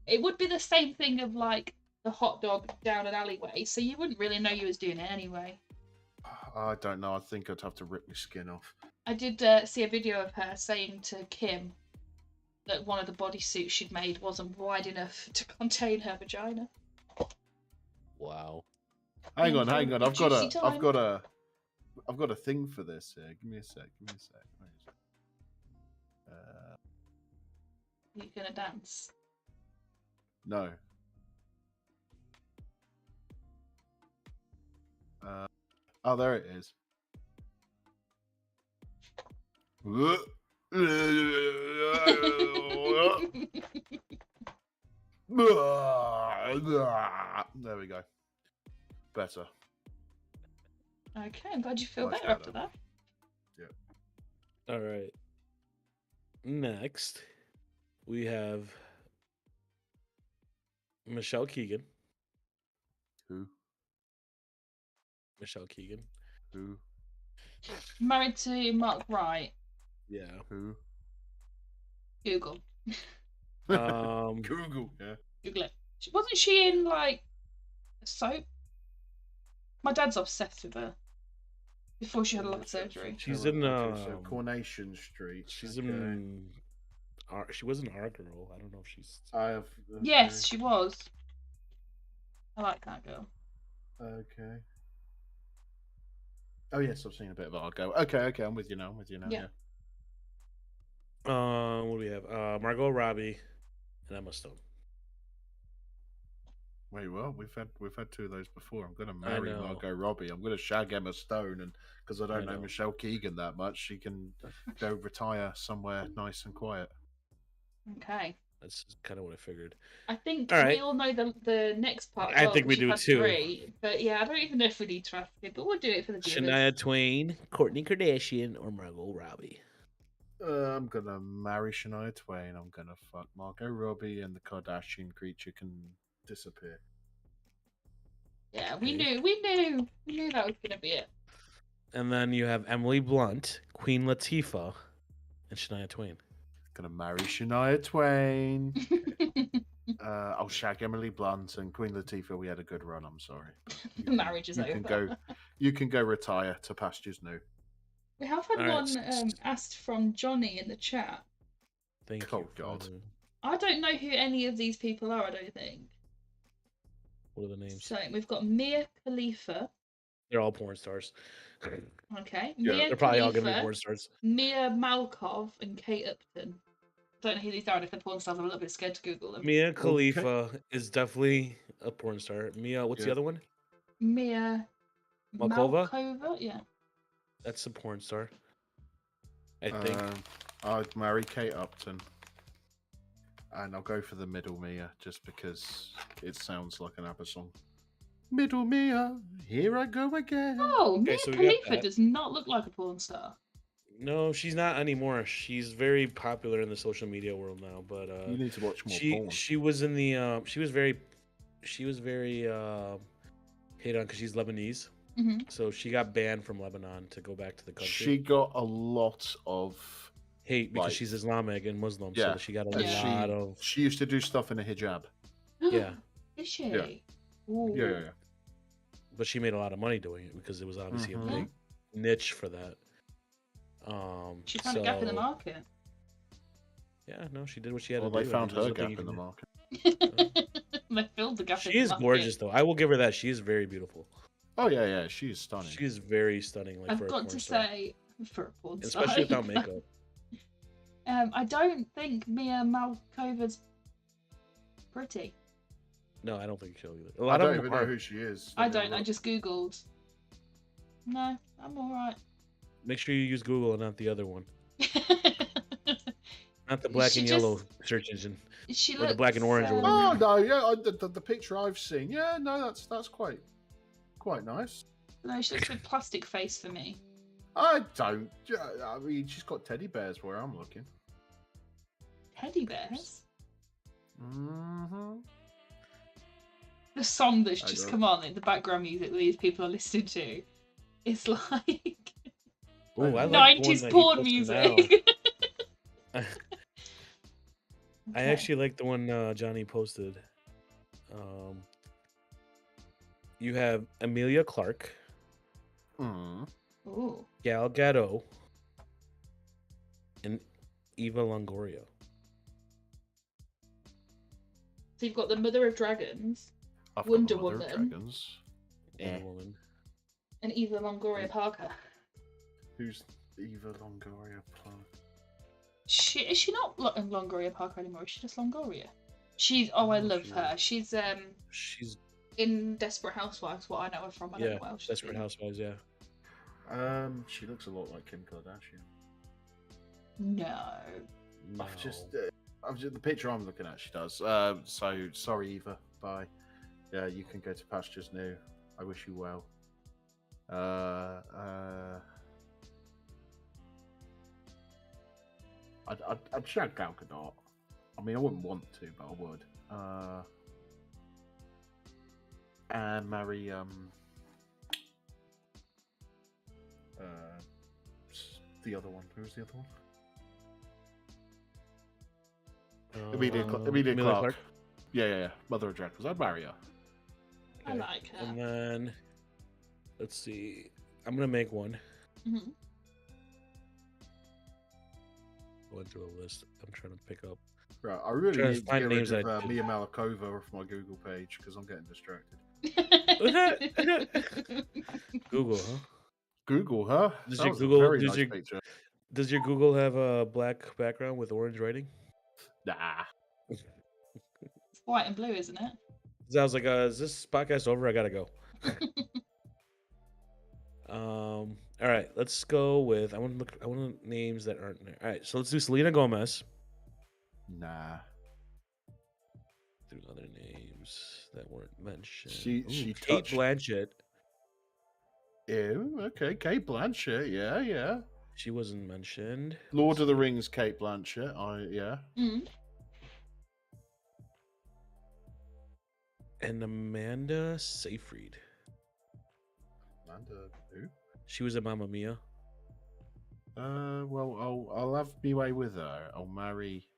It would be the same thing of like the hot dog down an alleyway, so you wouldn't really know you was doing it anyway. I don't know. I think I'd have to rip my skin off. I did see a video of her saying to Kim that one of the bodysuits she'd made wasn't wide enough to contain her vagina. Wow. Hang on. I've got Juicy time. a thing for this here. Give me a sec. Where is it? You're gonna dance. No. Oh, there it is. There we go. Better. Okay, I'm glad you feel Much better after better. that. All right. Next, we have Michelle Keegan. Who? Michelle Keegan. Who? Married to Mark Wright. Yeah. Who? Google. Google. Yeah. Google it. Wasn't she in like a soap? My dad's obsessed with her. Before she had a lot of surgery. She's in Coronation Street. She's in. She was in Our Girl. I don't know if she's. I have. Okay. Yes, she was. I like that girl. Okay. Oh yes, I've seen a bit of Argo. Okay, I'm with you now. Yeah. What do we have? Margot Robbie and Emma Stone. Wait, what? We've had two of those before. I'm gonna I marry know. Margot Robbie. I'm gonna shag Emma Stone, and because I don't know know. Michelle Keegan that much, she can go retire somewhere nice and quiet. Okay. That's kind of what I figured. I think All we right. all know the next part. I well, think we 'cause you've do had too. 3, but yeah, I don't even know if we need to ask it, but we'll do it for the viewers. Shania Twain, Kourtney Kardashian, or Margot Robbie? I'm gonna marry Shania Twain. I'm gonna fuck Margot Robbie, and the Kardashian creature can disappear. Yeah, we Okay. knew that was gonna be it. And then you have Emily Blunt, Queen Latifah, and Shania Twain. Gonna marry Shania Twain. I'll shag Emily Blunt and Queen Latifah. We had a good run. I'm sorry. The marriage is you over. Can go. You can go retire to pastures new. We have had All right, one asked from Johnny in the chat. Thank Oh, you. God. I don't know who any of these people are. I don't think. What are the names? So we've got Mia Khalifa. They're all porn stars. Okay, Yeah, Mia They're probably all Khalifa, gonna be porn stars. Mia Malkov, and Kate Upton. Don't know who these are. And if they're porn stars, I'm a little bit scared to Google them. Mia Khalifa is definitely a porn star. Mia, what's the Yeah. other one? Mia Malkova? Malkova, yeah. That's a porn star. I think. I'd marry Kate Upton. And I'll go for the middle Mia, just because it sounds like an ABBA song. Middle Mia, here I go again. Oh, Okay, Mia so we got Khalifa that. does not look like a porn star. No, she's not anymore. She's very popular in the social media world now. But You need to watch more porn. she was in the she was very hate on because she's Lebanese. Mm-hmm. So she got banned from Lebanon to go back to the country. She got a lot of hate because like- she's Islamic and Muslim. Yeah, So she got a and lot of She used to do stuff in a hijab. yeah. Is she? Yeah. Ooh. Yeah. But she made a lot of money doing it because it was obviously Mhm. a big niche for that. She found a gap in the market. Yeah, no, she did what she had Well, to do. they I found mean, there's her nothing gap you in the can do. market. They filled the gap in She the is market. gorgeous, though. I will give her that. She is very beautiful. Oh yeah, she is stunning. She is very stunning. Like I've for a got porn to star. say, for a porn star. Especially without makeup. I don't think Mia Malkova's pretty. No, I don't think she'll either. A I lot don't of them even know are. who she is. I don't. I just googled. No, I'm all right. Make sure you use Google and not the other one, not the black She and yellow just- search engine. She Or the black and orange or whatever. Oh no, yeah, the picture I've seen. Yeah, no, that's quite nice. No, she looks a bit plastic face for me. I don't. I mean, she's got teddy bears where I'm looking. Teddy bears. Mm-hmm. The song that's I just don't- come on in the background music that these people are listening to. It's like Ooh, I like 90s that he porn posted music. now. I Okay. actually like the one Johnny posted. You have Emilia Clarke, Mm. Ooh. Gal Gadot, and Eva Longoria. So you've got the Mother of Dragons I've got Wonder the Mother of Woman. Dragons. Wonder Yeah. Woman. and Eva Longoria Parker. Who's Eva Longoria? Is she not Longoria Parker anymore? Is she just Longoria? She's I No, love she her. She's She's in Desperate Housewives. What I know her from. I don't know what else she's Desperate been. Housewives. Yeah. She looks a lot like Kim Kardashian. No. No. I've just the picture I'm looking at. She does. So sorry, Eva. Bye. Yeah, you can go to pastures new. I wish you well. I'd shag Gal Gadot. I mean, I wouldn't want to, but I would. And marry the other one. Who's the other one? Emilia Clarke. Yeah. Mother of Dragons. I'd marry her. I Okay. like her. And then let's see. I'm gonna make one. Mhm. Going through a list. I'm trying to pick up. Right, I really Trying to need to find get rid names of that I Mia Malakova off my Google page because I'm getting distracted. Google, huh? Google, huh? Does That your was a Google- very does nice your- picture. Does your Google have a black background with orange writing? Nah. It's white and blue, isn't it? 'Cause I was like, is this podcast over? I gotta go. All right, let's go with. I want names that aren't there. All right, so let's do Selena Gomez. Nah. Do other names that weren't mentioned. She Kate touched. Blanchett. Ew, okay, Kate Blanchett. Yeah. She wasn't mentioned. Lord of the Rings, Kate Blanchett. Yeah. Mm. And Amanda Seyfried. Amanda who? She was in Mamma Mia. Well, I'll have me way with her. I'll marry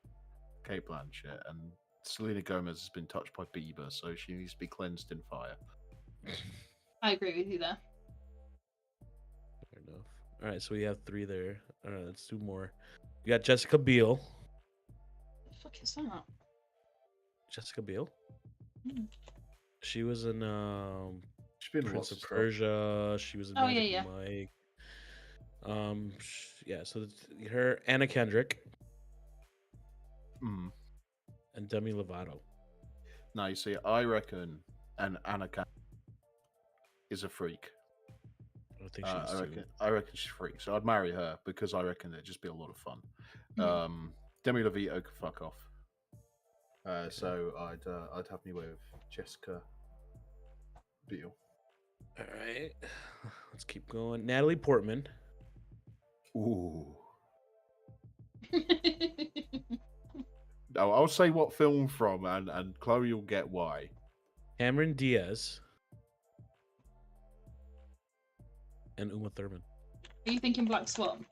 Kate Blanchett, and Selena Gomez has been touched by Bieber, so she needs to be cleansed in fire. I agree with you there. Fair enough. All right, so we have 3 there. All right, let's do more. We got Jessica Biel. The fuck is that? Jessica Biel. Mm. She was in She's been Prince lots of of stuff. Persia. She was in Oh, Magic yeah. Mike. Yeah. So her, Anna Kendrick, Mm. and Demi Lovato. No, you see, I reckon an Anna Kendrick is a freak. I don't think she's I reckon she's a freak. So I'd marry her because I reckon it'd just be a lot of fun. Mm. Demi Lovato could fuck off. So I'd have me with Jessica Biel. All right. Let's keep going. Natalie Portman. Ooh. No, I'll say what film from, and Chloe will get why. Cameron Diaz. And Uma Thurman. Are you thinking Black Swan?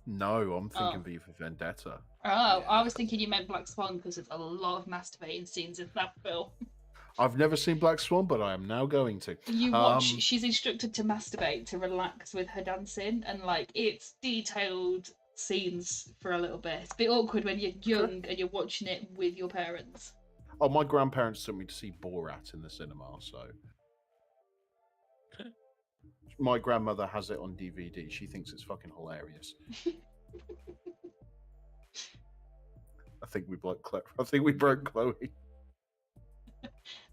No, I'm thinking Oh. V for Vendetta. Oh, Yeah. I was thinking you meant Black Swan because there's a lot of masturbating scenes in that film. I've never seen Black Swan, but I am now going to. You watch, she's instructed to masturbate to relax with her dancing, and like it's detailed scenes for a little bit. It's a bit awkward when you're young and you're watching it with your parents. Oh, my grandparents took me to see Borat in the cinema, so. My grandmother has it on DVD. She thinks it's fucking hilarious. I think we broke Chloe.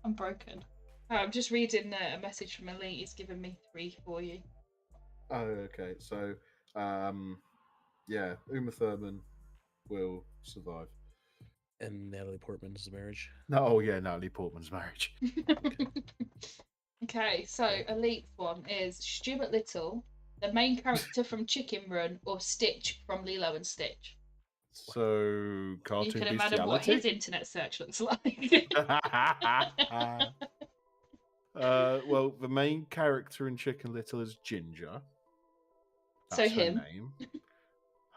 I'm broken. Oh, I'm just reading a message from Elite. He's given me 3 for you. Oh, okay. So, yeah, Uma Thurman will survive. And Natalie Portman's marriage. No, oh yeah, Natalie Portman's marriage. Okay, so Elite's one is Stuart Little, the main character from Chicken Run, or Stitch from Lilo and Stitch. So, You cartoon can imagine what his bestiality. internet search looks like. Well, the main character in Chicken Little is Ginger. So That's her him. name.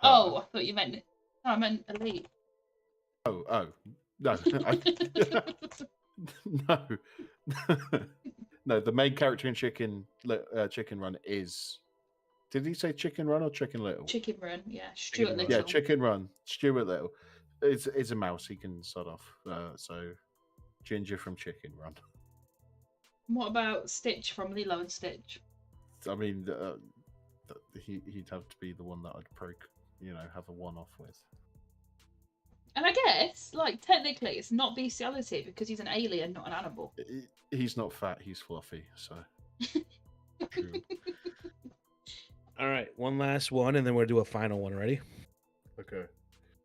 Oh, Her. I thought you meant. No, I meant Elite. Oh, no, no, no. The main character in Chicken Run is. Did he say Chicken Run or Chicken Little? Chicken Run, yeah. Stuart Run. Little. Yeah, Chicken Run. Stuart Little. It's a mouse. He can sort off. So, Ginger from Chicken Run. What about Stitch from Lilo and Stitch? I mean, he'd have to be the one that I'd have a one-off with. And I guess, like, technically, it's not bestiality because he's an alien, not an animal. He's not fat. He's fluffy. So. True. All right, one last one, and then we'll do a final one. Ready? Okay.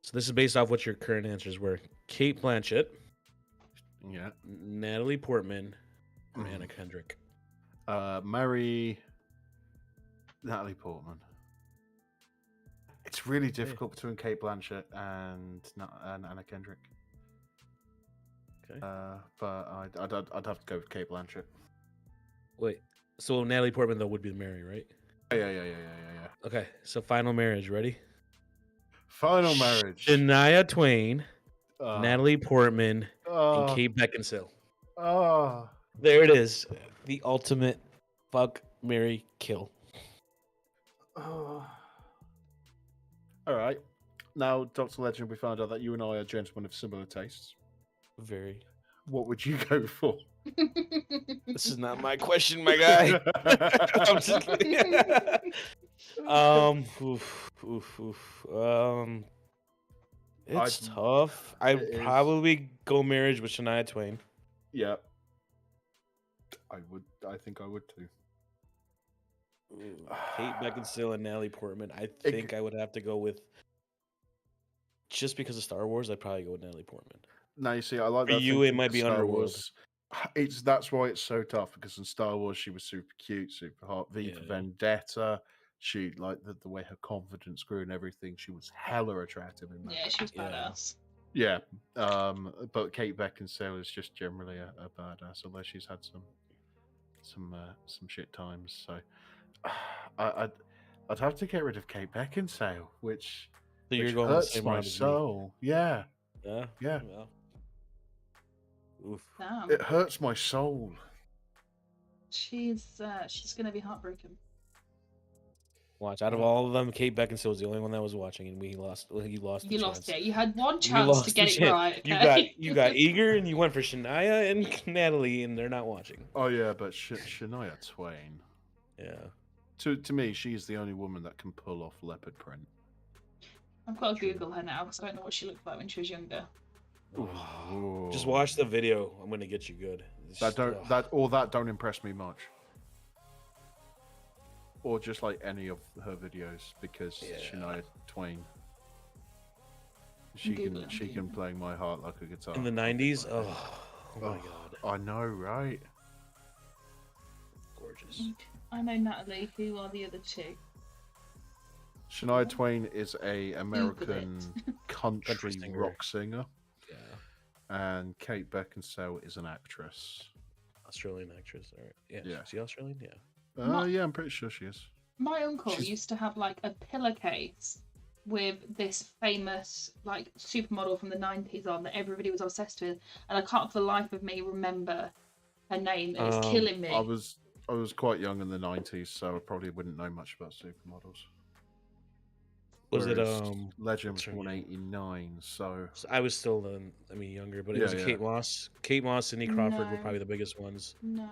So this is based off what your current answers were. Kate Blanchett, Yeah. Natalie Portman, or Anna Kendrick. Marry Natalie Portman. It's really difficult between Kate Blanchett and Anna Kendrick. Okay. But I'd have to go with Kate Blanchett. Wait, so Natalie Portman, though, would be the Mary, right? Yeah. Okay, so final marriage. Ready? Final marriage. Shania Twain, Uh, Natalie Portman, and uh, Kate Beckinsale. uh, There it is. The ultimate fuck, marry, kill. All right. Now, Dr. Legend, we found out that you and I are gentlemen of similar tastes. Very. What would you go for? This is not my question, my guy. I'm just kidding. It's I'd- tough. I'd it is. probably go marriage with Shania Twain. Yeah. I think I would too. Ooh, Kate Beckinsale and Natalie Portman. I It think I would have to go with, just because of Star Wars, I'd probably go with Natalie Portman. No, you see, I like For that you, thing it might be Star Underworld. Wars. That's why it's so tough, because in Star Wars she was super cute, super hot. V for Yeah. Vendetta, she like the way her confidence grew and everything. She was hella attractive in that. Yeah, she was Yeah. badass. Yeah, but Kate Beckinsale is just generally a badass, although she's had some shit times. So I'd have to get rid of Kate Beckinsale, which So you're which going the hurts same my route as me. soul. Yeah, Yeah. yeah, Well. Oof. Damn. it hurts my soul. She's gonna be heartbroken. Watch, out of all of them, Kate Beckinsale was the only one that was watching, and we lost. Well, you lost. You the lost chance. it. You had one You chance lost to the get it chance. right. Okay? You got eager, and you went for Shania and Natalie, and they're not watching. Oh yeah, but Shania Twain. Yeah. To me, she is the only woman that can pull off leopard print. I've got to True. Google her now because I don't know what she looked like when she was younger. Just watch the video. I'm gonna get you good. It's That just- that don't impress me much. Or just like any of her videos, because Yeah. Shania Twain. She Google it, can Google it. play my heart like a guitar. in the '90s. Oh my god, I know, right? gorgeous. I know Natalie. Who are the other two? Shania Twain is a American country Country singer. rock singer, Yeah, and Kate Beckinsale is an actress. Australian actress. All right. Yeah. Yeah. Is she Australian? Yeah. Yeah, I'm pretty sure she is. My uncle She's- used to have like a pillowcase with this famous like supermodel from the 90s on that everybody was obsessed with, and I can't for the life of me remember her name, and it's killing me. I was quite young in the '90s, so I probably wouldn't know much about supermodels. Was it Whereas Legend was what's her born name? '89, so I was still younger, but it was Yeah, yeah. Kate Moss. Kate Moss, Cindy Crawford were No. probably the biggest ones. No,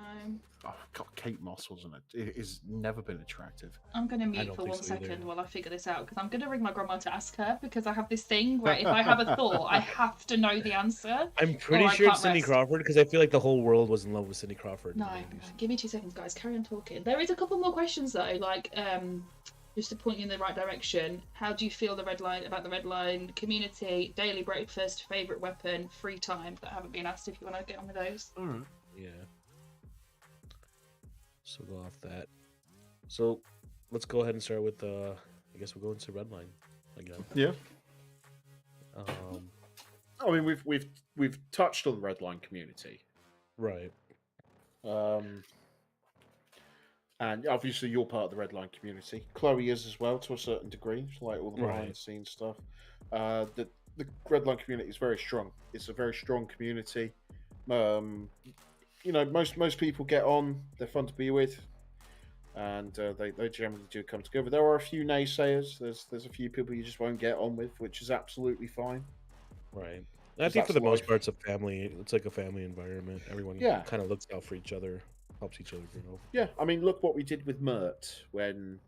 oh god, Kate Moss wasn't it? It has never been attractive. I'm gonna mute don't for think 1 so either. second while I figure this out because I'm gonna ring my grandma to ask her because I have this thing where if I have a thought, I have to know the answer. I'm pretty I sure it's can't Cindy rest. Crawford because I feel like the whole world was in love with Cindy Crawford. No, in the no, 90s. give me 2 seconds, guys. Carry on talking. There is a couple more questions though, like just to point you in the right direction. How do you feel about the red line community, daily breakfast, favorite weapon, free time that haven't been asked? If you want to get on with those. All right. Yeah. So go off that. So let's go ahead and start with I guess we'll go into Redline again. Yeah. Um, I mean, we've touched on the Redline community, right. and obviously you're part of the Redline community. Chloe is as well to a certain degree, like all the behind Right. the scenes stuff. The Redline community is very strong. It's a very strong community. You know, most people get on. They're fun to be with, and they generally do come together. There are a few naysayers. There's a few people you just won't get on with, which is absolutely fine. Right. I Because think for the that's most life. part, it's a family. It's like a family environment. Everyone Yeah. kind of looks out for each other, helps each other grow. Yeah, I mean, look what we did with Mert when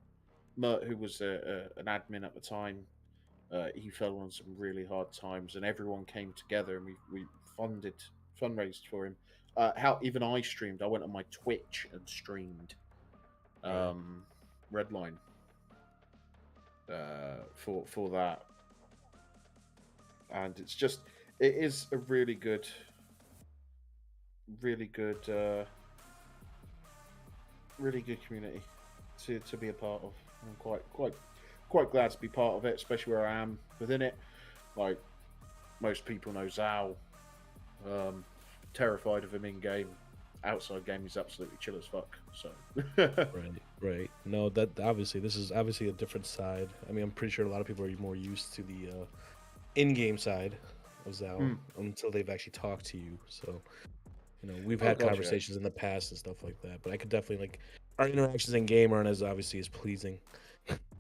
Mert, who was an admin at the time, he fell on some really hard times, and everyone came together and we fundraised for him. How even I streamed. I went on my Twitch and streamed Redline for that, and it is a really good community to be a part of. I'm quite glad to be part of it, especially where I am within it. Like most people know Zhao, terrified of him in game. Outside game, he's absolutely chill as fuck. So Right. No, that obviously this is obviously a different side. I mean, I'm pretty sure a lot of people are more used to the in-game side of Zhao until they've actually talked to you. So, you know, we've had gotcha. conversations in the past and stuff like that. But I could definitely our interactions in game aren't as obviously as pleasing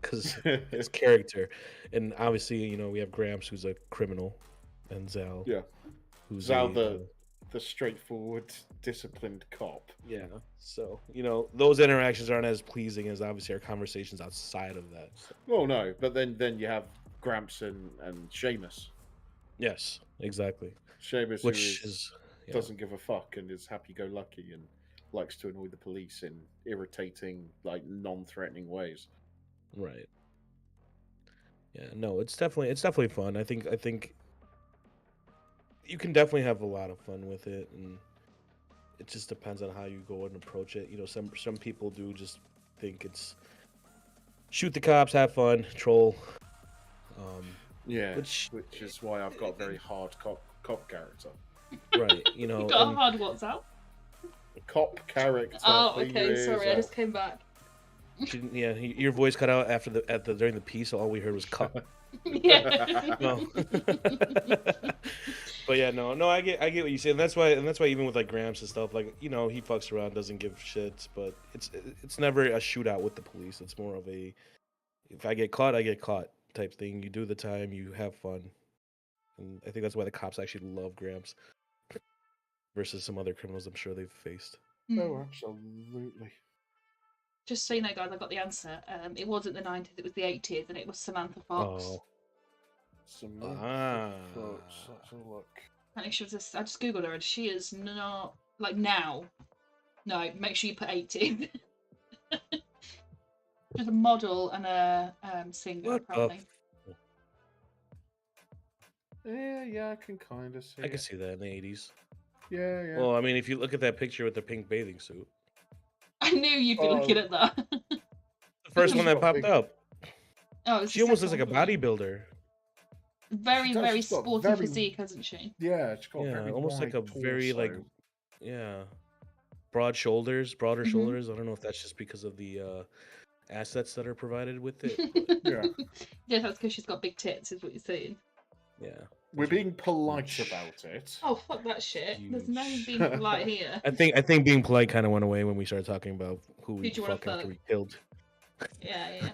because it's character, and obviously, you know, we have Gramps who's a criminal, and Zhao, yeah, who's Zhao the straightforward, disciplined cop. yeah. So, you know, those interactions aren't as pleasing as obviously our conversations outside of that. So, Well, no, but then you have Gramps and Seamus. yes, exactly. Seamus, Which who is yeah. doesn't give a fuck and is happy-go-lucky and likes to annoy the police in irritating, like non-threatening ways. Right. Yeah. No, it's definitely fun. I think you can definitely have a lot of fun with it, and it just depends on how you go and approach it. You know, some people do just think it's shoot the cops, have fun, troll. Yeah, Which is why I've got a very hard cop character. right, you know, You got a and hard WhatsApp. Cop character. Oh, clean okay. your Sorry, I ears just out. came back. yeah, your voice cut out during the piece, so all we heard was "cup." Yeah. No, but yeah, no, I get what you say, and that's why even with like Gramps and stuff, like, you know, he fucks around, doesn't give shits, but it's never a shootout with the police. It's more of a, if I get caught, I get caught type thing. You do the time, you have fun, and I think that's why the cops actually love Gramps versus some other criminals I'm sure they've faced. Oh, absolutely. Just so you know, guys, I got the answer. It wasn't the 90s, it was the 80s, and it was Samantha Fox. Oh, Samantha Fox. Let's have a look. I she was I just googled her, and she is not like now. No, make sure you put 80. She's a model and a singer, what apparently. Yeah, I can kind of see. I can see that in the 80s. Yeah. Well, I mean, if you look at that picture with the pink bathing suit, I knew you'd be looking at that. the first one that She's got popped big- up, Oh, it's she the almost looks second like a one, probably. bodybuilder. Very, She does, very she's got sporty very- physique, hasn't she? Yeah, she's got Yeah, very almost like wide a very like, torso. yeah, broader shoulders. Mhm. I don't know if that's just because of the assets that are provided with it. But Yeah. Yeah, that's because she's got big tits, is what you're saying. yeah, We're being polite Huge. about it. Oh, fuck that shit. There's no Huge. being polite here. I think being polite kind of went away when we started talking about who we Who'd you wanna fuck after fuck? we killed. Yeah.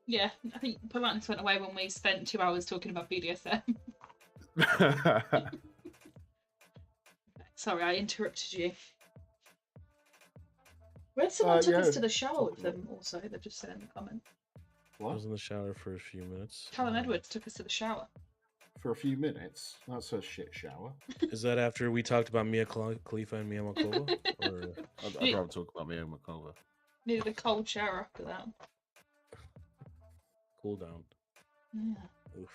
Yeah, I think politeness went away when we spent 2 hours talking about BDSM. Sorry, I interrupted you. Red someone took us yeah, to the shower talk with about them also, they've just said in the comment. I What? was in the shower for a few minutes. Callum Edwards took us to the shower. For a few minutes? That's a shit shower. Is that after we talked about Mia Khalifa and Mia Malkova? Or I'd rather talk about Mia Malkova. Needed a cold shower after that. cool down? Yeah. Oof.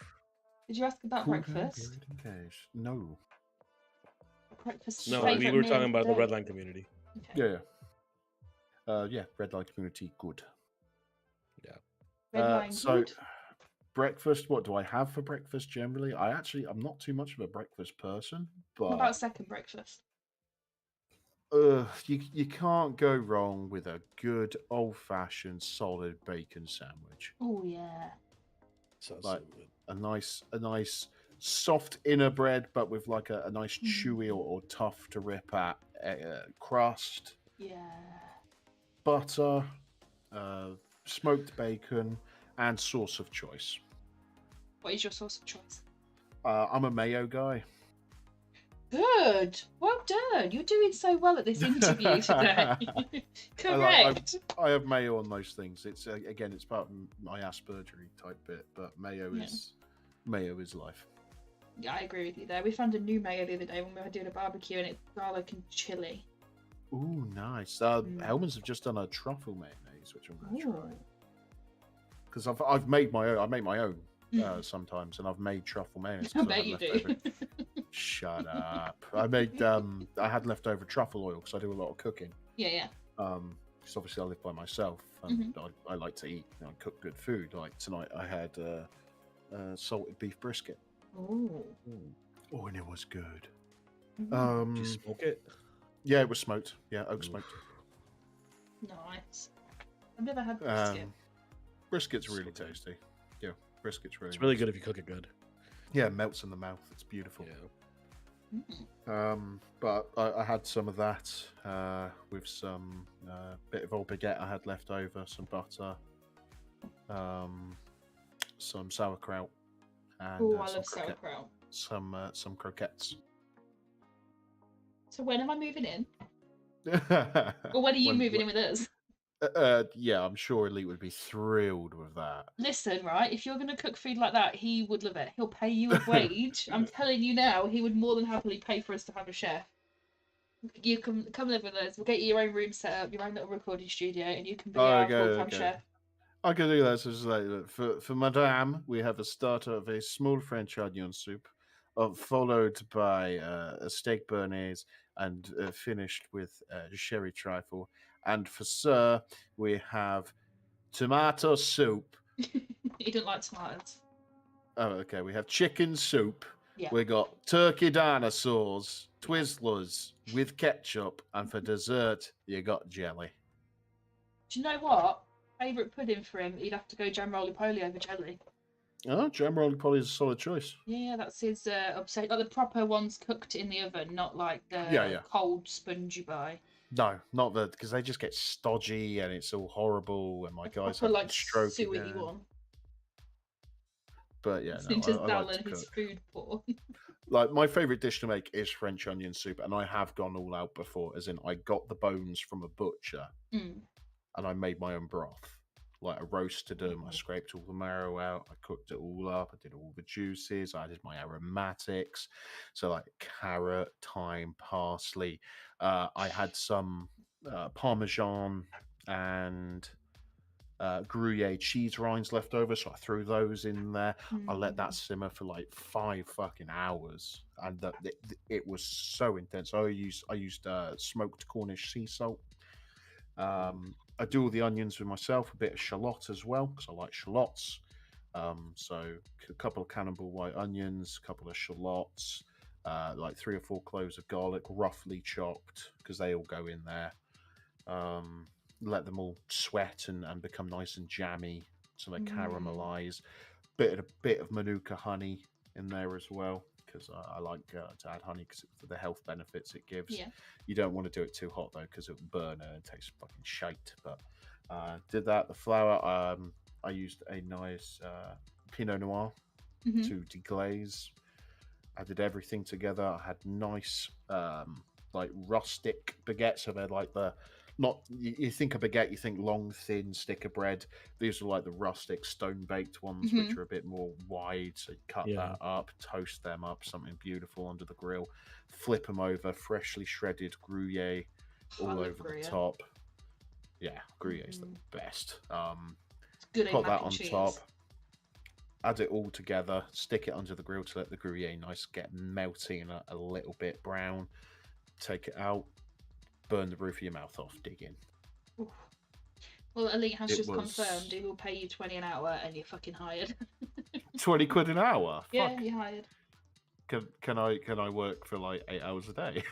Did you ask about Cool down breakfast? period engaged. No. Breakfast. No, favourite we were meal talking of about the day? Redline community. Okay. Yeah. Red light community, good. Red line So, good. breakfast, what do I have for breakfast generally? I'm not too much of a breakfast person, What but about second breakfast? you can't go wrong with a good old-fashioned solid bacon sandwich. Oh yeah. Sounds Like- so good. A nice soft inner bread, but with like a nice chewy or tough to rip at crust, Yeah. butter, smoked bacon, and sauce of choice. What is your sauce of choice? I'm a mayo guy. Good. Well done. You're doing so well at this interview today. Correct. I have mayo on most things. It's again, it's part of my Aspergery type bit, but mayo Yeah. is life. Yeah, I agree with you there. We found a new mayo the other day when we were doing a barbecue, and it's garlic and chili. Ooh, nice. Mm. Hellman's have just done a truffle mayonnaise, which I'm going to try. Ooh. Because I've made my own. I make my own Mm. sometimes, and I've made truffle mayonnaise. I 'cause bet had you do. leftover- Shut up! I made. I had leftover truffle oil because I do a lot of cooking. Yeah. Because obviously I live by myself, and I like to eat and cook good food. Like tonight, I had salted beef brisket. Oh. Oh, and it was good. Did you smoke it? Yeah, it was smoked. Yeah, oak smoked. Nice. I've never had brisket. Brisket's So really good. tasty. Yeah, brisket's really. It's really nice. good if you cook it good. Yeah, it melts in the mouth. It's beautiful. Yeah. But I had some of that with some bit of old baguette I had left over, some butter, some sauerkraut, and Oh, I some love sauerkraut. some croquettes. So when am I moving in? Or when are you moving in with us? Yeah, I'm sure Elite would be thrilled with that. Listen, right, if you're going to cook food like that, he would love it. He'll pay you a wage. I'm telling you now, he would more than happily pay for us to have a chef. You can come live with us. We'll get you your own room set up, your own little recording studio, and you can be Oh, our okay, full-time okay. chef. I can do that. So it's like, for Madame, we have a starter of a small French onion soup, followed by a steak béarnaise, and finished with sherry trifle. And for Sir, we have tomato soup. You don't like tomatoes. Oh, okay. We have chicken soup. Yeah. We got turkey dinosaurs, Twizzlers with ketchup, and for dessert, you got jelly. Do you know what? Favourite pudding for him, he'd have to go jam roly-poly over jelly. Oh, jam roly poly is a solid choice. Yeah, that's his obsession. Like the proper ones cooked in the oven, not like the Yeah. cold sponge you buy. No, not that, because they just get stodgy and it's all horrible. And my guys Proper have like stroke suey again. one. But yeah, Listening to I like Zal to and his cook. food porn. Like my favorite dish to make is French onion soup, and I have gone all out before. As in, I got the bones from a butcher Mm. and I made my own broth, like a roasted them. I scraped all the marrow out. I cooked it all up. I did all the juices. I did my aromatics, so like carrot, thyme, parsley. I had some Parmesan and Gruyere cheese rinds left over, so I threw those in there. I let that simmer for like 5 fucking hours, and it was so intense. I used smoked Cornish sea salt. I do all the onions with myself, a bit of shallot as well, because I like shallots. So a couple of cannonball white onions, a couple of shallots, like 3 or 4 cloves of garlic, roughly chopped, because they all go in there. Let them all sweat and become nice and jammy, so they caramelize. Bit of Manuka honey in there as well, because I like to add honey because for the health benefits it gives. Yeah. You don't want to do it too hot though, because it will burn and it tastes fucking shite. But did that. The flour, I used a nice Pinot Noir to deglaze. I did everything together. I had nice like rustic baguettes, so they're like the not you think a baguette, you think long, thin stick of bread. These are like the rustic, stone baked ones, which are a bit more wide. So you cut that up, toast them up, something beautiful under the grill, flip them over, freshly shredded Gruyere all over the top. Yeah, Gruyere is the best. Good put that on top. Add it all together, stick it under the grill to let the Gruyere get melty and a little bit brown. Take it out, burn the roof of your mouth off, dig in. Oof. Well, Elite has just confirmed he will pay you 20 an hour and you're fucking hired. 20 quid an hour? Yeah, Fuck. you're hired. Can I work for like 8 hours a day?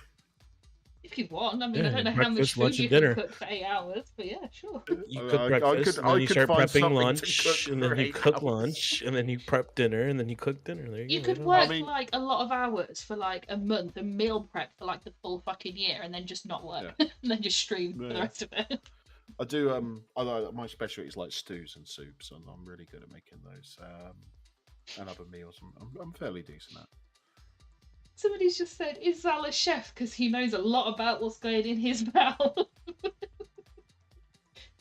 If you want. I mean, I don't know how much food you can cook for 8 hours, but yeah, sure. You cook breakfast, and then you start prepping lunch, and then you cook lunch, and then you prep dinner, and then you cook dinner. There you go. could work like a lot of hours for like a month and meal prep for like the full fucking year, and then just not work, and then just stream for the rest of it. I do. I like my specialty is like stews and soups, and I'm really good at making those. And other meals, I'm fairly decent at. Somebody's just said, is Zal a chef? Because he knows a lot about what's going in his mouth.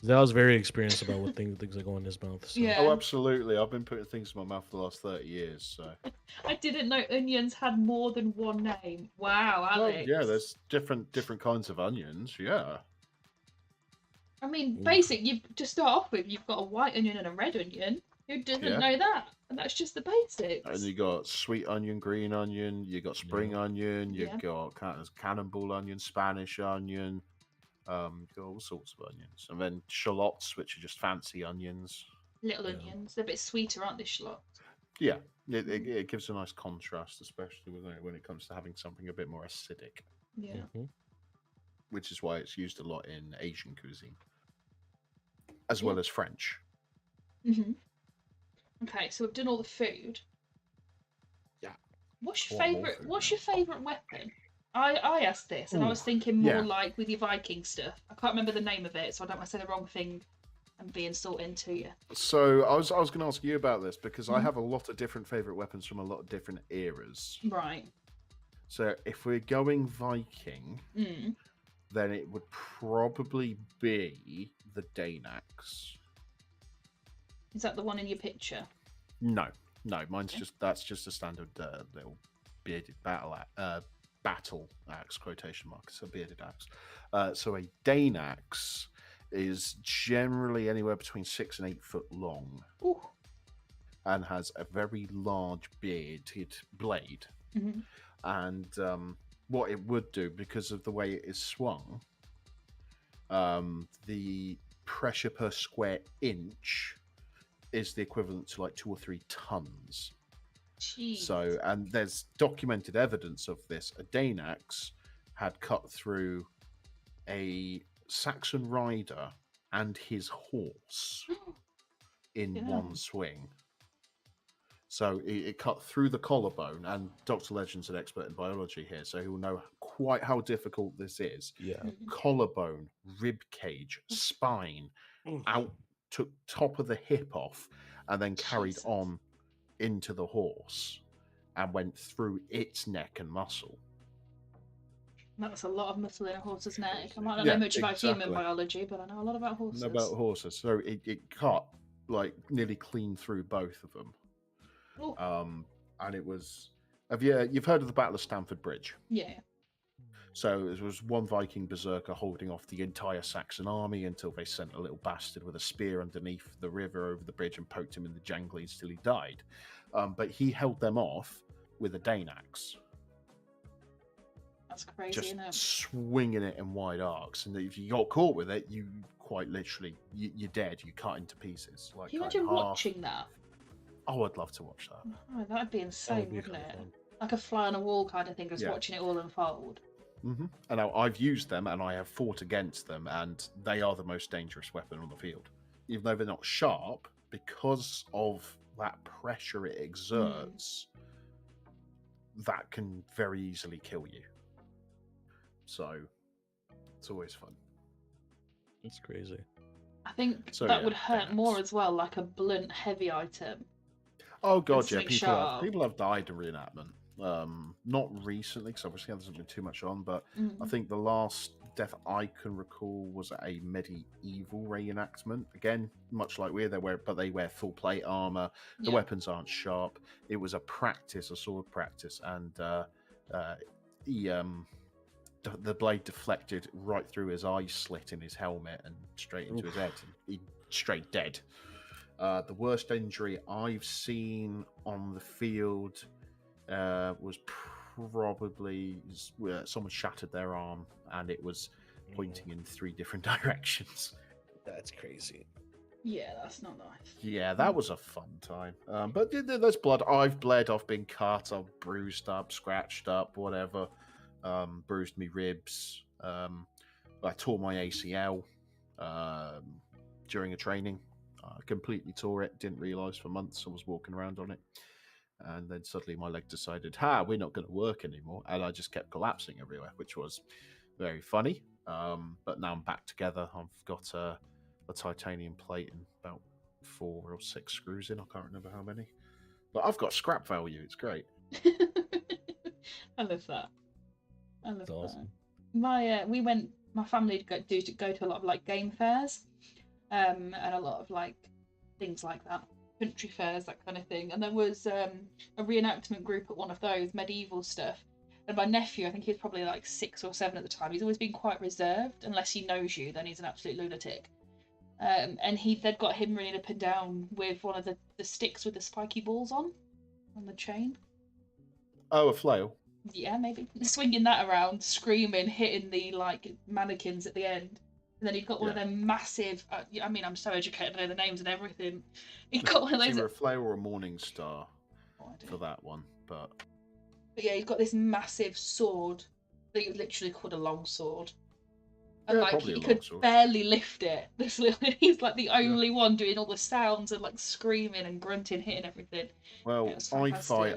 Zal's very experienced about what things that go in his mouth. So. Yeah. Oh, absolutely. I've been putting things in my mouth for the last 30 years. So I didn't know onions had more than one name. Wow, Alex. Yeah, there's different kinds of onions. Yeah. I mean, you to start off with, you've got a white onion and a red onion. Who doesn't know that? And that's just the basics. And you got sweet onion, green onion, you got spring onion, you got cannonball onion, Spanish onion, you got all sorts of onions. And then shallots, which are just fancy onions. Little onions. They're a bit sweeter, aren't they, shallots? Yeah, it gives a nice contrast, especially when it comes to having something a bit more acidic. Yeah. Which is why it's used a lot in Asian cuisine. As well as French. Okay, so we've done all the food. Yeah. What's your favourite weapon? I asked this, and I was thinking more like with your Viking stuff. I can't remember the name of it, so I don't want to say the wrong thing and be insulting to you. So I was going to ask you about this because I have a lot of different favourite weapons from a lot of different eras. Right. So if we're going Viking, then it would probably be the Danax. Is that the one in your picture? No, mine's just a standard little bearded battle battle axe, quotation marks, a bearded axe. So a Dane axe is generally anywhere between 6 and 8 foot long. Ooh. And has a very large bearded blade. Mm-hmm. And what it would do, because of the way it is swung, the pressure per square inch is the equivalent to like 2 or 3 tons. Jeez. So, and there's documented evidence of this. A Dane axe had cut through a Saxon rider and his horse in one swing. So it cut through the collarbone, and Dr. Legend's an expert in biology here, so he will know quite how difficult this is. Yeah. Collarbone, rib cage, spine, out, took top of the hip off, and then carried on into the horse and went through its neck and muscle. That's a lot of muscle in a horse's neck. I might not know much about human biology, but I know a lot about horses. Know about horses. So it cut like nearly clean through both of them. And it was. You've heard of the Battle of Stamford Bridge? Yeah. So it was one Viking berserker holding off the entire Saxon army until they sent a little bastard with a spear underneath the river over the bridge and poked him in the janglies till he died. But he held them off with a Dane axe. That's crazy, just isn't it? swinging it in wide arcs, and if you got caught with it, you quite literally you're dead. You cut into pieces. Like, can you imagine watching that? Oh, I'd love to watch that. Oh, that'd be insane, wouldn't it? Like a fly on a wall kind of thing, just watching it all unfold. Mm-hmm. And I've used them, and I have fought against them, and they are the most dangerous weapon on the field. Even though they're not sharp, because of that pressure it exerts, that can very easily kill you. So it's always fun. That's crazy. I think that would hurt more as well, like a blunt, heavy item. Oh god, yeah. People have died in reenactment. Not recently, because obviously there hasn't been too much on, but I think the last death I can recall was a medieval reenactment. Again, much like they wear full plate armor. The weapons aren't sharp. It was a sword practice, and the blade deflected right through his eye slit in his helmet and straight into his head. He straight dead. The worst injury I've seen on the field was probably someone shattered their arm and it was pointing in 3 different directions. That's crazy. Yeah, that's not nice. Yeah, that was a fun time. But there's blood. I've bled. I've been cut. I've bruised up, scratched up, whatever. Bruised me ribs. I tore my ACL during a training. I completely tore it. Didn't realise for months. I was walking around on it. And then suddenly my leg decided, we're not going to work anymore. And I just kept collapsing everywhere, which was very funny. But now I'm back together. I've got a titanium plate and about 4 or 6 screws in. I can't remember how many. But I've got scrap value. It's great. I love that. I love That's awesome. that. My family go to a lot of like game fairs, and a lot of like things like that, country fairs, that kind of thing. And there was a reenactment group at one of those, medieval stuff. And my nephew, I think he was probably like 6 or 7 at the time. He's always been quite reserved. Unless he knows you, then he's an absolute lunatic. And they'd got him running up and down with one of the sticks with the spiky balls on the chain. Oh, a flail. Yeah, maybe. Swinging that around, screaming, hitting the like mannequins at the end. And then he got one of them massive. I'm so educated, I know the names and everything. He got one of those. Either a flail or a morning star for that one, but yeah, he's got this massive sword that is literally called a long sword. And he could barely lift it. He's like the only one doing all the sounds and like screaming and grunting, hitting everything. Well,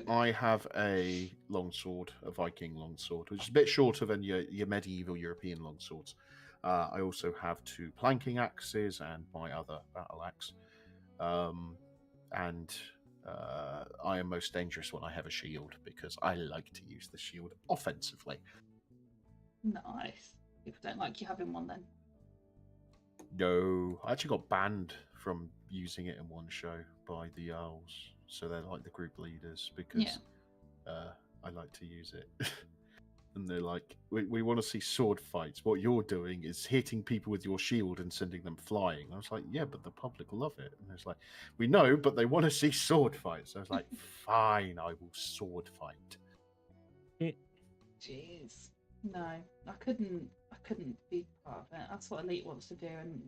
I have a longsword, a Viking longsword, which is a bit shorter than your medieval European longswords. I also have 2 planking axes and my other battle axe. And I am most dangerous when I have a shield because I like to use the shield offensively. Nice. People don't like you having one then. No, I actually got banned from using it in one show by the Owls. So they're like the group leaders because I like to use it. And they're like, we want to see sword fights. What you're doing is hitting people with your shield and sending them flying. I was like, yeah, but the public love it. And it's like, we know, but they want to see sword fights. I was like, fine, I will sword fight. Jeez. No, I couldn't be part of it. That's what Elite wants to do, and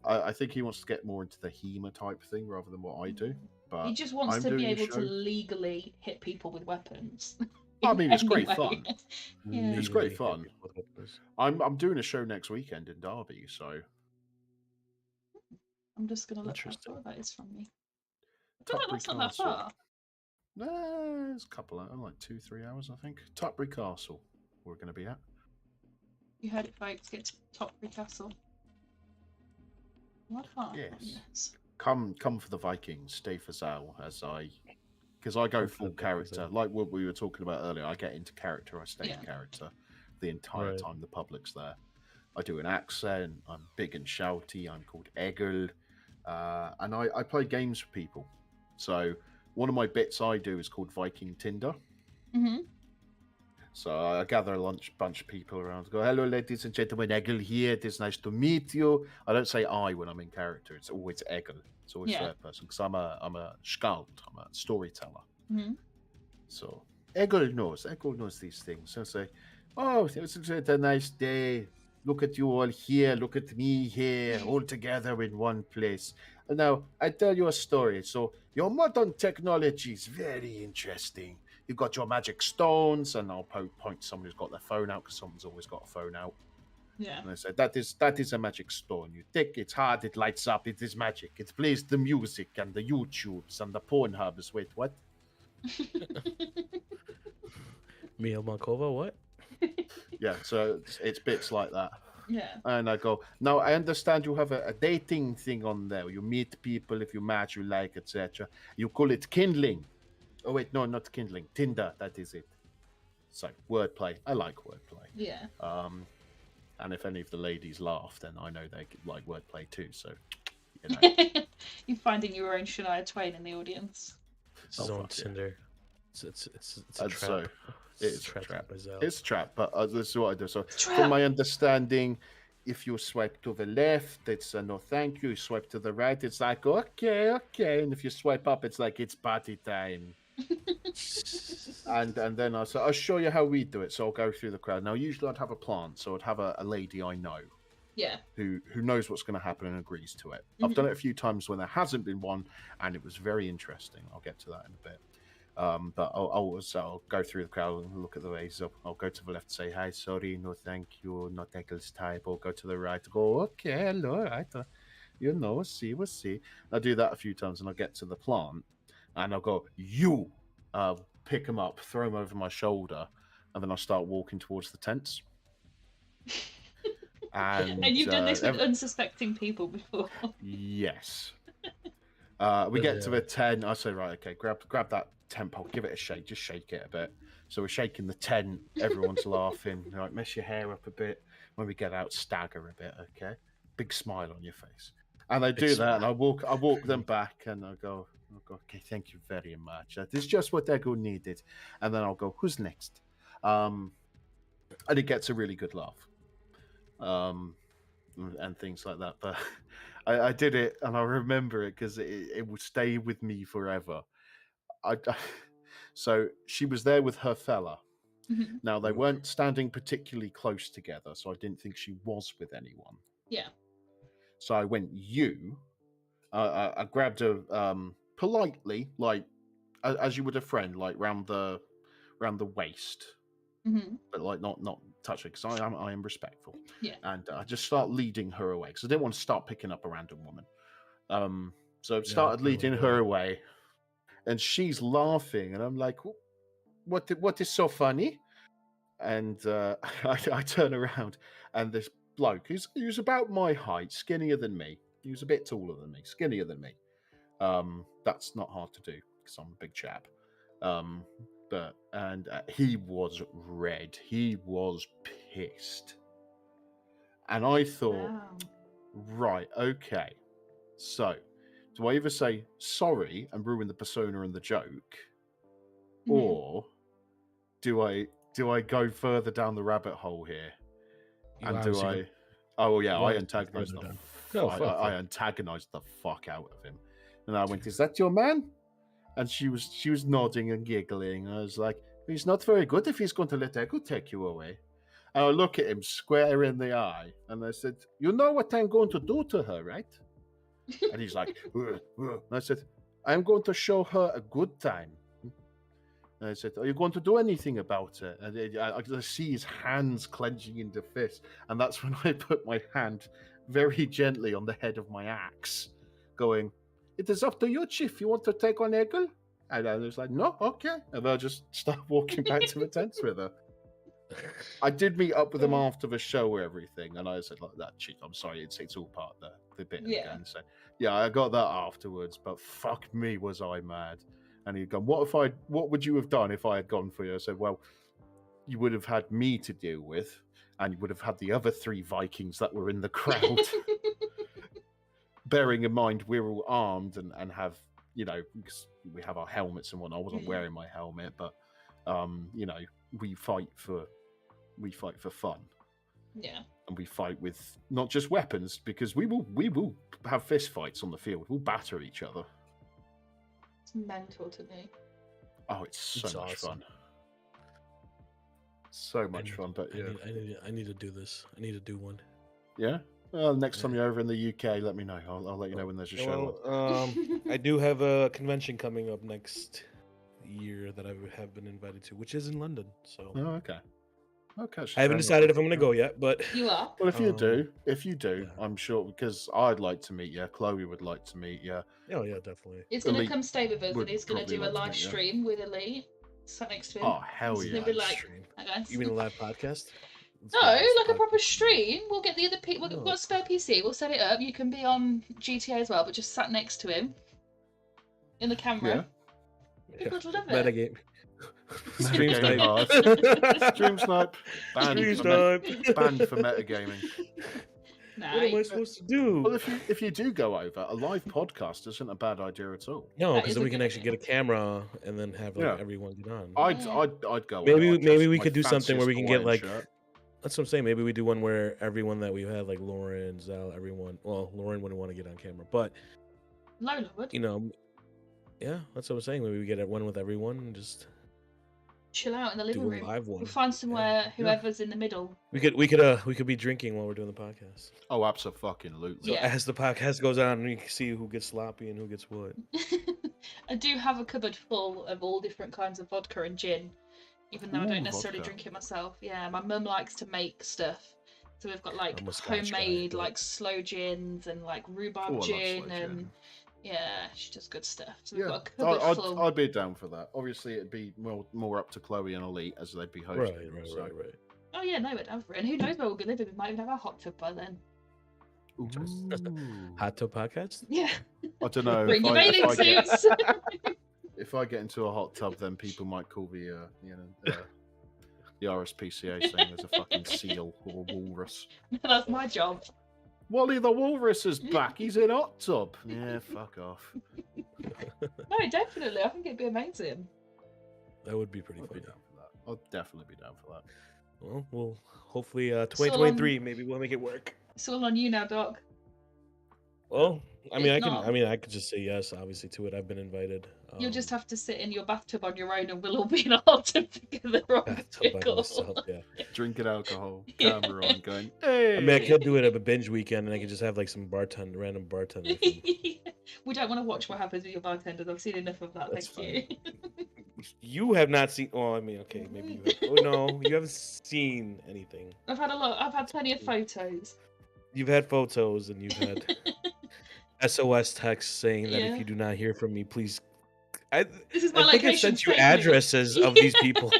I think he wants to get more into the HEMA type thing rather than what I do. But he just wants I'm to be doing a able to show. legally hit people with weapons. I mean, it's in great any way. fun. Yeah. It's great Legally fun. hit people with weapons. I'm doing a show next weekend in Derby, so I'm just gonna look how Interesting. far that is from me. I feel like Tutbury that's not that Castle. far. Nah, it's a couple of like 2-3 hours, I think. Tutbury Castle, we're going to be at. You heard it, folks. Get to Topbury Castle. What far? Yes. Come for the Vikings, stay for Zal, because I go Come for full the Vikings, character, Zal. like what we were talking about earlier. I get into character, I stay Yeah. in character the entire Right. time the public's there. I do an accent. I'm big and shouty. I'm called Eggle, and I play games for people. So one of my bits I do is called Viking Tinder. Mm-hmm. So I gather a bunch of people around. Go, hello, ladies and gentlemen. Eggle here. It is nice to meet you. I don't say I when I'm in character. It's always Eggle. It's always third person because I'm a skald. I'm a storyteller. Mm-hmm. So Eggle knows these things. So say, oh, it's a nice day. Look at you all here. Look at me here, all together in one place. And now I tell you a story. So your modern technology is very interesting. You've got your magic stones, and I'll point someone who's got their phone out because someone's always got a phone out. Yeah. And I said, that is a magic stone. You take it's hard, it lights up, it is magic. It plays the music and the YouTubes and the Pornhubs. Wait, what? Mia Malkova, what? Yeah, so it's bits like that. Yeah. And I go, now I understand you have a dating thing on there. You meet people, if you match, you like, etc. You call it kindling. Oh, wait, no, not kindling. Tinder, that is it. So, wordplay. I like wordplay. Yeah. And if any of the ladies laugh, then I know they like wordplay too. So, you know. You're finding your own Shania Twain in the audience. It's his own fuck it. Tinder. It's a And trap. so, it's a trapped trap. by Zal. It's a trap, but this is what I do. So, Trap. from my understanding, if you swipe to the left, it's a no thank you. You swipe to the right, it's like, okay. And if you swipe up, it's like, it's party time. And then I'll show you how we do it. So I'll go through the crowd. Now, usually I'd have a plant, so I'd have a lady I know Yeah. who knows what's going to happen and agrees to it. I've done it a few times when there hasn't been one, and it was very interesting. I'll get to that in a bit. But I'll go through the crowd and look at the ladies. I'll go to the left, say hi, sorry, no thank you, not Eccles type. Or go to the right, go, okay, hello, right, you know, we'll see. I'll do that a few times, and I'll get to the plant, and I'll go, you. Pick them up, throw them over my shoulder, and then I'll start walking towards the tents. And you've done this with unsuspecting people before. Yes. We get to the tent. I say, right, okay, grab that tent pole, give it a shake, just shake it a bit. So we're shaking the tent. Everyone's laughing. You're like, mess your hair up a bit. When we get out, stagger a bit, okay? Big smile on your face. And I do that, and I walk them back, and I go, okay, thank you very much. That is just what Ego needed. And then I'll go, who's next? And it gets a really good laugh. And things like that. But I did it, and I remember it because it will stay with me forever. So she was there with her fella. Mhm. Now, they weren't standing particularly close together, so I didn't think she was with anyone. Yeah. So I went, you. I grabbed her politely, like as you would a friend, like round the waist, but like not touch her because I am respectful. Yeah. And I just start leading her away because I didn't want to start picking up a random woman. So I started leading her away, and she's laughing, and I'm like, what is so funny? And I turn around, and this bloke, who's about my height, skinnier than me. He was a bit taller than me, skinnier than me. That's not hard to do because I'm a big chap. But he was red. He was pissed. And I thought, right, okay. So, do I either say sorry and ruin the persona and the joke, or do I do I go further down the rabbit hole here? You And do obviously I? go- Oh yeah, you I obviously go antagonized further the. down. No, fuck I that. antagonized the fuck out of him, and I went, "Is that your man?" And she was nodding and giggling. I was like, "He's not very good if he's going to let Echo take you away." And I look at him square in the eye, and I said, "You know what I'm going to do to her, right?" And he's like, "Ugh, ugh." And I said, "I'm going to show her a good time." And I said, "Are you going to do anything about it?" And I see his hands clenching into fists, and that's when I put my hand very gently on the head of my axe, going, "It is up to you, Chief. You want to take on Eggle?" And I was like, "No, okay." And I just start walking back to the tents with her. I did meet up with him after the show or everything, and I said, "Like that, Chief, I'm sorry, it's all part of the bit Yeah. again." So yeah, I got that afterwards, but fuck me, was I mad. And he'd gone, what would you have done if I had gone for you? I said, "Well, you would have had me to deal with, and you would have had the other 3 Vikings that were in the crowd." Bearing in mind we're all armed and have, because we have our helmets and whatnot. I wasn't wearing my helmet, but we fight for fun. Yeah. And we fight with not just weapons, because we will have fist fights on the field. We'll batter each other. It's mental to me. Oh, it's so It's much awesome. fun. So much fun, but yeah. I need to do this. I need to do one. Yeah? Well, next time you're over in the UK, let me know. I'll let you know when there's a show. Well, I do have a convention coming up next year that I have been invited to, which is in London. So Oh, okay. Okay. I haven't decided if I'm going to go yet, but You are? Well, if you do, yeah. I'm sure, because I'd like to meet you. Chloe would like to meet you. oh yeah, definitely. He's going to Elite come stay with us would and he's going to probably do a like to live meet you. stream with Elite. Sat next to him. Oh, hell He's yeah. gonna be like, Stream. "Hi guys." You mean a live podcast? No, like a proper stream. We'll get the other people. We've got a spare PC. We'll set it up. You can be on GTA as well, but just sat next to him in the camera. People would love it. Metagame. Stream Metagaming snipe. hard. Stream snipe. Stream Banned snipe. banned for metagaming. What am I supposed to do? Well, if you do go over, a live podcast isn't a bad idea at all. No, That because is then a we can good actually idea. get a camera and then have like Yeah. everyone get on. I'd go. Maybe on, maybe just we my could do something where we can fanciest get like. Hawaiian shirt. That's what I'm saying. Maybe we do one where everyone that we've had, like Lauren, Zal, everyone. Well, Lauren wouldn't want to get on camera, but Lola would. Yeah, that's what I'm saying. Maybe we get one with everyone and just Chill out in the living do a room. live one. We'll find somewhere. Yeah. Whoever's in the middle. We could be drinking while we're doing the podcast. Oh, absolutely. So Yeah. as the podcast goes on, we can see who gets sloppy and who gets what. I do have a cupboard full of all different kinds of vodka and gin, even though I Ooh, don't necessarily vodka. drink it myself. Yeah, my mum likes to make stuff. So we've got like I'm a Scotch guy, homemade but- like slow gins and like Oh, I rhubarb love gin slow and gin. yeah, she does good stuff. So we've Yeah, got a cupboard full. I'd be down for that. Obviously, it'd be more up to Chloe and Elite as they'd be hosting. Right. Oh yeah, no, we're down for it. And who knows where we'll be living? We might even have our hot tub by then. Ooh. Hot Tub Podcast? Yeah. I don't know. Bring your bathing suits. If I get into a hot tub, then people might call the the RSPCA saying there's a fucking seal or a walrus. That's my job. Wally the walrus is back. He's in hot tub. Yeah, fuck off. No, definitely. I think it'd be amazing. That would be pretty I'd be funny. down for that. I'll definitely be down for that. Well, hopefully 2023 maybe we'll make it work. It's all on you now, Doc. Well, I mean, If not- I could just say yes, obviously, to it. I've been invited. You'll just have to sit in your bathtub on your own, and we'll all be in a hot tub together on bathtub by Pickle. myself, yeah. Drinking alcohol, Yeah. camera on, going, hey. I mean, I could do it at a binge weekend, and I could just have like some random bartender. We don't want to watch what happens with your bartenders. I've seen enough of that. That's Thank you. You have not seen. Well, I mean, okay, maybe you have. Oh no, you haven't seen anything. I've had a lot. I've had plenty of photos. You've had photos, and you've had SOS texts saying that Yeah. if you do not hear from me, please. This is my I think I location. sent you save me. addresses of these people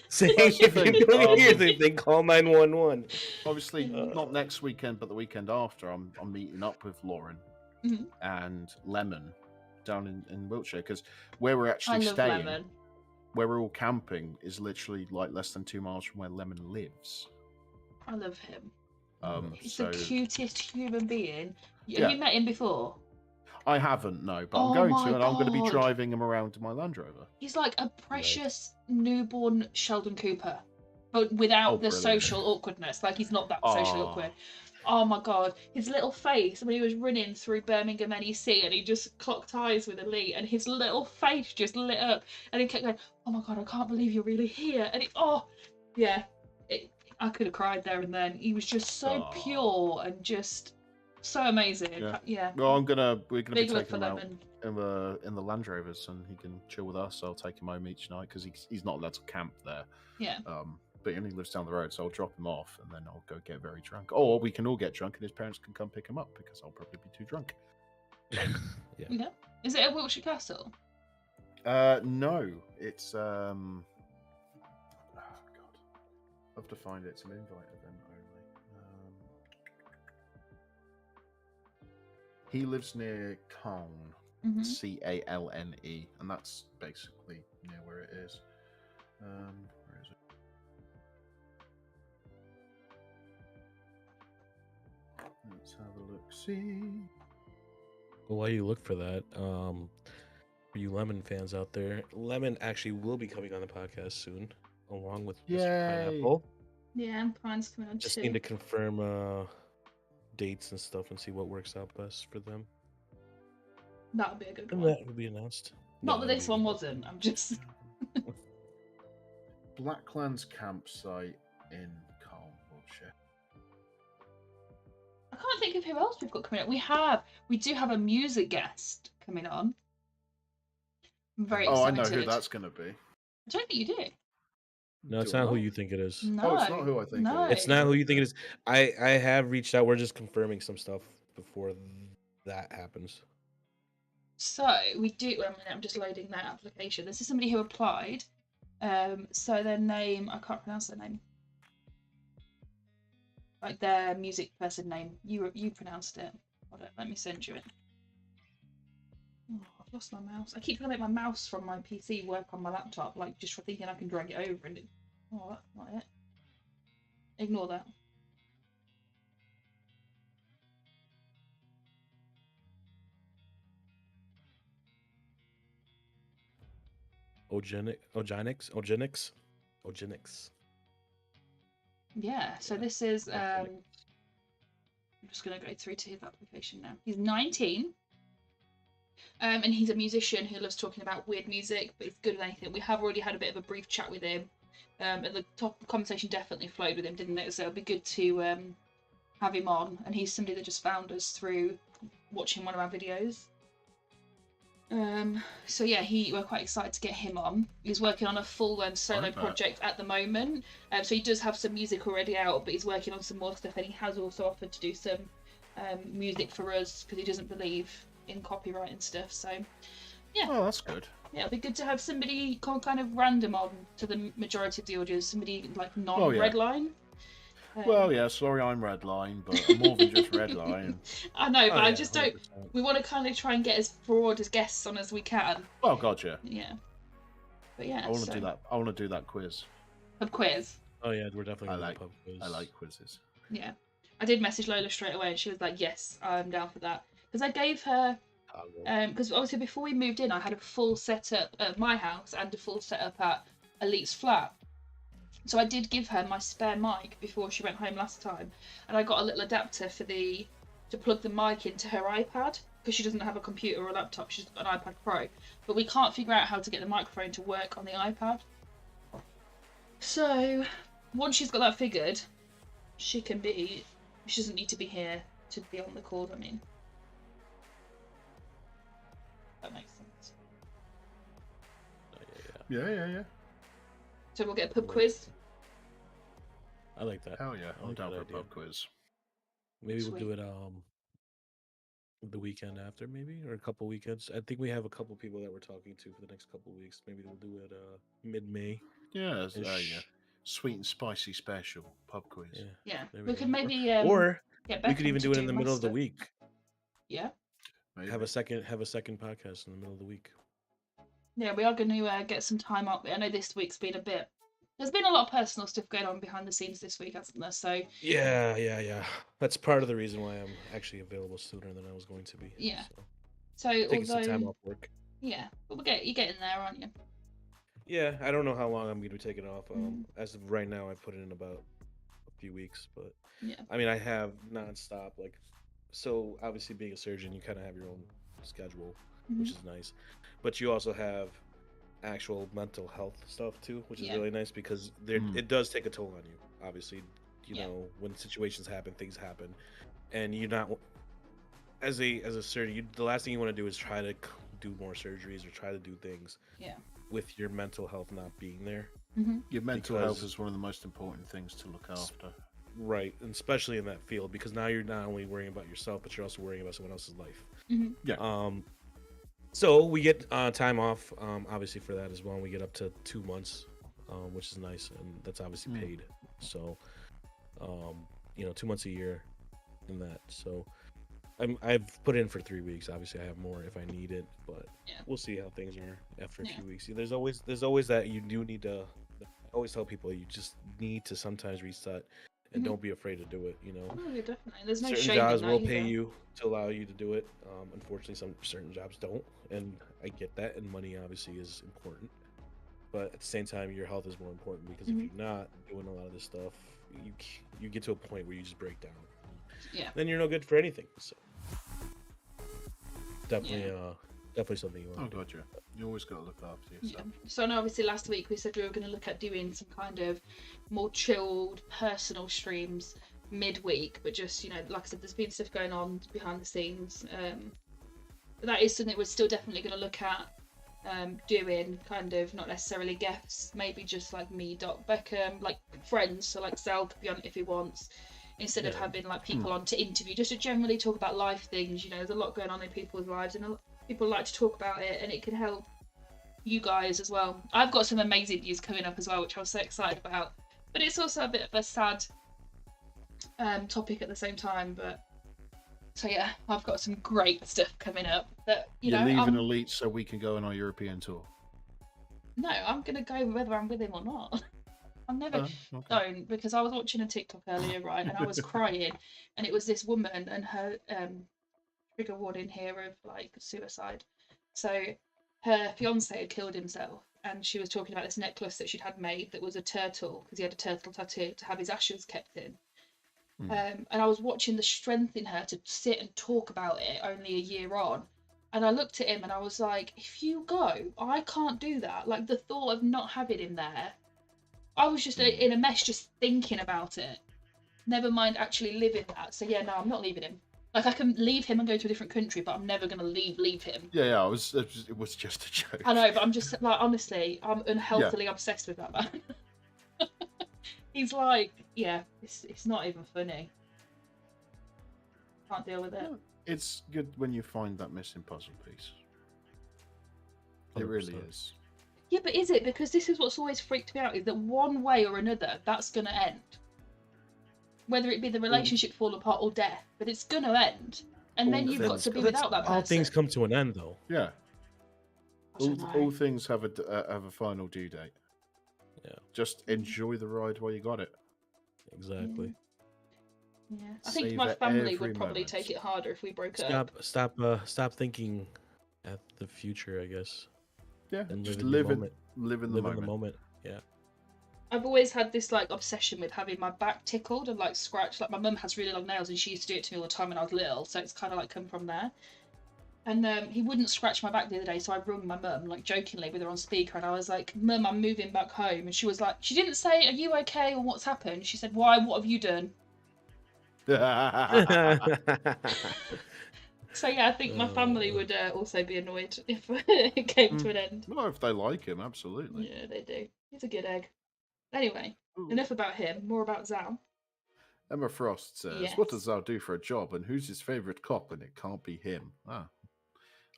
saying That's the if you thing, don't hear anything, call 911. Obviously, not next weekend, but the weekend after, I'm meeting up with Lauren Mhm. and Lemon down in Wiltshire, because where we're I actually love staying, lemon. where we're all camping, is literally like less than 2 miles from where Lemon lives. I love him. He's So the cutest human being. Have Yeah. you met him before? I haven't, no, but Oh I'm going my to, and I'm going to be God. driving him around in my Land Rover. He's like a precious newborn Sheldon Cooper, but without Oh, the brilliant. social awkwardness. Like, he's not that socially Aw. awkward. Oh my God. His little face when he was running through Birmingham NEC and he just clocked eyes with Elite, and his little face just lit up, and he kept going, "Oh my God, I can't believe you're really here." And yeah, I could have cried there and then. He was just so Aw. pure and just so amazing. Yeah. Well, we're gonna be Big love taking for him out Lemon. in the Land Rovers, and he can chill with us. I'll take him home each night because he's not allowed to camp there. Yeah. But he only lives down the road, so I'll drop him off, and then I'll go get very drunk. Or we can all get drunk, and his parents can come pick him up because I'll probably be too drunk. Yeah. Is it at Wiltshire Castle? No, it's oh God, I have to find it. It's an invite event only. He lives near Calne, Mhm. Calne, and that's basically near where it is. Where is it? Let's have a look. See. Well, while you look for that, for you Lemon fans out there, Lemon actually will be coming on the podcast soon, along with Mr. Yay. Pineapple. Yeah, Pine's coming on Just too. need to confirm dates and stuff and see what works out best for them. That would be a good And one. that will be announced. Not No, that that'll this be one good. wasn't. I'm just. Blacklands campsite in Calne, Wiltshire. I can't think of who else we've got coming up. We do have a music guest coming on. I'm very Oh, I excited. know who that's going to be. I don't think you do. No, it's Do I not who you think it is. No. Oh, it's not who I think no. it is. It's not who you think it is. I have reached out. We're just confirming some stuff before that happens. So we do. I mean, I'm just loading that application. This is somebody who applied. So their name, I can't pronounce their name. Like their music person name. You pronounced it. Hold on, let me send you it. Oh, I've lost my mouse. I keep trying to make my mouse from my PC work on my laptop, like just for thinking I can drag it over and that's not it. Ignore that. Ogenics. Yeah, so this is I'm just gonna go through to his application now. He's 19. And he's a musician who loves talking about weird music, but he's good at anything. We have already had a bit of a brief chat with him. And the conversation definitely flowed with him, didn't it? So it'll be good to have him on. And he's somebody that just found us through watching one of our videos. So yeah, we're quite excited to get him on. He's working on a full solo project at the moment. So he does have some music already out, but he's working on some more stuff, and he has also offered to do some music for us because he doesn't believe in copyright and stuff. So yeah. Oh, that's good. Yeah, it'll be good to have somebody kind of random on to the majority of the audience, somebody like non-Redline. Well, yeah, sorry I'm Redline, but I'm more than just Redline. I know, but I just 100%. don't. We want to kind of try and get as broad as guests on as we can. Oh, God, yeah. Yeah. But yeah, I want to do that. I want to do that quiz. Pub quiz. Oh yeah, we're definitely I gonna do like- pub quiz. I like quizzes. Yeah. I did message Lola straight away, and she was like, "Yes, I'm down for that." Because I gave her, because obviously before we moved in, I had a full setup at my house and a full setup at Elite's flat. So I did give her my spare mic before she went home last time, and I got a little adapter to plug the mic into her iPad because she doesn't have a computer or a laptop. She's got an iPad Pro, but we can't figure out how to get the microphone to work on the iPad. So once she's got that figured, she doesn't need to be here to be on the call. I mean, that makes sense. Yeah. So we'll get a pub quiz. I like that. Hell yeah, I I'm like down that for a idea. pub quiz. Maybe we'll do Sweet. it the weekend after, maybe, or a couple weekends. I think we have a couple people that we're talking to for the next couple weeks. Maybe we'll do it mid-May. Yeah, Ish. yeah. Sweet and spicy special pub quiz. Yeah. Yeah, There we we could go. maybe Or get we could Beckham even to do it in the my middle of the stuff. week. Yeah, Maybe. Have a second podcast in the middle of the week. yeah, we are going to get some time up. I know this week's been a bit. There's been a lot of personal stuff going on behind the scenes this week, hasn't there? So Yeah. That's part of the reason why I'm actually available sooner than I was going to be. Yeah. So. So taking some time although, off work. yeah, but you're getting there, aren't you? Yeah, I don't know how long I'm going to be taking off. Mm. As of right now, I put in about a few weeks, but Yeah. I mean, I have nonstop. Like, so obviously being a surgeon, you kind of have your own schedule, which is nice, but you also have actual mental health stuff too, which is Yeah. really nice because it does take a toll on you. Obviously, you Yeah. know, when situations happen, things happen, and you're not as a surgeon. The last thing you want to do is try to do more surgeries or try to do things. Yeah. With your mental health not being there. Your mental Because- health is one of the most important things to look after. Right, and especially in that field, because now you're not only worrying about yourself, but you're also worrying about someone else's life. Yeah. So we get time off, obviously for that as well. And we get up to 2 months, which is nice, and that's obviously paid. So, 2 months a year in that. So, I've put in for 3 weeks. Obviously, I have more if I need it, but we'll see how things are after a few weeks. There's always that you do need to. I always tell people you just need to sometimes reset, and don't be afraid to do it. You know, Oh, yeah, definitely. There's no certain shame jobs in that will pay either. you to allow you to do it. Unfortunately, some certain jobs don't, and I get that. And money obviously is important, but at the same time, your health is more important because if you're not doing a lot of this stuff, you get to a point where you just break down. Yeah. Then you're no good for anything. So definitely, definitely something you want. Oh, gotcha. You always got to look after yourself. Yeah. So I know obviously last week we said we were going to look at doing some kind of more chilled personal streams midweek, but just, like I said, there's been stuff going on behind the scenes. But that is something we're still definitely going to look at doing, kind of not necessarily guests, maybe just like me, Doc Beckham, like friends, so like Zal could be on it if he wants, instead of having like people on to interview, just to generally talk about life things. There's a lot going on in people's lives, and people like to talk about it, and it can help you guys as well. I've got some amazing news coming up as well, which I was so excited about, but it's also a bit of a sad topic at the same time. But so yeah, I've got some great stuff coming up that You're leaving Elite so we can go on our European tour. No, I'm gonna go whether I'm with him or not. I'm never don't, because I was watching a TikTok earlier, right, and I was crying, and it was this woman and her trigger warning here of like suicide. So her fiance had killed himself, and she was talking about this necklace that she'd had made that was a turtle, because he had a turtle tattoo, to have his ashes kept in. And I was watching the strength in her to sit and talk about it only a year on. And I looked at him and I was like, if you go, I can't do that. Like, the thought of not having him there, I was just in a mess just thinking about it. Never mind actually living that. So yeah, no, I'm not leaving him. Like, I can leave him and go to a different country, but I'm never going to leave him. Yeah, it was just a joke. I know, but I'm just, like, honestly, I'm unhealthily obsessed with that man. He's like, yeah, it's not even funny. Can't deal with it. It's good when you find that missing puzzle piece. It 100%. really is. Yeah, but is it? Because this is what's always freaked me out, is that one way or another, that's going to end. Whether it be the relationship fall apart or death, but it's going to end. And then you've got to be without that person. All things come to an end, though. Yeah. All things have a final due date. Yeah. Just enjoy the ride while you got it. Exactly. Yeah. I think Savor my family every would probably moment. take it harder if we broke up. Stop thinking at the future, I guess. Yeah. And Just live live in the in the moment. moment. Yeah. I've always had this like obsession with having my back tickled and like scratched. Like, my mum has really long nails and she used to do it to me all the time when I was little, so it's kind of like come from there. And he wouldn't scratch my back the other day, so I rung my mum, like jokingly, with her on speaker, and I was like, "Mum, I'm moving back home." And she was like, she didn't say, "Are you okay?" or "What's happened?" She said, "Why? What have you done?" So yeah, I think my family would also be annoyed if it came to an end. Well, if they like him, absolutely. Yeah, they do. He's a good egg. Anyway, Ooh. enough about him. More about Zal. Emma Frost says, Yes. "What does Zal do for a job, and who's his favourite cop? And it can't be him."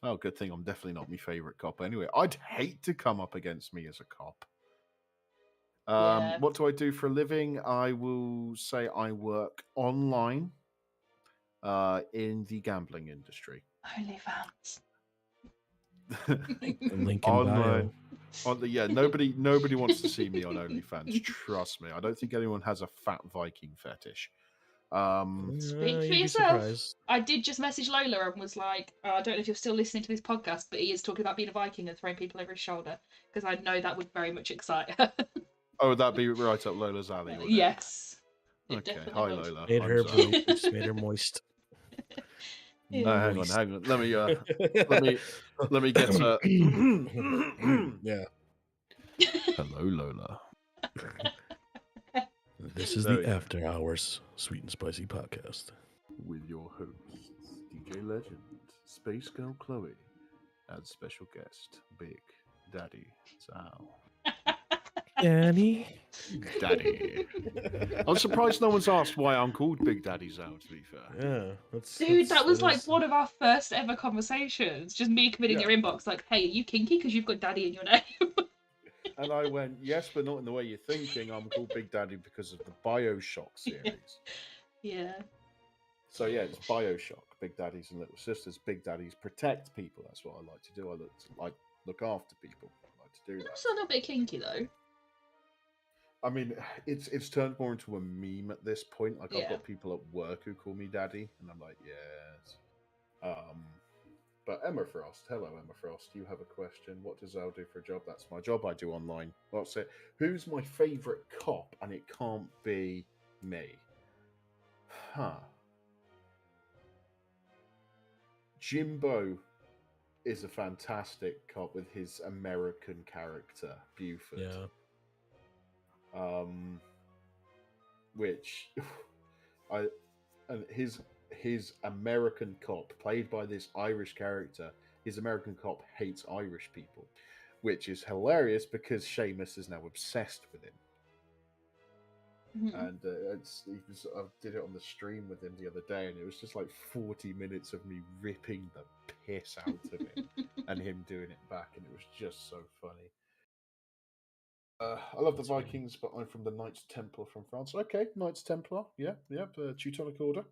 Oh, good thing I'm definitely not my favourite cop. Anyway, I'd hate to come up against me as a cop. Yeah. What do I do for a living? I will say I work online in the gambling industry. OnlyFans. Link in bio. Nobody wants to see me on OnlyFans. Trust me. I don't think anyone has a fat Viking fetish. Speak for You'd be yourself. surprised. I did just message Lola and was like, I don't know if you're still listening to this podcast, but he is talking about being a Viking and throwing people over his shoulder, because I know that would very much excite her. Oh, would that be right up Lola's alley? Would it? Yes. It Okay. definitely Hi, would. Lola. Made I'm her sorry. moist. Made her moist. Yeah. Hang Moist. on. Let me get a. Yeah. Hello, Lola. This is There the we go. After Hours Sweet and Spicy podcast. With your hosts, DJ Legend, Space Girl Chloe, and special guest, Big Daddy Sal. Danny. Daddy. I'm surprised no one's asked why I'm called Big Daddy Sal, to be fair. Yeah, that's Dude, that was that like is- one of our first ever conversations. Just me committing Yeah. your inbox, like, hey, are you kinky because you've got daddy in your name? And I went, yes, but not in the way you're thinking. I'm called Big Daddy because of the Bioshock series. Yeah. So yeah, it's Bioshock. Big Daddies and Little Sisters. Big Daddies protect people. That's what I like to do. I look after people. I like to do that. It's a little bit kinky though. I mean, it's turned more into a meme at this point. Like I've Yeah. got people at work who call me Daddy, and I'm like, yes. But Emma Frost, hello Emma Frost. You have a question. What does Al do for a job? That's my job. I do online. What's it? Who's my favourite cop? And it can't be me. Huh. Jimbo is a fantastic cop with his American character, Buford. Yeah. Which and his American cop, played by this Irish character, his American cop hates Irish people, which is hilarious because Seamus is now obsessed with him. Mhm. And I did it on the stream with him the other day, and it was just like 40 minutes of me ripping the piss out of him and him doing it back, and it was just so funny. I love the Vikings, but I'm from the Knights Templar from France. Okay, Knights Templar, yeah, Teutonic Order.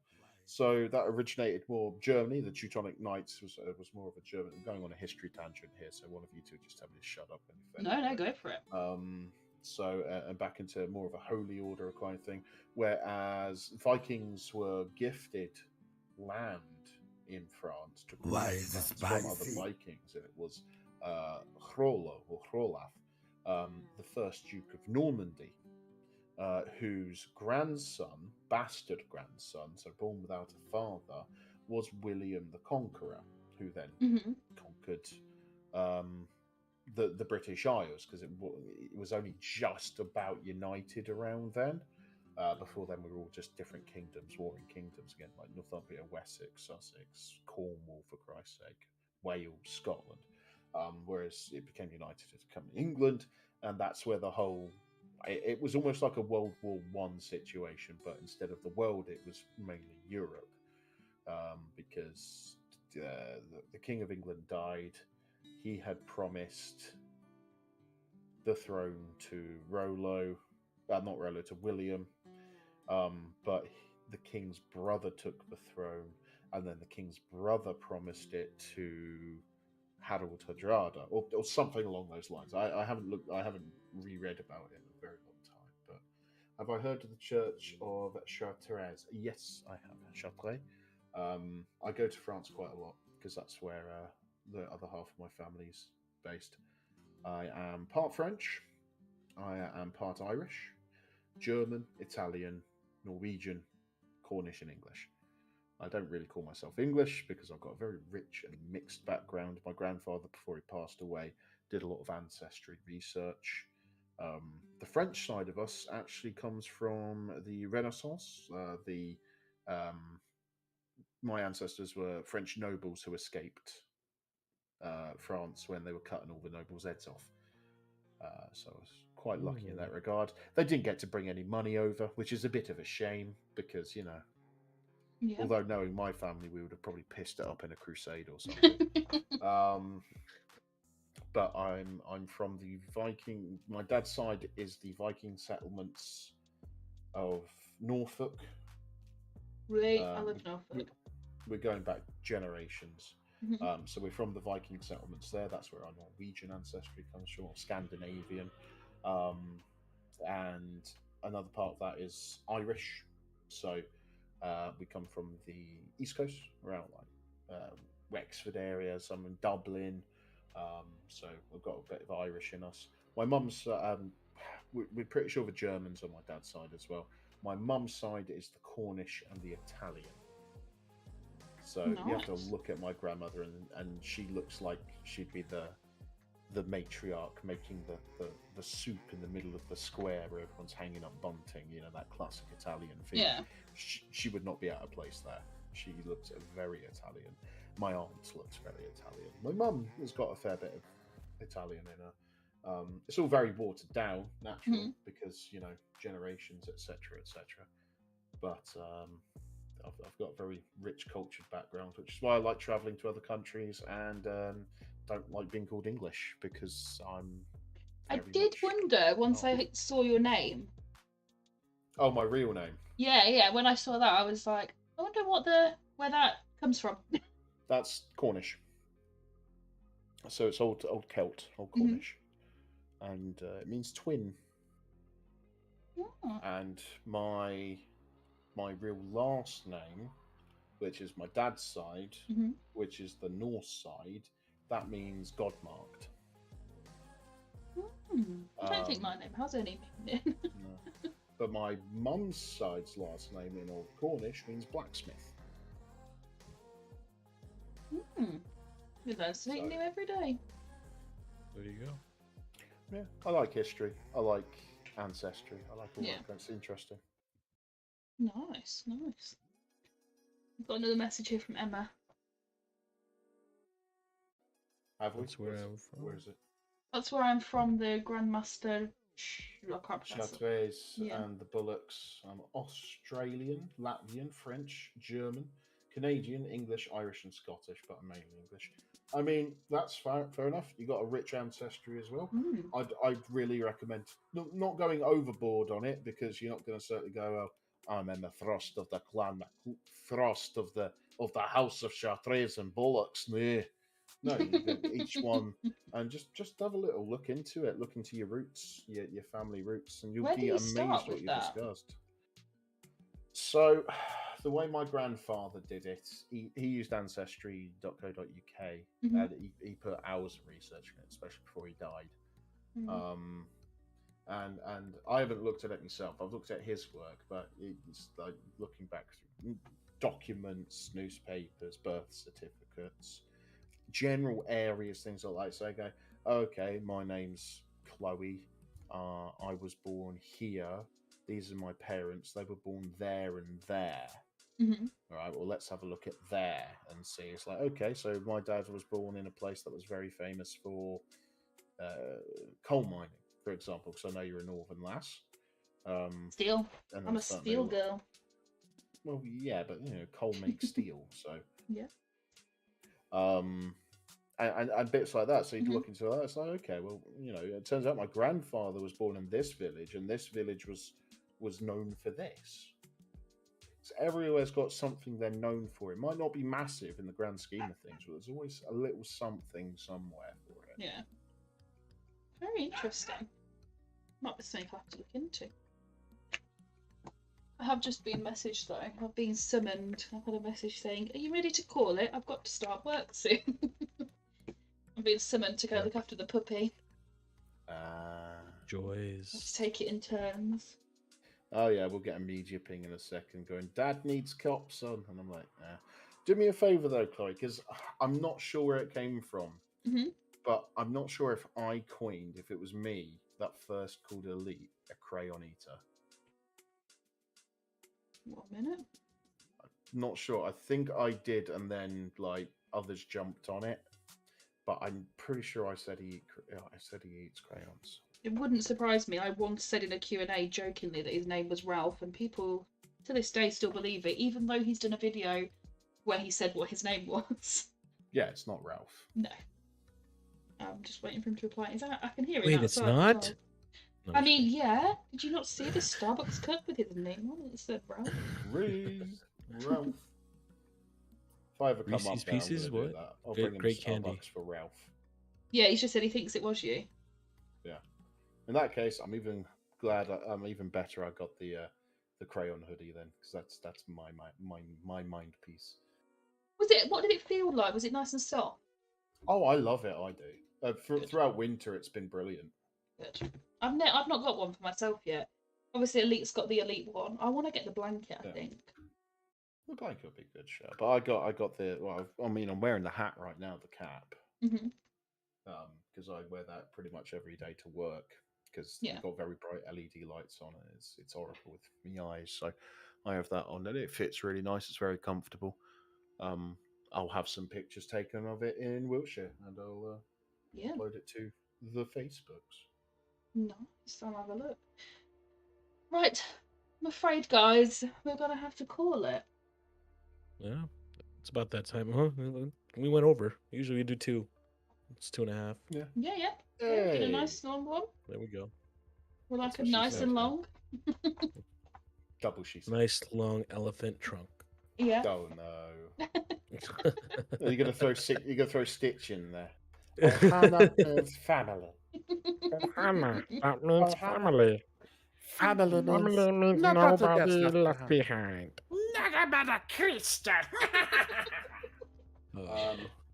So that originated more Germany. The Teutonic Knights was more of a German. I'm going on a history tangent here, so one of you two just tell me to shut up. No, go for it. So and back into more of a holy order kind of thing, whereas Vikings were gifted land in France to Why is it from other spicy? Vikings, and it was Hrolo or Hrolaf, the first Duke of Normandy, whose grandson, bastard grandson, so born without a father, was William the Conqueror, who then Mhm. conquered the British Isles, because it was only just about united around then. Before then, we were all just different kingdoms, warring kingdoms again, like Northumbria, Wessex, Sussex, Cornwall, for Christ's sake, Wales, Scotland. Whereas it became united to become England, and that's where the whole it was almost like a World War One situation, but instead of the world, it was mainly Europe, because the King of England died. He had promised the throne to to William, but the king's brother took the throne, and then the king's brother promised it to Harold Hardrada, or something along those lines. I haven't reread about it in a very long time. But have I heard of the Church of Chartres? Yes, I have. Chartres. I go to France quite a lot because that's where the other half of my family's based. I am part French. I am part Irish, German, Italian, Norwegian, Cornish, and English. I don't really call myself English because I've got a very rich and mixed background. My grandfather, before he passed away, did a lot of ancestry research. The French side of us actually comes from the Renaissance. My ancestors were French nobles who escaped France when they were cutting all the nobles' heads off. So I was quite lucky in that regard. They didn't get to bring any money over, which is a bit of a shame because, Yeah. although knowing my family, we would have probably pissed it up in a crusade or something. But I'm from the Viking. My dad's side is the Viking settlements of Norfolk. Really? I love Norfolk. We're going back generations. Mhm. So we're from the Viking settlements there. That's where our Norwegian ancestry comes from, or Scandinavian. And another part of that is Irish. So We come from the East Coast, around like Wexford area. Some in Dublin. So we've got a bit of Irish in us. My mum's. We're pretty sure the Germans on my dad's side as well. My mum's side is the Cornish and the Italian. So you have to Nice. look at my grandmother, and she looks like she'd be the matriarch making the soup in the middle of the square where everyone's hanging up bunting, you know, that classic Italian thing. Yeah. She would not be out of place there. She looks very Italian. My aunt looks very Italian. My mum has got a fair bit of Italian in her. It's all very watered down, naturally, because, you know, generations, etc., etc. But I've got a very rich cultured background, which is why I like traveling to other countries and don't like being called English, because I very did much wonder once not. I saw your name. Oh, my real name. Yeah. When I saw that, I was like, I wonder where that comes from. That's Cornish. So it's old Celt, old Cornish, and it means twin. Oh. And my real last name, which is my dad's side, which is the Norse side, that means God marked. I don't think my name has any meaning. No. But my mum's side's last name in Old Cornish means blacksmith. We learn something new every day. There you go. Yeah, I like history. I like ancestry. I like all Yeah. that. It's interesting. Nice. I've got another message here from Emma. Have we? That's where I'm from. Where is it? That's where I'm from, the Grandmaster. I can't pronounce it. Chartres Yeah. and the Bullocks. I'm Australian, Latvian, French, German, Canadian, English, Irish, and Scottish, but I'm mainly English. I mean, that's fair enough. You got a rich ancestry as well. I'd really recommend not going overboard on it, because you're not going to certainly go, oh, I'm Emma Frost of the clan Frost of the House of Chartres and Bullocks. No, you get each one, and just have a little look into it. Look into your roots, your family roots, and you'll Where do be you amazed start what with you that? discussed. So, the way my grandfather did it, he used ancestry.co.uk, and he put hours of research in it, especially before he died. And I haven't looked at it myself. I've looked at his work, but it's like looking back through documents, newspapers, birth certificates, general areas, things like that. So I go, okay, my name's Chloe. I was born here. These are my parents. They were born there and there. All right, well, let's have a look at there and see. It's like, okay, so my dad was born in a place that was very famous for coal mining, for example, because I know you're a northern lass. Steel. And I'm a that's certainly steel girl. Well, yeah, but you know, coal makes steel, so Yeah. And bits like that. So you'd look into that. It's like, okay, well, you know, it turns out my grandfather was born in this village, and this village was known for this. So everywhere's got something they're known for. It might not be massive in the grand scheme of things, but there's always a little something somewhere for it. Yeah. Very interesting. Might be something I have to look into. I have just been messaged though. I've been summoned. I've had a message saying, "Are you ready to call it? I've got to start work soon." I'm being summoned to go look after the puppy. Joys. Let's take it in turns. Oh yeah, we'll get a media ping in a second going, Dad needs cops on. And I'm like, nah. Do me a favour though, Chloe, because I'm not sure where it came from. But I'm not sure if I coined, if it was me, that first called Elite a crayon eater. 1 minute. I'm not sure. I think I did, and then like others jumped on it. But I'm pretty sure I said he eats crayons. It wouldn't surprise me. I once said in a Q&A jokingly that his name was Ralph, and people to this day still believe it, even though he's done a video where he said what his name was. Yeah, it's not Ralph. No. I'm just waiting for him to reply. Is that I can hear it. Wait, it's not? No, I mean, yeah. Did you not see the Starbucks cup with his name on it? It said Ralph. Ralph. If I ever come Reese's up there, Pieces, I'm gonna do what? that. I'll Great- bring him great Starbucks candy. for Ralph. Yeah, he just said he thinks it was you. Yeah. In that case, I'm even glad. I'm even better. I got the the crayon hoodie then, because that's my mind piece. Was it? What did it feel like? Was it nice and soft? Oh, I love it. I do. Good. Throughout winter, it's been brilliant. Good. I've not got one for myself yet. Obviously, Elite's got the Elite one. I want to get the blanket. I think. The blanket would be a good show, but I got the. Well, I mean, I'm wearing the hat right now, the cap. Mhm. Because I wear that pretty much every day to work. Because Yeah. you've got very bright LED lights on it. It's horrible with my eyes, so I have that on, and it fits really nice. It's very comfortable. I'll have some pictures taken of it in Wiltshire, and I'll upload it to the Facebooks. Nice. I'll have a look. Right. I'm afraid, guys, we're gonna have to call it. Yeah, it's about that time, huh? We went over. Usually we do 2. It's 2.5. Yeah. Yeah, did a nice long one. There we go. We like That's it what she nice said, and yeah. long. Double she said. Nice long elephant trunk. Yeah. Oh no! You're gonna throw Stitch in there. Hannah is family. Hannah, that means family. Family Family means nobody left behind. Christian.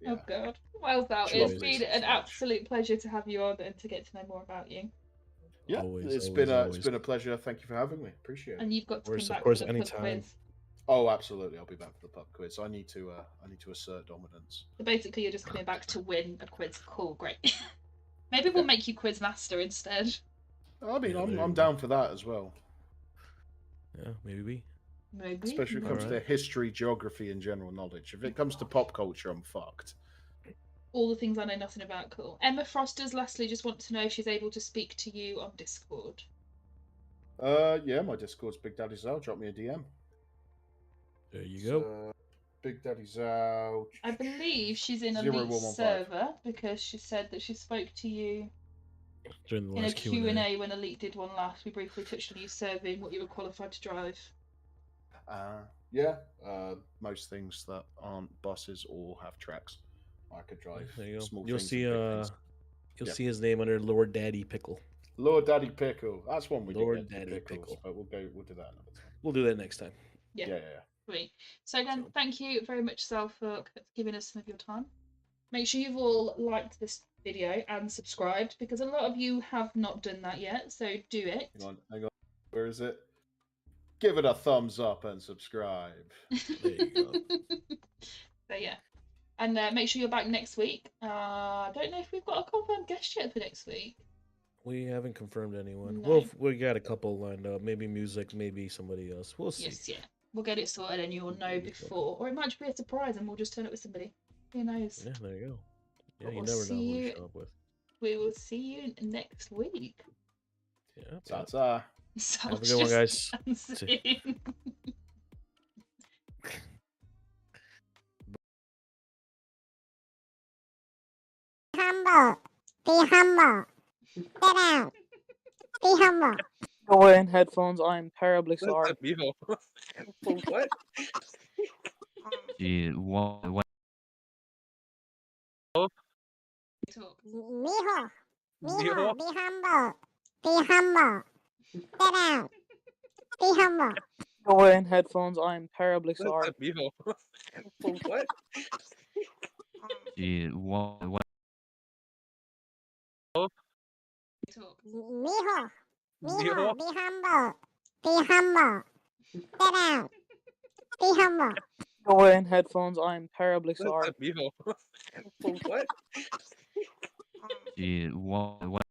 Oh god. Well, Sal, Sure. it's been an absolute pleasure to have you on and to get to know more about you. Yeah, it's been a pleasure. Thank you for having me. Appreciate it. And you've got to come back Of course, for the pub anytime. quiz. Oh, absolutely. I'll be back for the pub quiz. I need to assert dominance. So basically, you're just coming back to win a quiz. Cool, great. Maybe we'll make you quiz master instead. I mean, Yeah, I'm down for that as well. Yeah, maybe. Maybe. Especially when it comes to Alright. history, geography, and general knowledge. If it comes to pop culture, I'm fucked. All the things I know nothing about. Cool. Emma Frosters, lastly, just want to know if she's able to speak to you on Discord. Yeah, my Discord's Big Daddy Zal. Drop me a DM. There you go. Big Daddy Zal. I believe she's in a 0115. server because she said that she spoke to you During the in a last Q&A when Elite did one last. We briefly touched on you serving what you were qualified to drive. Yeah. Most things that aren't buses or have tracks, I could drive. There you go. Small You'll things see. and big things. You'll see his name under Lord Daddy Pickle. Lord Daddy Pickle. That's one we Lord did get, Daddy pickles, Pickle. but we'll do that another time. We'll do that next time. Yeah. Yeah. Great. So again, thank you very much, Sal, for giving us some of your time. Make sure you've all liked this video and subscribed because a lot of you have not done that yet. So do it. Hang on. Where is it? Give it a thumbs up and subscribe. There you go. So yeah. And make sure you're back next week. I don't know if we've got a confirmed guest yet for next week. We haven't confirmed anyone. No. Well, we got a couple lined up. Maybe music, maybe somebody else. We'll see. Yes, yeah. We'll get it sorted and you'll know before. Or it might be a surprise and we'll just turn up with somebody. Who knows? Yeah, there you go. Yeah, But you we'll never know who see you you- show up with. We will see you next week. Yeah. Ta-ta. Have a good one, guys. See. Humble. Be humble. Sit down. Be humble. Go away in headphones. I am terribly sorry. What? Talk. Mijo. Mijo. Be humble. Be humble. Sit down. Be humble. Go away in headphones. I am terribly sorry. What? Talk. Mijo. Mijo. Be humble. Be humble. Sit down. Be humble. Go away in headphones. I am terribly sorry. What? What?